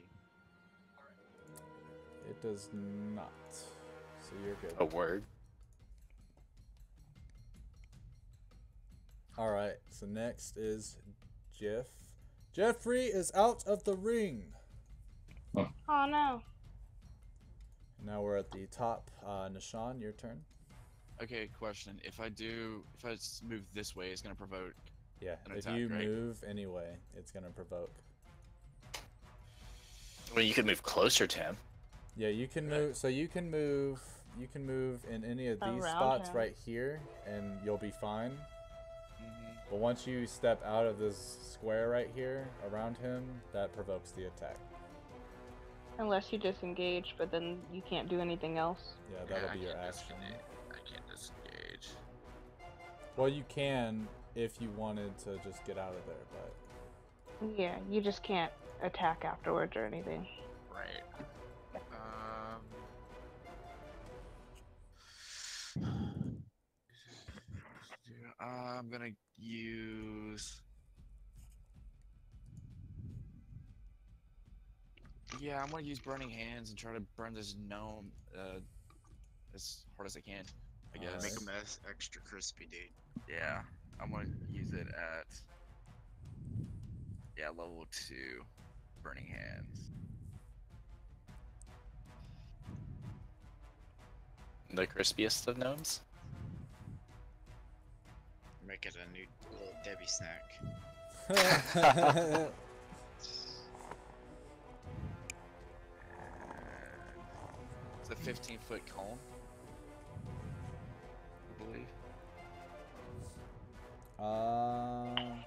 It does not. So you're good.
A word.
All right. So next is Jeff. Jeffrey is out of the ring.
Oh no.
Now we're at the top. Nishan, your turn.
Okay, question. If I move this way, it's gonna provoke.
Yeah.
An
If
attack,
you
right?
move anyway, it's gonna provoke.
Well, you could move closer to him.
Yeah, you can move. So you can move. You can move in any of these
Around
spots
him.
right here, and you'll be fine.
Mm-hmm.
But once you step out of this square right here around him, that provokes the attack.
Unless you disengage, but then you can't do anything else.
Yeah, that'll
I
be your
can't
action.
I can't disengage.
Well, you can if you wanted to just get out of there, but
Yeah, you just can't attack afterwards or anything.
Right. I'm gonna use. Yeah, I'm gonna use Burning Hands and try to burn this gnome as hard as I can. I guess.
Make them extra crispy, dude.
Yeah, I'm gonna use it at level 2, Burning Hands.
The crispiest of gnomes.
Make it a new little Debbie snack.
It's a 15-foot cone, I believe.
Hold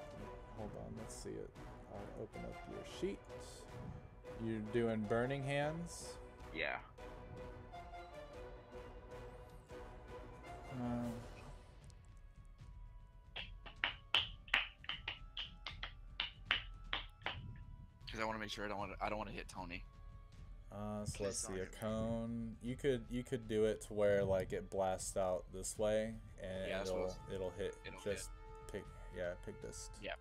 on, let's see it. I'll open up your sheet. You're doing Burning Hands.
Yeah. Because I want to make sure I don't want to hit Tony.
So let's see, a cone. You could do it to where like it blasts out this way, and
Yeah,
it'll hit
it'll
just pig dist.
Yeah.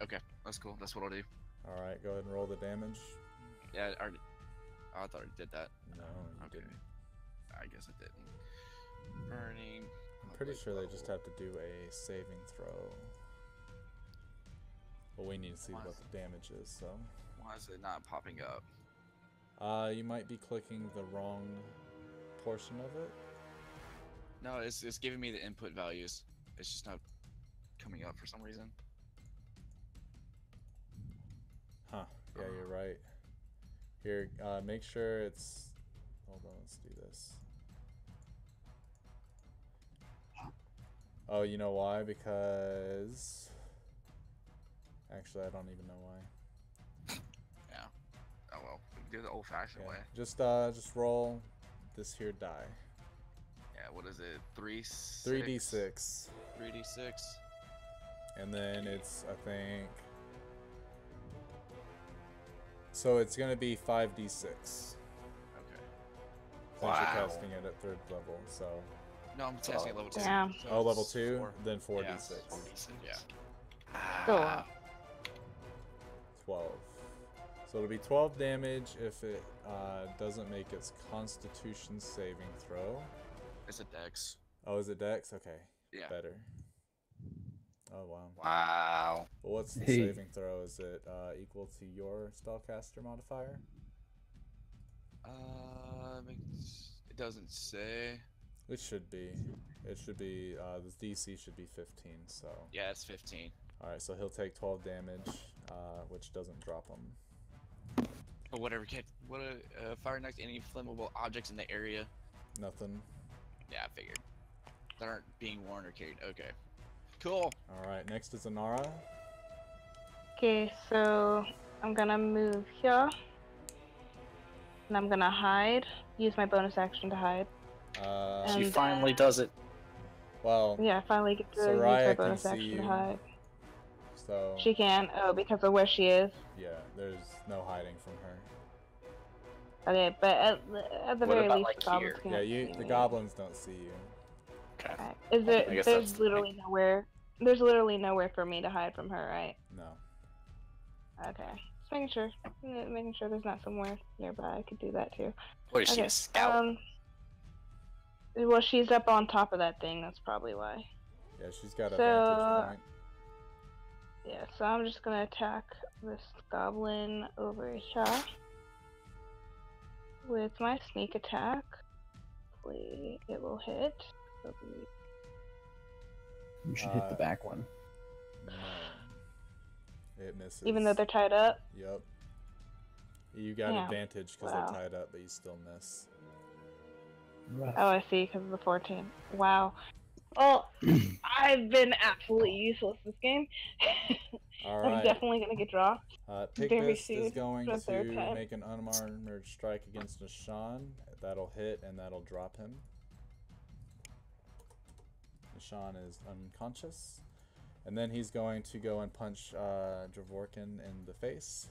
Okay, that's cool. That's what I'll do.
All right, go ahead and roll the damage.
Yeah, I thought I did that.
No, you didn't.
I guess I didn't. Burning.
I'm pretty sure they just have to do a saving throw. But we need to see what the damage is. So.
Why is it not popping up?
You might be clicking the wrong portion of it.
No, it's giving me the input values. It's just not coming up for some reason.
Huh. Yeah, you're right. Here, make sure it's... Hold on, let's do this. Oh, you know why? Because... Actually, I don't even know why.
Yeah. Oh well, we can do the old-fashioned way.
Just roll this here die.
Yeah, what is it?
3d6.
3d6.
And then it's, I think... So it's going to be 5d6.
Okay.
Since
Wow.
you're casting it at 3rd level, so...
No, I'm testing at level 2.
Yeah.
So
Oh, level
it's
2?
4.
Then 4d6.
Yeah, 4d6. Yeah.
Cool.
12. So it'll be 12 damage if it doesn't make its Constitution saving throw.
It's a dex.
Oh, is it Dex? Okay.
Yeah.
Better. Oh, wow.
Wow.
Well, what's the
Hey.
saving throw? Is it equal to your spellcaster modifier?
It doesn't say.
It should be. It should be, the DC should be 15, so.
Yeah, it's 15.
Alright, so he'll take 12 damage, which doesn't drop him.
But whatever. Fire next to any flammable objects in the area.
Nothing.
Yeah, I figured. That aren't being worn or carried. Okay. Cool.
Alright, next is Anara.
Okay, so I'm gonna move here. And I'm gonna hide. Use my bonus action to hide.
She
And
finally does it.
Well,
Yeah, I finally get to use
Soraya
my
can
bonus
see
action
you.
to hide.
so,
She can. Oh, because of where she is.
yeah, there's no hiding from her.
Okay, but at the
What
very
about,
least,
like,
goblins
here?
can't
Yeah,
see
the
me.
goblins don't see you.
Okay.
Right. Is there?
I guess
There's
that's the
literally nowhere. There's literally nowhere for me to hide from her, right?
No.
Okay. Just making sure. Making sure there's not somewhere nearby I could do that too.
What is she,
Okay.
a scout?
Well, she's up on top of that thing. That's probably why.
Yeah, she's got a
So-
vantage point.
Yeah. So I'm just gonna attack this goblin over here with my sneak attack. Hopefully, it will hit. It'll be-
You should hit the back one.
No. It misses.
Even though they're tied up.
Yep. You got
Damn.
advantage because
Wow.
they're tied up, but you still miss.
Rough.
Oh, I see, because of the 14. Wow. Well, I've been absolutely useless this game. I'm
Alright.
definitely gonna get dropped. Very
Pigfist
soon,
is going
for a third
to
time.
make an unarmored strike against Nishan. That'll hit and that'll drop him. Nishan is unconscious. And then he's going to go and punch Dravorkin in the face.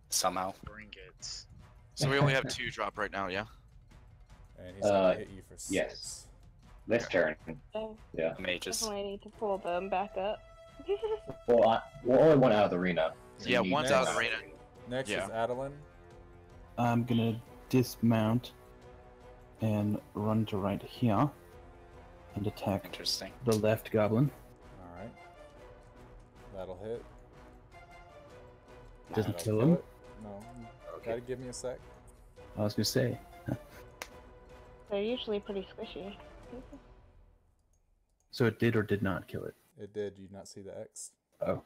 Somehow.
Bring it.
So we only have 2 drop right now, yeah?
And he's going to hit you for 6.
yes. This turn.
So
Yeah.
Mages.
definitely need to pull them back up.
Well, we're only one out of the arena. So
Yeah,
you need
one's
to
out of
come
the arena.
Next
Yeah.
is Adeline.
I'm gonna dismount and run to right here. and attack
Interesting.
the left goblin.
All right. That'll hit.
Doesn't
That'll
kill him?
it. No. Gotta give me a sec.
I was gonna say.
They're usually pretty squishy.
So it did or did not kill it?
It did. You not see the X?
Oh,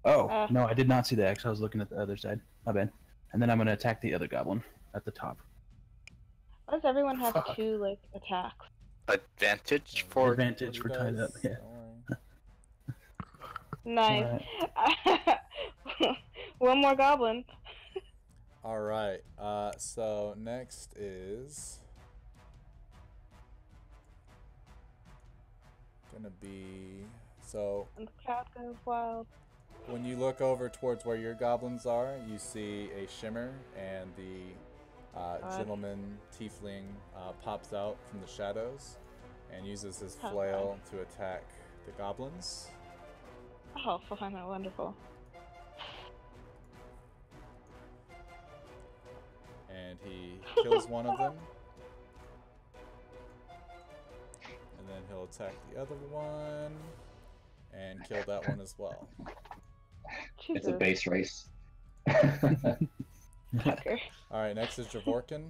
Uh.
no, I did not see the X. I was looking at the other side. My bad. And then I'm gonna attack the other goblin at the top.
Why does everyone have
Fuck.
2 like attacks?
Advantage for
Advantage for
He
tied
does.
up. Yeah.
Don't worry.
Nice. One more goblin.
All right. So next is gonna be
And the crowd goes wild.
when you look over towards where your goblins are, you see a shimmer, and the gentleman tiefling pops out from the shadows and uses his
Oh,
flail to attack the goblins.
Oh, fun, wonderful.
And he kills one of them. And then he'll attack the other one and kill that one as well.
It's a base race.
Fucker.
Alright, next is Javorkin.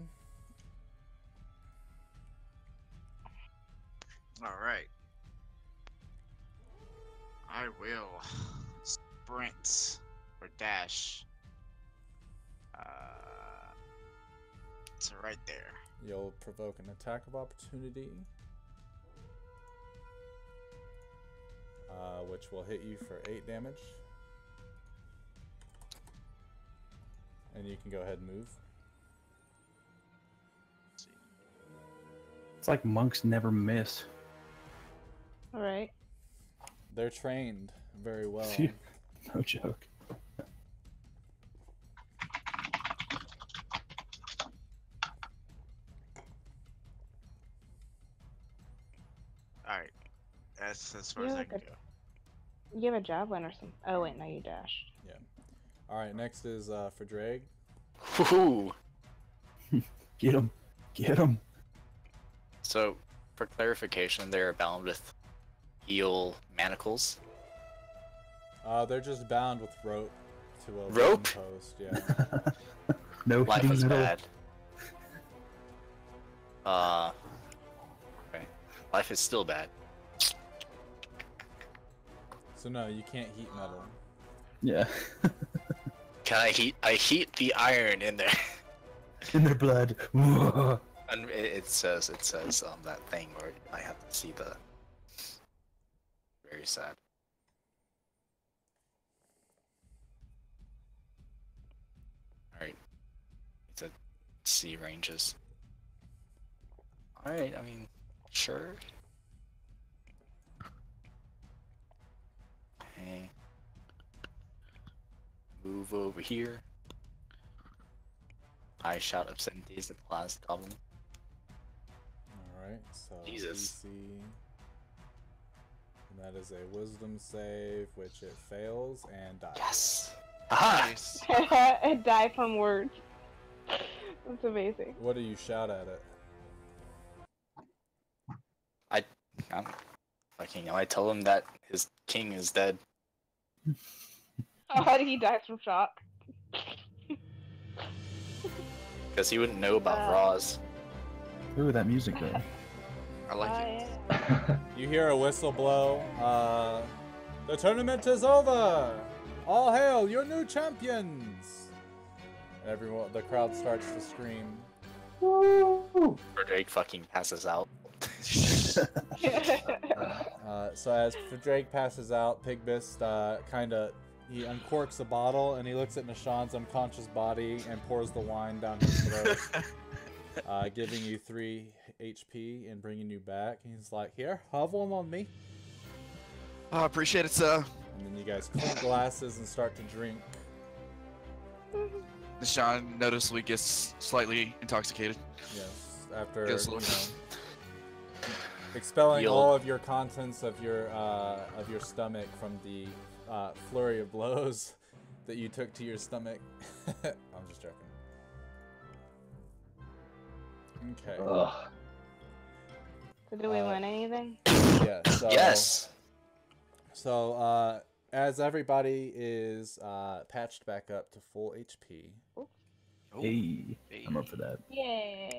Alright. I will sprint or dash. So right there.
You'll provoke an attack of opportunity, which will hit you for 8 damage. And you can go ahead and move.
It's like monks never miss.
Alright.
They're trained very well.
No joke.
Alright. That's as far as I can go.
You have a javelin or something. Oh, wait, no, you dashed.
Alright, next is for Drake.
Woohoo!
Get him. Get him.
So, for clarification, they're bound with eel manacles.
They're just bound with rope to a
Rope?
wooden post. Yeah.
No
Life
hitting
is
metal.
bad. Okay. Life is still bad.
So no, you can't heat metal.
Yeah.
Can I heat? I heat the iron in there.
In their blood.
And it says that thing where I have to see the. Very sad. Alright. It's a C ranges. Alright, I mean, sure. Okay. Move over here. I shout obscenities at the last goblin.
Alright, so
Jesus.
DC. And that is a wisdom save, which it fails and dies.
Yes! Aha!
Nice.
And die from words. That's amazing.
What do you shout at it?
I'm fucking. I tell him that his king is dead.
Oh, how did he die from shock?
Because he wouldn't know about Roz.
Ooh, that music though.
I like it.
Yeah.
You hear a whistle blow. The tournament is over! All hail your new champions! And everyone, the crowd starts to scream.
Drake fucking passes out.
So as Drake passes out, Pigbist he uncorks a bottle and he looks at Nishan's unconscious body and pours the wine down his throat, giving you 3 HP and bringing you back. He's like, "Here, have one on me."
I appreciate it, sir.
And then you guys clink glasses and start to drink.
Nishan noticeably gets slightly intoxicated.
Yes, after
Gets a
you
little-
know, expelling
You'll-
all of your contents of your stomach from the flurry of blows that you took to your stomach. I'm just joking. Okay.
Ugh.
Did we win anything?
Yeah. So,
Yes.
So, as everybody is patched back up to full HP,
Hey, I'm up for that.
Yeah.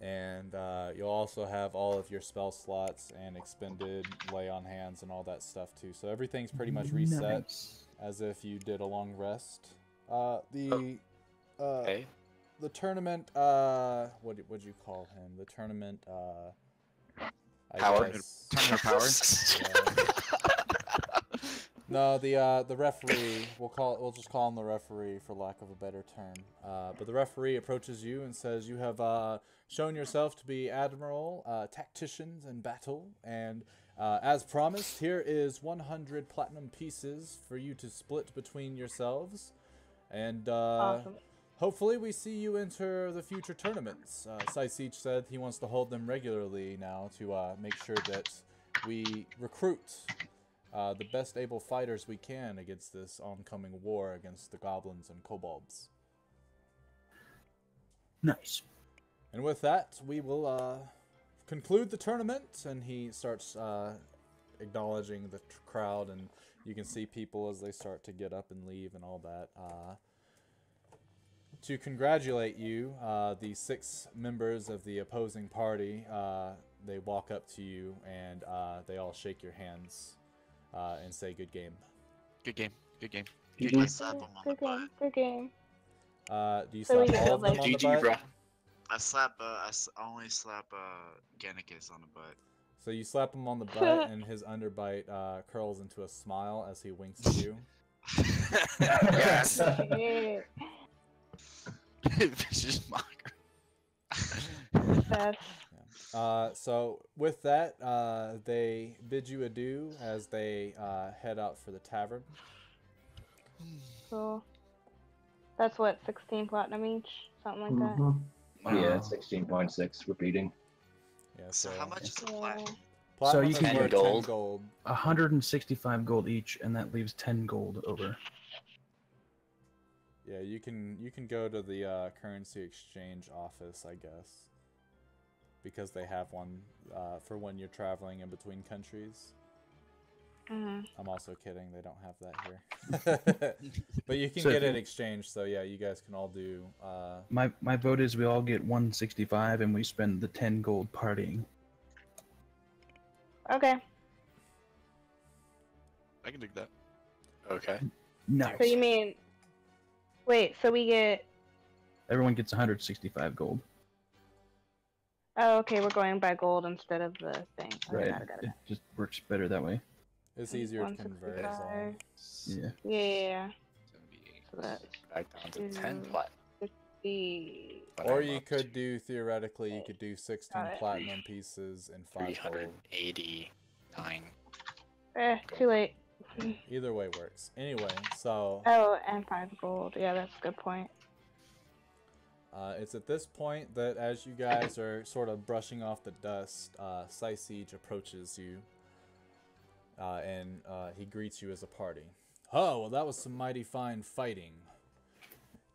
and you'll also have all of your spell slots and expended lay on hands and all that stuff too. So everything's pretty much reset
Nice.
as if you did a long rest.
Okay.
The tournament, what would you call him? The tournament, I
Power.
guess-
Tournament of power.
No, the referee. We'll just call him the referee for lack of a better term. But the referee approaches you and says, "You have shown yourself to be admirable tacticians in battle, and as promised, here is 100 platinum pieces for you to split between yourselves, and
Awesome.
hopefully we see you enter the future tournaments." Saisich said he wants to hold them regularly now to make sure that we recruit the best able fighters we can against this oncoming war against the goblins and kobolds.
Nice.
And with that, we will conclude the tournament, and he starts acknowledging the crowd, and you can see people as they start to get up and leave and all that. To congratulate you, the 6 members of the opposing party, they walk up to you, and they all shake your hands. And say good game.
Good game. Good game.
I slap him on the
Good game.
butt.
Good game.
Do you
So we
slap
get
all of them
like-
on the
GG,
butt?
bro.
I slap. I only slap Gannicus on the butt.
So you slap him on the butt, and his underbite curls into a smile as he winks at you.
Yes.
Yeah.
Vicious mocker.
That's
So with that, they bid you adieu as they head out for the tavern.
cool. That's what, 16 platinum each? Something like that?
Mm-hmm. Yeah, 16.6 repeating.
Yeah,
So how much is a
Yeah.
platinum?
Platinum
you
is
can
worth
get
10
gold.
gold.
165 gold each, and that leaves 10 gold over.
Yeah, you can go to the currency exchange office, I guess, because they have one for when you're traveling in between countries.
Mhm.
I'm also kidding, they don't have that here. But you can
So
get
if
it
you-
exchanged, so yeah, you guys can all do
My vote is we all get 165, and we spend the 10 gold partying.
Okay.
I can dig that.
Okay.
Nice.
So you mean... Wait, so we get...
Everyone gets 165 gold.
Oh, okay, we're going by gold instead of the thing. Okay,
Right.
got it.
It just works better that way.
it's easier to convert is all.
165.
Yeah.
Yeah.
78.
So that's
Back down to 10
Mm.
platinum.
the...
but
Or
I'm
you
up
could
to
do, theoretically, you could do 16
Got it.
platinum pieces and 5 gold.
389.
Too late.
Either way works. Anyway, so
Oh, and 5 gold. Yeah, that's a good point.
it's at this point that as you guys are sort of brushing off the dust, Siege approaches you, and he greets you as a party. Oh, well, that was some mighty fine fighting.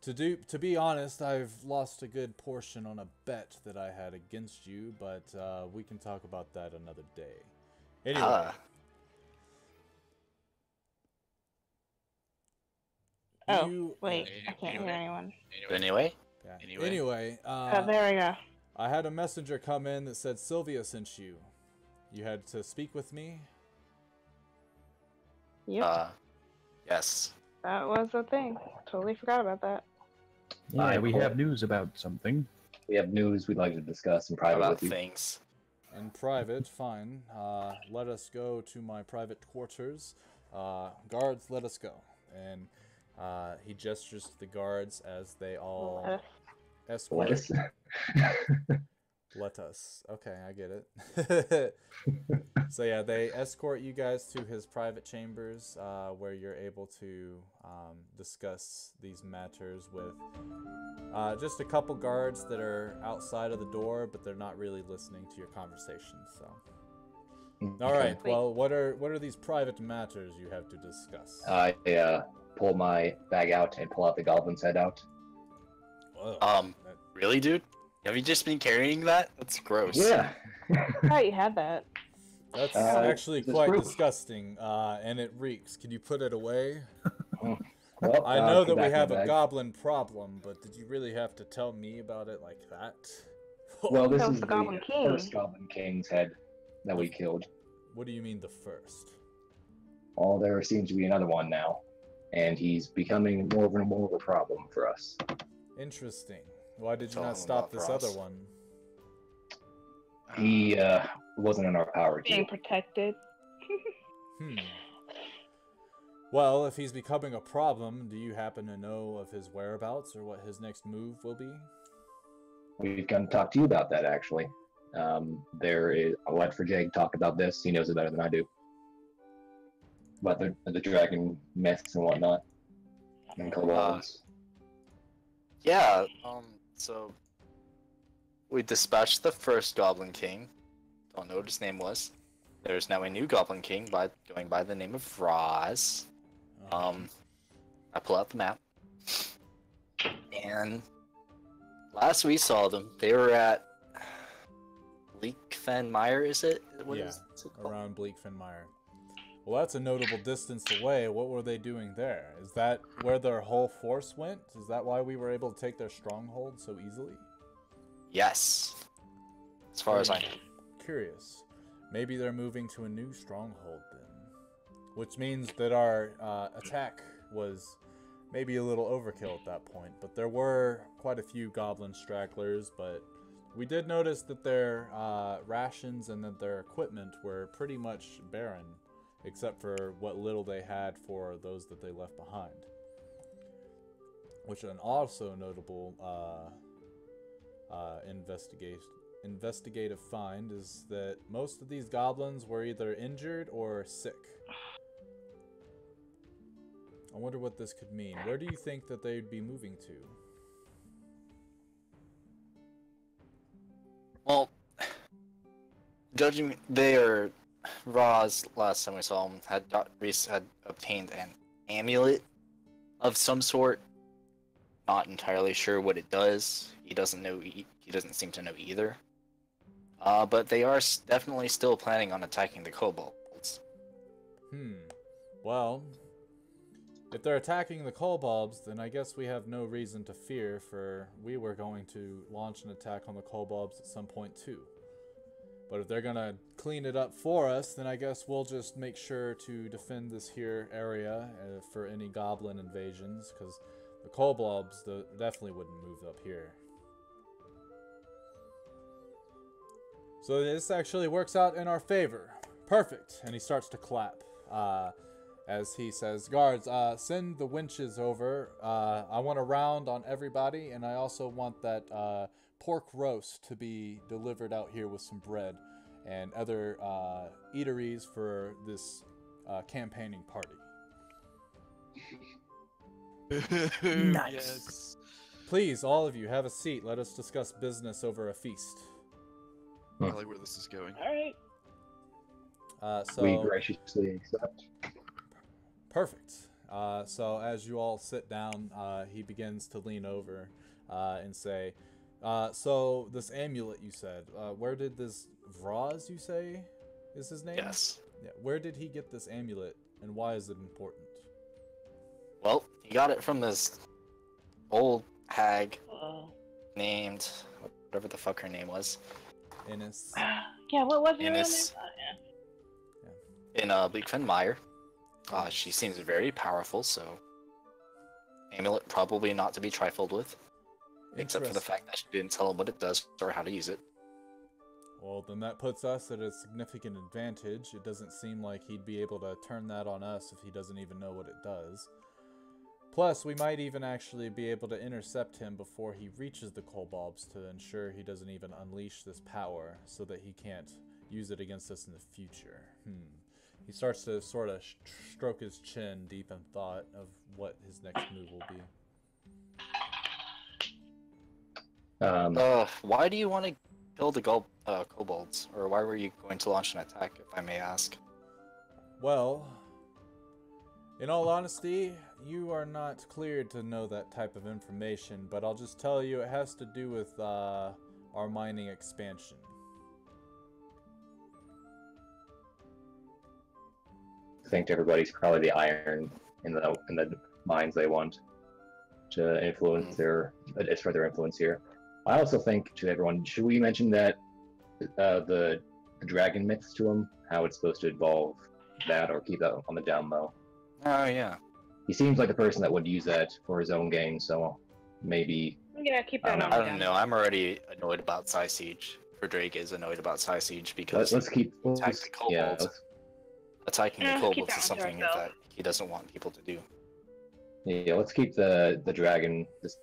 To be honest, I've lost a good portion on a bet that I had against you, but we can talk about that another day. Anyway,
Oh,
you,
wait.
yeah,
I can't hear
anyway.
anyone.
Anyway,
yeah.
Anyway.
Anyway,
Oh, there we go.
I had a messenger come in that said Sylvia sent you. You had to speak with me.
Yep,
yes.
that was the thing. Totally forgot about that.
Yeah,
I
we
quote-
have news about something.
We have news we'd like to discuss in private
About
with you.
things.
In private, fine. Let us go to my private quarters. Guards, let us go. And he gestures to the guards as they all
Let us-
escort.
Lettuce.
Let us. Okay, I get it. So yeah, they escort you guys to his private chambers, where you're able to discuss these matters with just a couple guards that are outside of the door, but they're not really listening to your conversation. So, all right.
Wait.
Well, what are these private matters you have to discuss?
I pull my bag out and pull out the goblin's head out.
Whoa,
Um,
that-
Really, dude? Have you just been carrying that? That's gross.
Yeah.
Oh, you had that.
That's
Uh,
actually
this is
quite
proof.
disgusting, and it reeks. Can you put it away?
Well,
I know
put
that we
back in
have
the
a
bag.
goblin problem, but did you really have to tell me about it like that?
Well, this
That was
is
the
the
Goblin King.
first Goblin King's head that we killed.
What do you mean the first?
Well, there seems to be another one now, and he's becoming more of a problem for us.
Interesting. Why did you
Tell
not
him
stop
about
this
Frost.
other one?
He wasn't in our power to.
Being protected.
Well, if he's becoming a problem, do you happen to know of his whereabouts or what his next move will be?
We've come to talk to you about that, actually. I'll let Jake talk about this. He knows it better than I do. About the dragon myths and whatnot. And kobolds.
Yeah, so we dispatched the first Goblin King. Don't know what his name was. There's now a new Goblin King going by the name of Roz. I pull out the map. And last we saw them, they were at Bleakfenmire, is it? What is it called?
Around Bleakfenmire. Well, that's a notable distance away. What were they doing there? Is that where their whole force went? Is that why we were able to take their stronghold so easily?
Yes. As far as I know.
Curious. Maybe they're moving to a new stronghold then. Which means that our attack was maybe a little overkill at that point. But there were quite a few goblin stragglers, but we did notice that their rations and that their equipment were pretty much barren, except for what little they had for those that they left behind. Which an also notable investigative find is that most of these goblins were either injured or sick. I wonder what this could mean. Where do you think that they'd be moving to?
Well, judging Roz, last time we saw him, had obtained an amulet of some sort. Not entirely sure what it does. He doesn't know. He doesn't seem to know either. But they are definitely still planning on attacking the kobolds.
Well, if they're attacking the kobolds, then I guess we have no reason to fear, for we were going to launch an attack on the kobolds at some point too. But if they're gonna clean it up for us, then I guess we'll just make sure to defend this here area for any goblin invasions, because the kobolds definitely wouldn't move up here. So this actually works out in our favor. Perfect. And he starts to clap. As he says, guards, send the winches over. I want a round on everybody, and I also want that pork roast to be delivered out here with some bread and other eateries for this campaigning party.
Nice.
Yes.
Please, all of you, have a seat. Let us discuss business over a feast.
I like where this is going.
Alright.
So
We graciously accept.
Perfect. So as you all sit down, he begins to lean over and say, so this amulet you said, where did this Vraz, you say, is his name?
Yes.
Yeah. Where did he get this amulet, and why is it important?
Well, he got it from this old hag
Oh.
named whatever the fuck her name was.
Innis.
Yeah, what was your name?
Innis. In Bleakfenmire. She seems very powerful, so amulet probably not to be trifled with, except for the fact that she didn't tell him what it does or how to use it.
Well, then that puts us at a significant advantage. It doesn't seem like he'd be able to turn that on us if he doesn't even know what it does. Plus, we might even actually be able to intercept him before he reaches the kobolds to ensure he doesn't even unleash this power so that he can't use it against us in the future. He starts to sort of stroke his chin deep in thought of what his next move will be.
Why do you want to kill the kobolds? Or why were you going to launch an attack, if I may ask?
Well, in all honesty, you are not cleared to know that type of information, but I'll just tell you it has to do with our mining expansion.
I think everybody's probably the iron in the mines they want to influence it's further influence here. I also think to everyone, should we mention that the dragon myths to him, how it's supposed to evolve that or keep that on the down low?
Oh yeah.
He seems like a person that would use that for his own gain, so maybe.
Yeah, keep that on.
I don't know. I'm already annoyed about Psy Siege. For Drake is annoyed about Psy Siege because
Let's keep.
attacking the kobolds. Attacking the
keep
kobolds
that
is
to
something
ourselves.
that he doesn't want people to do.
Yeah, let's keep the dragon, this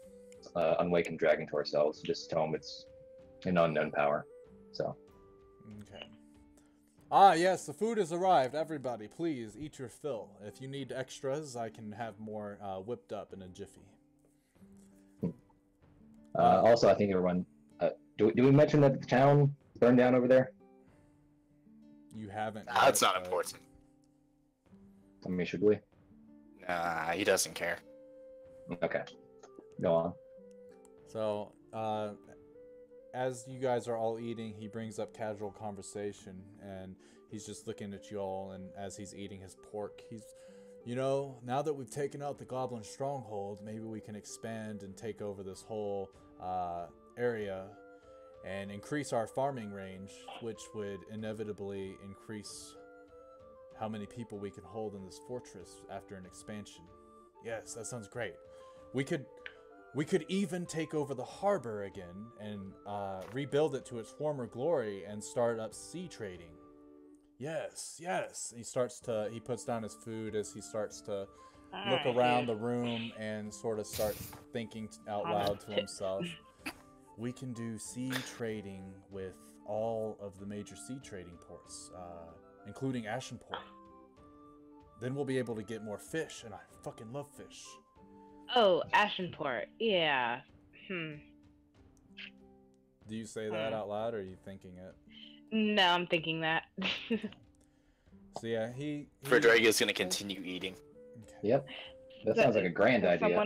unwakened dragon, to ourselves. Just tell him it's an unknown power. So.
Okay. Ah, yes, the food has arrived. Everybody, please eat your fill. If you need extras, I can have more whipped up in a jiffy.
Also, I think everyone. Do we mention that the town burned down over there?
You haven't.
That's
yet,
not
but-
important.
I mean, should we?
Nah, he doesn't care.
Okay. Go on.
So, as you guys are all eating, he brings up casual conversation, and he's just looking at you all, and as he's eating his pork, he's, you know, now that we've taken out the goblin stronghold, maybe we can expand and take over this whole area and increase our farming range, which would inevitably increase how many people we can hold in this fortress after an expansion. Yes, that sounds great. We could even take over the harbor again and rebuild it to its former glory and start up sea trading. Yes, yes. He puts down his food as he starts to look around the room and sort of start thinking out loud to himself. We can do sea trading with all of the major sea trading ports, including Ashenport. Then we'll be able to get more fish, and I fucking love fish.
Oh, Ashenport. Yeah.
Do you say that out loud, or are you thinking it?
No, I'm thinking that.
So yeah, he
For Drake is gonna continue eating.
Okay.
Yep. That sounds like a grand idea.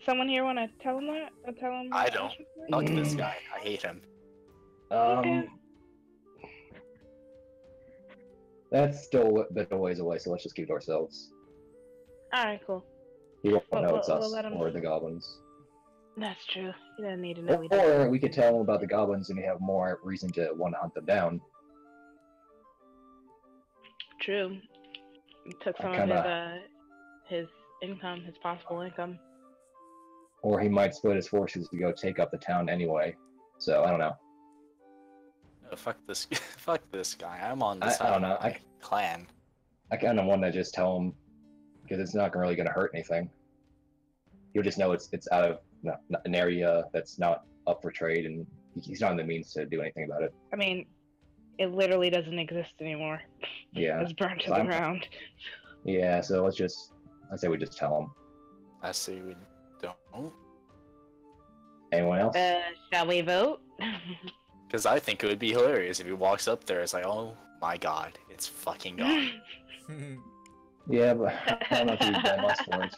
Someone here want to tell him that? Or tell him
I
about
don't.
Ashenport?
Fuck this guy. I hate him.
That's still a bit of ways away, so let's just keep it to ourselves.
Alright, cool.
He won't know
We'll
it's us
let him-
or the goblins.
That's true. He doesn't need to know we did.
Or we could tell him about the goblins and we have more reason to want to hunt them down.
True. He took some of his income, his possible income.
Or he might split his forces to go take up the town anyway. So I don't know.
No, fuck this. Fuck this guy. I'm on the
I
side
don't
of
know.
my clan.
I kind of want to just tell him because it's not really going to hurt anything. He'll just know it's out of an area that's not up for trade, and he's not in the means to do anything about it.
I mean, it literally doesn't exist anymore.
Yeah.
It's burned to
So
the
I'm-
ground.
Yeah. So I say we just tell him.
I say we don't.
Anyone else?
Shall we vote?
Because I think it would be hilarious if he walks up there. It's like, oh my god, it's fucking gone.
Yeah, but I don't know if he'd blame us for it.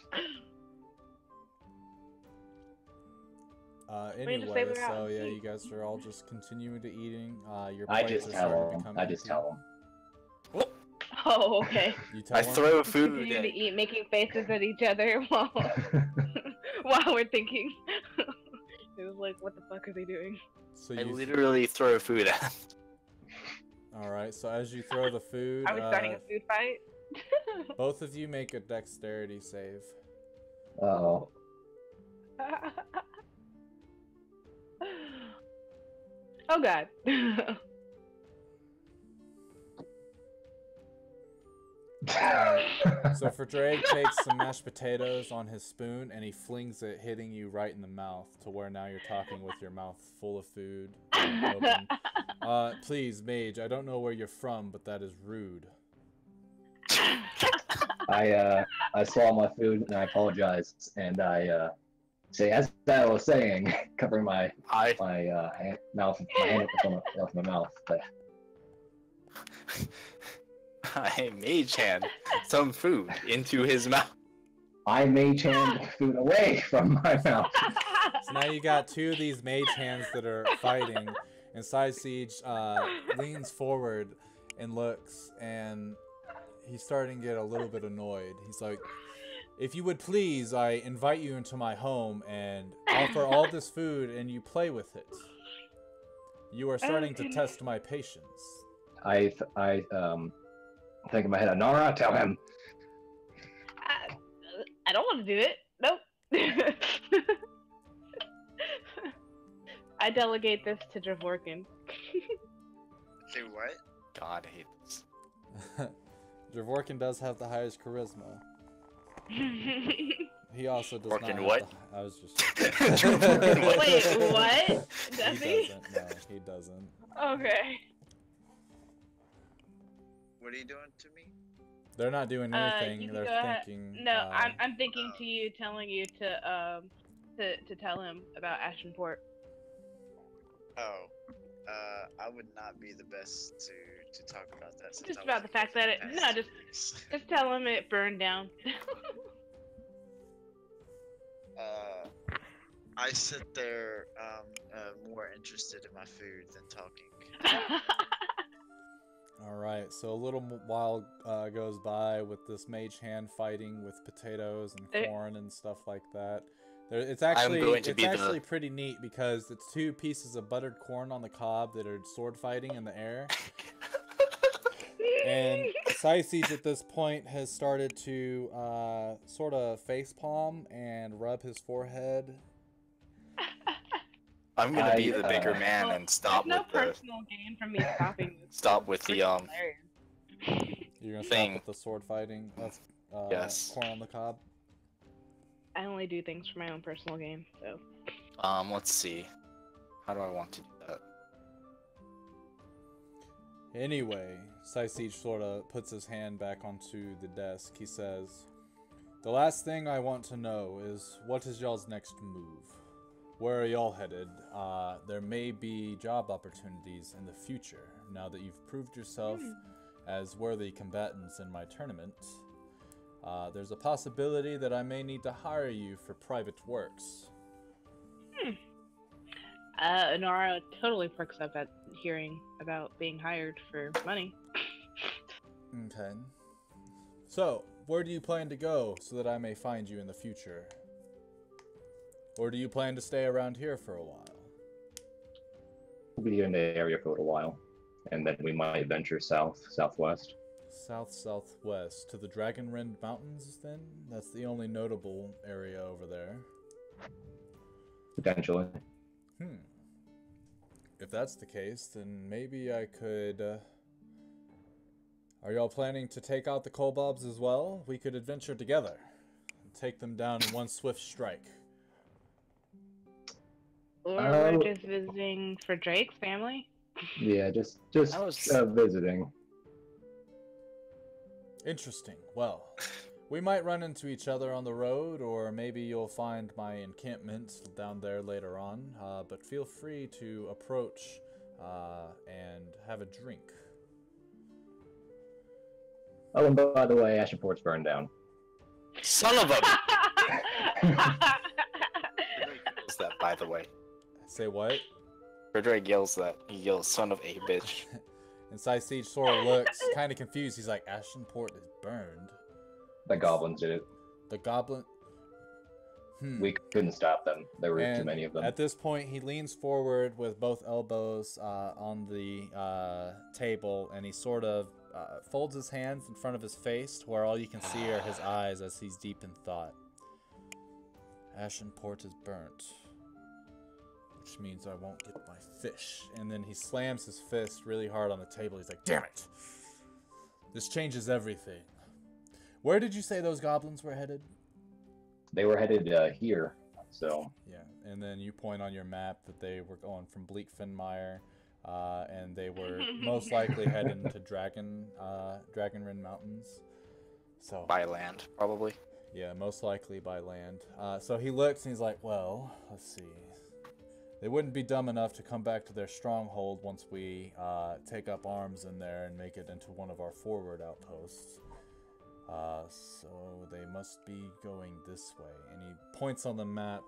We just say
Anyway,
we're out
so
and
yeah,
eat.
you guys are all just continuing to eating. Your
I
plates
just
are
tell
starting to
him.
become
I just
empty.
tell him.
Oh, okay.
You tell
I
him?
throw food
Continue
at
to eat, making faces at each other while we're thinking. It was like, what the fuck are they doing?
So
I
you
literally throw food at him.
all right. So as you throw the food,
Are we starting a food fight?
both of you make a dexterity save.
Uh-oh.
Oh god.
So for Drake takes some mashed potatoes on his spoon and he flings it, hitting you right in the mouth, to where now you're talking with your mouth full of food. Open. Please, mage, I don't know where you're from, but that is rude.
I swallow my food and I apologize, and I say, as I was saying, covering my mouth, my hand off my mouth. But
I mage hand some food into his mouth.
I mage hand the food away from my mouth.
So now you got two of these mage hands that are fighting, and Side Siege leans forward and looks, and he's starting to get a little bit annoyed. He's like, if you would please, I invite you into my home and offer all this food and you play with it. You are starting to test my patience.
I think in my head, Nara, tell him.
I don't want to do it. Nope. I delegate this to Dravorkin.
Do what?
God, I hate this.
Dravorkin does have the highest charisma. He also does
Dravorkin
not.
what?
I was just.
Wait, what? Does
He
he?
doesn't. No, he doesn't.
Okay.
What are you doing to me?
They're not doing
You
anything.
can
They're
go ahead.
thinking.
No, I'm thinking to you, telling you to tell him about Ashenport.
Oh, I would not be the best to talk about that. Since
Just
I
about the
wasn't
fact that it.
here for the
No,
past
just
2 years.
just tell him it burned down.
I sit there more interested in my food than talking.
Alright, so a little while goes by with this mage hand fighting with potatoes and corn and stuff like that. It's actually pretty neat because it's two pieces of buttered corn on the cob that are sword fighting in the air. And Siege at this point has started to sort of facepalm and rub his forehead.
I'm gonna be the bigger man and stop
There's
with
no personal gain from me stopping this.
stop with the
Hilarious.
You're gonna
thing.
stop with the sword fighting. That's
Yes.
corn on the cob.
I only do things for my own personal gain, so.
Let's see. How do I want to do that?
Anyway, Siege sort of puts his hand back onto the desk. He says, the last thing I want to know is, what is y'all's next move? Where are y'all headed? There may be job opportunities in the future, now that you've proved yourself as worthy combatants in my tournament. There's a possibility that I may need to hire you for private works.
Nara totally perks up at hearing about being hired for money.
Okay. So, where do you plan to go so that I may find you in the future? Or do you plan to stay around here for a while?
We'll be in the area for a little while, and then we might venture southwest.
Southwest to the Dragonrend Mountains, then? That's the only notable area over there.
Potentially.
If that's the case, then maybe I could... Are y'all planning to take out the Kobolds as well? We could adventure together and take them down in one swift strike.
Or we're just visiting for Drake's family?
Yeah, just visiting.
Interesting. Well, we might run into each other on the road, or maybe you'll find my encampment down there later on. But feel free to approach and have a drink.
Oh, and by the way, Ashenport's burned down.
Son of a... Yells that, by the way.
Say what?
Frederick yells that. He yells, son of a bitch.
And Siege sort of looks kind of confused. He's like, Ashenport is burned.
The goblins did it.
The goblin...
We couldn't stop them. There were too many of them.
At this point, he leans forward with both elbows on the table, and he sort of folds his hands in front of his face, where all you can see are his eyes as he's deep in thought. Ashenport is burnt, which means I won't get my fish. And then he slams his fist really hard on the table. He's like, damn it! This changes everything. Where did you say those goblins were headed?
They were headed here, so...
Yeah, and then you point on your map that they were going from Bleakfenmire, and they were most likely heading to Dragonrend Mountains. So
By land, probably.
Yeah, most likely by land. So he looks and he's like, well, let's see. They wouldn't be dumb enough to come back to their stronghold once we take up arms in there and make it into one of our forward outposts. So they must be going this way. And he points on the map,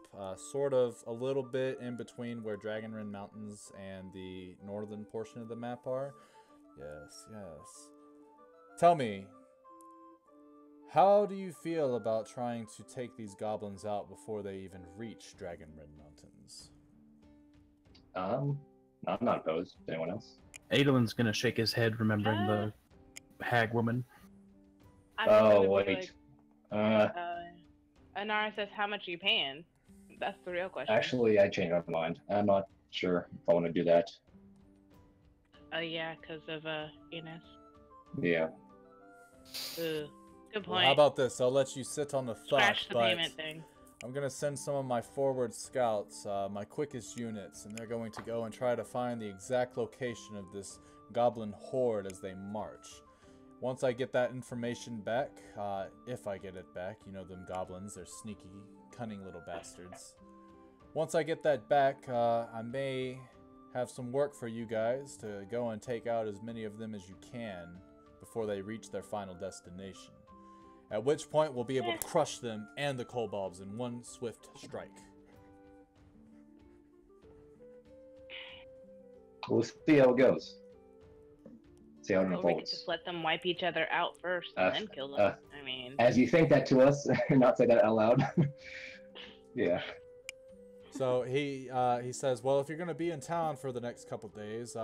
sort of a little bit in between where Dragonrin Mountains and the northern portion of the map are. Yes, yes. Tell me, how do you feel about trying to take these goblins out before they even reach Dragonrin Mountains?
I'm not opposed. Anyone else?
Adolin's gonna shake his head, remembering the hag woman.
I'm
Oh,
gonna be
wait.
like, Anara says, how much are you paying? That's the real question.
Actually, I changed my mind. I'm not sure if I want to do that.
Oh, yeah, because of, Enos.
Yeah.
Ugh. Good point.
Well, how about this? I'll let you sit on the thought,
Scratch the
but
payment thing.
I'm going to send some of my forward scouts, my quickest units, and they're going to go and try to find the exact location of this goblin horde as they march. Once I get that information back, if I get it back, you know them goblins, they're sneaky, cunning little bastards. Once I get that back, I may have some work for you guys to go and take out as many of them as you can before they reach their final destination. At which point, we'll be able to crush them and the kobolds in one swift strike.
We'll see how it goes. See how it
Or we could
unfolds.
just let them wipe each other out first and then kill them. I mean...
As you think that to us, not say that out loud. Yeah.
So he says, well, if you're going to be in town for the next couple days,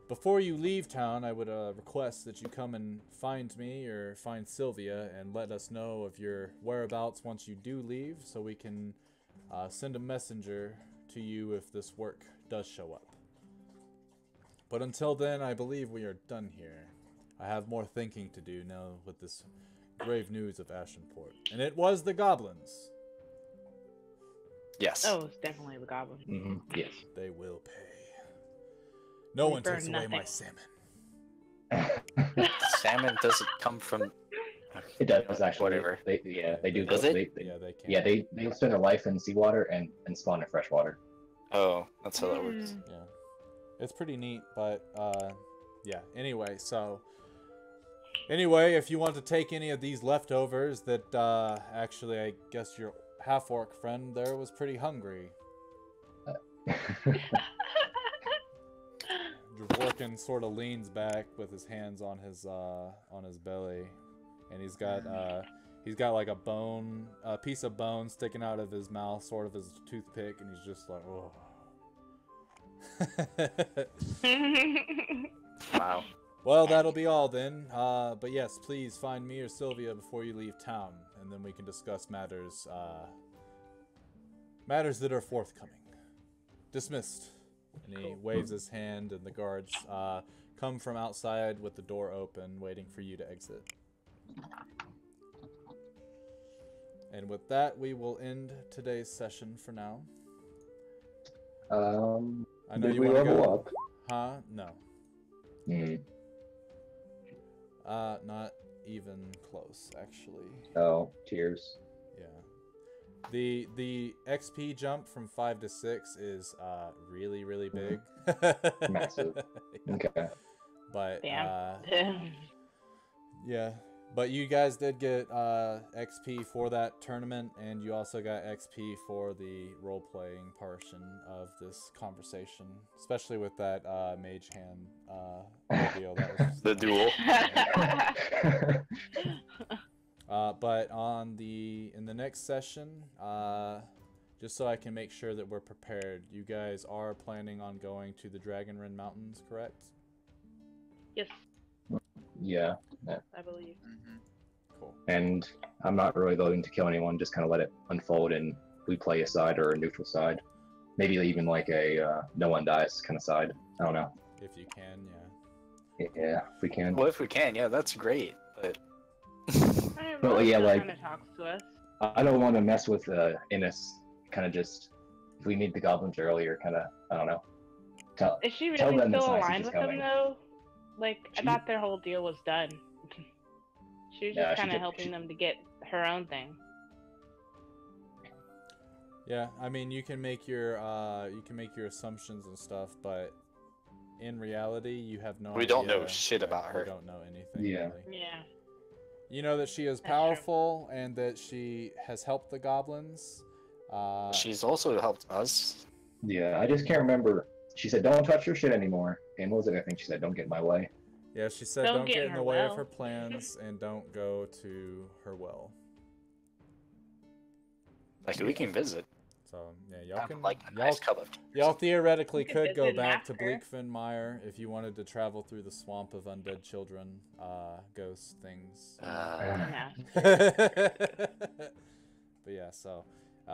before you leave town, I would request that you come and find me or find Sylvia and let us know of your whereabouts once you do leave, so we can send a messenger to you if this work does show up. But until then, I believe we are done here. I have more thinking to do now with this grave news of Ashenport. And it was the goblins.
Yes.
Oh, it's definitely the goblin.
Mm-hmm. Yes.
They will pay. No one takes away my salmon.
Salmon doesn't come from...
It does actually.
Whatever.
They do.
Does it?
Yeah, they can.
Yeah, they spend their life in seawater and spawn in freshwater.
Oh, that's how that works.
Yeah. It's pretty neat, but, yeah. Anyway, if you want to take any of these leftovers that, actually, I guess your half-orc friend there was pretty hungry. Dvorkin sort of leans back with his hands on his belly, and he's got like a piece of bone sticking out of his mouth, sort of as a toothpick, and he's just like, oh.
Wow.
Well, that'll be all then. But yes, please find me or Sylvia before you leave town, and then we can discuss matters that are forthcoming. Dismissed. And he waves his hand, and the guards come from outside with the door open, waiting for you to exit. And with that, we will end today's session for now. I know
Did
you
we
want to
level
go.
up?
Huh? No.
Mm.
Not even close, actually.
Oh, tears.
Yeah. The XP jump from 5 to 6 is really, really big.
Massive. Okay.
But
Damn.
yeah. But you guys did get XP for that tournament, and you also got XP for the role-playing portion of this conversation, especially with that mage hand video. That was
The duel.
But in the next session, just so I can make sure that we're prepared, you guys are planning on going to the Dragonrin Mountains, correct?
Yes,
Yeah.
I believe.
Mm-hmm.
Cool.
And I'm not really voting to kill anyone, just kind of let it unfold and we play a side or a neutral side. Maybe even like a no one dies kind of side. I don't know.
If you can, yeah.
Yeah, if we can.
Well, if we can, yeah, that's great. But
Alright,
Well,
Rose
yeah,
still
like-
kinda talks to us.
I don't want to mess with Innis. Kind of just, if we meet the goblins earlier, kind of, I don't know.
Is she
tell
really
them it's
still
nice
aligned
she's
with
coming.
them though? Like, I
She-
thought their whole deal was done. She was
Yeah,
just
she
kind of
did-
helping
she-
them to get her own thing.
Yeah, I mean, you can make your assumptions and stuff, but in reality, you have no idea.
We don't know shit about her.
We don't know anything.
Yeah.
Really.
Yeah.
You know that she is
That's true.
powerful and that she has helped the goblins.
She's also helped us.
Yeah, I just can't remember. She said, "Don't touch her shit anymore." And what was it? I think she said, "Don't get in my way."
Yeah, she said don't get in the way of her plans and don't go to her well.
Like we can visit.
So yeah, y'all can
Like a nice cup of tea.
y'all theoretically
We could
could go
visit
back to
after.
Bleakfin if you wanted to travel through the swamp of undead children, ghosts, things.
Yeah.
But yeah, so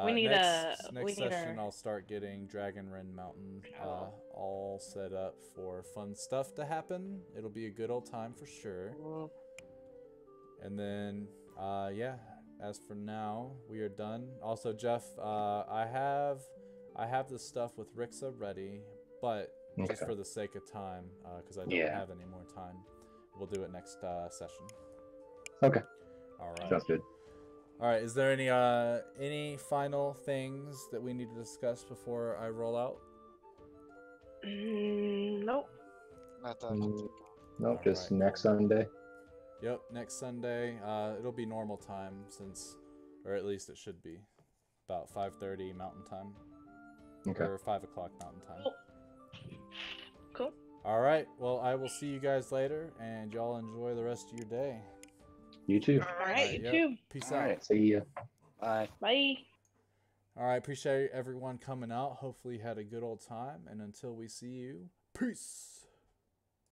We need
next
we need
session
our-
I'll start getting Dragonrend Mountain all set up for fun stuff to happen. It'll be a good old time for sure. And then yeah, as for now, we are done. Also, Jeff, I have the stuff with Rixa ready, but just for the sake of time, because I don't have any more time, we'll do it next session.
Okay.
All right.
Sounds good.
All right. Is there any final things that we need to discuss before I roll out?
Nope.
Not that.
Nope, just next Sunday.
Yep, next Sunday. It'll be normal time or at least it should be, about 5:30 Mountain Time.
Okay.
Or 5 o'clock Mountain Time.
Cool.
All right. Well, I will see you guys later, and y'all enjoy the rest of your day.
You too.
All right, you too.
Peace
All
out.
right.
See ya.
Bye.
Bye.
All right. Appreciate everyone coming out. Hopefully you had a good old time, and until we see you, peace.